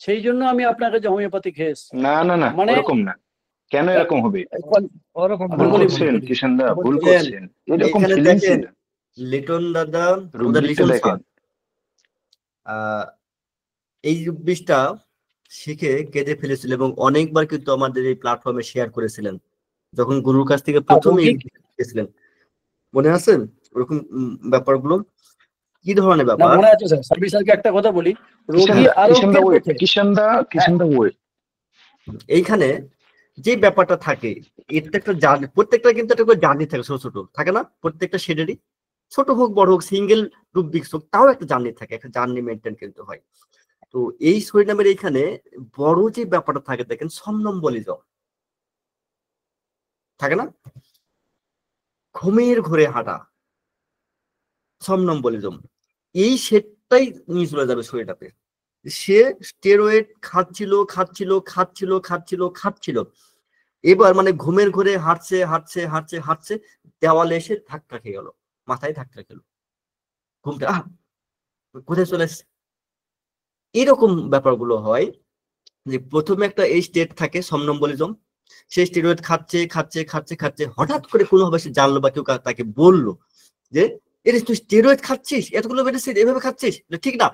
S9: সেই জন্য আমি আপনার কাছে হোমিওপ্যাথি খেয়ে এসেছি।
S10: না না না,
S9: মানে
S10: ওরকম না, কেন এরকম হবে?
S12: ওরকম
S10: ভুল
S12: বলি
S10: করছেন কিষান দা, ভুল
S2: বলেন,
S10: করছেন, এরকম
S2: এখানে
S10: ফিলিংসই
S2: দেখেন
S10: না।
S2: লিটন দাদা, আমাদের
S10: রুব্রিকটা
S2: লিটন
S10: দেখেন,
S2: স্যার এই রুব্বিসটা শিখে কেঁদে ফেলেছিল এবং অনেকবার কিন্তু আমাদের এই প্ল্যাটফর্মে শেয়ার করেছিলেন, যখন গুরুর কাছ থেকে প্রথম এই শিখেছিলেন, মনে আছে ওরকম ব্যাপারগুলো? কি ধরনের
S9: না
S2: ব্যাপার?
S9: মনে আছে স্যার, সার্ভিস স্যারকে একটা কথা বলি, রোগী আরোগ্যের পথে
S10: কিষান দা ওয়েট,
S2: এইখানে যে ব্যাপারটা থাকে, এটা একটা জার্নি, প্রত্যেকটা কিন্তু একটা করে জার্নি থাকে, ছোট ছোট থাকে না প্রত্যেকটা শেডেরই, ছোট হোক বড় হোক, সিঙ্গেল রুব্রিক্স হোক, তাও একটা জার্নি থাকে, একটা জার্নি মেনটেন কিন্তু হয়। তো এই সরিনামের এইখানে বড় যে ব্যাপারটা থাকে দেখেন, সমনম্বলিজম থাকে না, ঘুমের ঘোরে হাঁটা, সমনম্বলিজম, এই সেটটাই নিয়ে চলে যাবে শরীরটাতে। সে স্টেরয়েড খাচ্ছিল খাচ্ছিল খাচ্ছিল খাচ্ছিল খাচ্ছিল, এবার মানে ঘুমের ঘোরে হাঁটছে হাঁটছে হাঁটছে হাঁটছে, দেওয়ালে এসে ধাক্কা খেয়ে গেল, মাথায় ধাক্কা খেলো, ঘুমটা কোথায় চলে এসছে। এরকম ব্যাপারগুলো হয় যে প্রথমে একটা এই স্টেট থাকে সমনম্বলিজম, সে স্টেরয়েড খাচ্ছে খাচ্ছে খাচ্ছে খাচ্ছে, হঠাৎ করে কোনোভাবে সে জানলো বা কেউ তাকে বললো যে এরে তুই স্টেরয়েড খাচ্ছিস, এতগুলো মেডিসিন এভাবে খাচ্ছিস, এটা ঠিক না,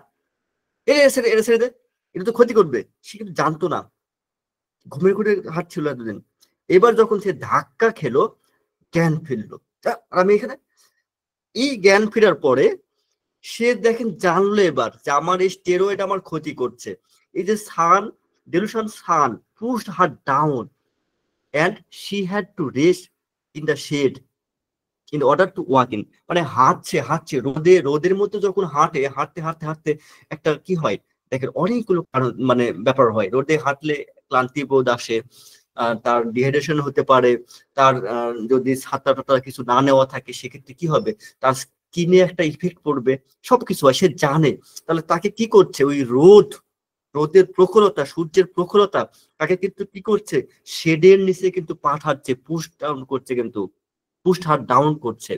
S2: এটা ছেড়ে দে, এটা তো ক্ষতি করবে। সে কিন্তু জানতো না, ঘুমের ঘুরে হাঁটছিল এতদিন। এবার যখন সে ধাক্কা খেলো, জ্ঞান ফিরলো। আমি এখানে এই জ্ঞান ফেরার পরে সে দেখেন জানলো এবার যে আমার এই স্টেরয়েড আমার ক্ষতি করছে। এই যে সান delusion son pushed her down and she had to rest in the shade in order to walk in, মানে হাঁটছে রোদের মধ্যে যখন হাঁটতে একটা কি হয় দেখেন অনেকগুলো কারণ মানে ব্যাপার হয়। রোদে হাঁটলে ক্লান্তি বোধ আসে, তার ডিহাইড্রেশন হতে পারে, তার যদি ছাতা টাতা কিছু না নেওয়া থাকে সেক্ষেত্রে কি হবে, তার স্কিনে একটা ইফেক্ট পড়বে, সবকিছু হয় সে জানে। তাহলে তাকে কি করছে, ওই রোদের প্রখরতা, সূর্যের প্রখরতা তাকে কিন্তু কি করছে, শেডের নিচে কিন্তু পাঠাচ্ছে, পুশ ডাউন করছে, কিন্তু পুশ হার ডাউন করছে,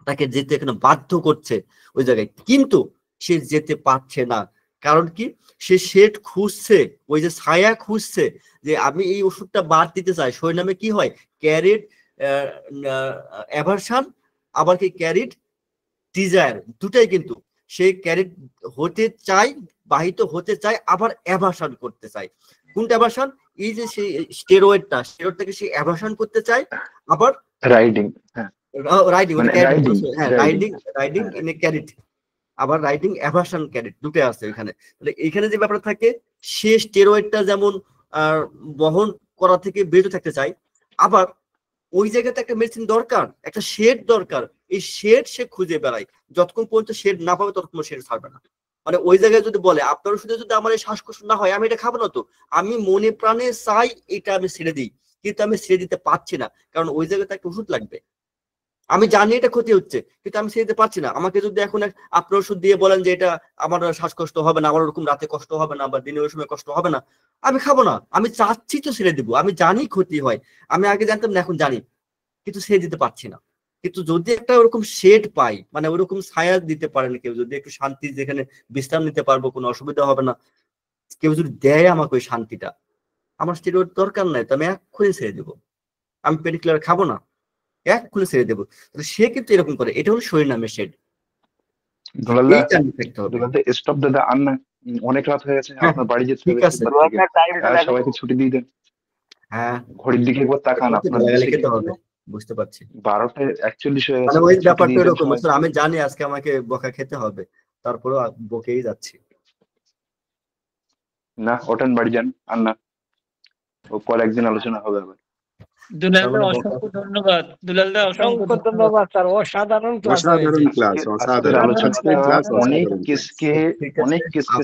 S2: তাকে যেতে এখানে বাধ্য করছে ওই জায়গায়। কিন্তু সে যেতে পারছে না, কারণ কি, সে শেড খুঁজছে, ওই যে ছায়া খুঁজছে, যে আমি এই ওষুধটা বাদ দিতে চাই। শরীর কি হয়, ক্যারিড অ্যাভারশন, আবার কি ক্যারিড ডিজায়ার, দুটাই কিন্তু সে ক্যারিড হতে চায়, বাহিত হতে চায়, আবার অ্যাভারশন করতে চায়। কোনটা অ্যাভারশন, এই যে সেই স্টেরয়েডটাকে সে অ্যাভারশন করতে চায়, আবার
S10: riding,
S2: riding in a carried, আবার রাইডিং অ্যাভারশন ক্যারিড, দুটো আছে এখানে। তাহলে এখানে যে ব্যাপার থাকে, সে স্টেরয়েডটা যেমন বহন করা থেকে বিরত থাকতে চায়, আবার ওই জায়গাতে একটা মেডিসিন দরকার, একটা শেড দরকার, এই শেড সে খুঁজে বেড়ায়। যতক্ষণ পর্যন্ত শেড না পাবে ততক্ষণ শেড ছাড়বে না। মানে ওই জায়গায় যদি বলে আপনার ওষুধে যদি আমার এই শ্বাসকষ্ট না হয় আমি এটা খাবো না, তো আমি মনে প্রাণে চাই এটা আমি ছেড়ে দিই, কিন্তু আমি ছেড়ে দিতে পারছি না, কারণ ওই জায়গাতে একটা ওষুধ লাগবে। আমি জানি এটা ক্ষতি হচ্ছে, কিন্তু আমি ছেড়ে দিতে পারছি না। আমাকে যদি এখন আপনার ওষুধ দিয়ে বলেন যে এটা আমার শ্বাসকষ্ট হবে না, আমার ওরকম রাতে কষ্ট হবে না, বা দিনের ওই সময় কষ্ট হবে না, আমি খাবো না। আমি চাচ্ছি তো ছেড়ে দিব, আমি জানি ক্ষতি হয়, আমি আগে জানতাম না এখন জানি, কিন্তু ছেড়ে দিতে পারছি না। কিন্তু যদি একটা ওরকম শেড পাই, মানে ওরকম ছায়া দিতে পারেন কেউ, যদি একটু শান্তি, যেখানে বিশ্রাম নিতে পারবো, কোনো অসুবিধা হবে না, কেউ যদি দেয় আমাকে ওই শান্তিটা, আমার স্টেরয়েড দরকার নাই, তো আমি এক্ষুনি ছেড়ে দেবো, আমি পেনিকিলার খাবো না, এক্ষুনি ছেড়ে দেবো। সে কিন্তু এরকম করে, এটা হলো শরীর নামের শেড।
S10: স্টপ দাদা, অনেক রাত হয়ে গেছে, আপনার বাড়ি যেতে হবে, সবাইকে ছুটি দিয়ে দেন।
S2: হ্যাঁ,
S10: ঘড়ির দিকে একবার তাকান, আপনার
S2: খেতে হবে, বুঝতে পারছি
S10: 12:41 হয়ে
S2: মানে
S10: গেছে।
S2: ওই ব্যাপারটা এরকম, আমি জানি আজকে আমাকে বকা খেতে হবে, তারপরে বকেই যাচ্ছি।
S10: না, ওঠেন, বাড়ি যান, আর না, ও পরে একদিন আলোচনা হবে আবার।
S12: দুলালদা অসংখ্য ধন্যবাদ, দুলালদা অসংখ্য ধন্যবাদ স্যার, অসাধারণ ক্লাস,
S11: অসাধারণ ক্লাস, অসাধারণ
S10: অনেক কেসকে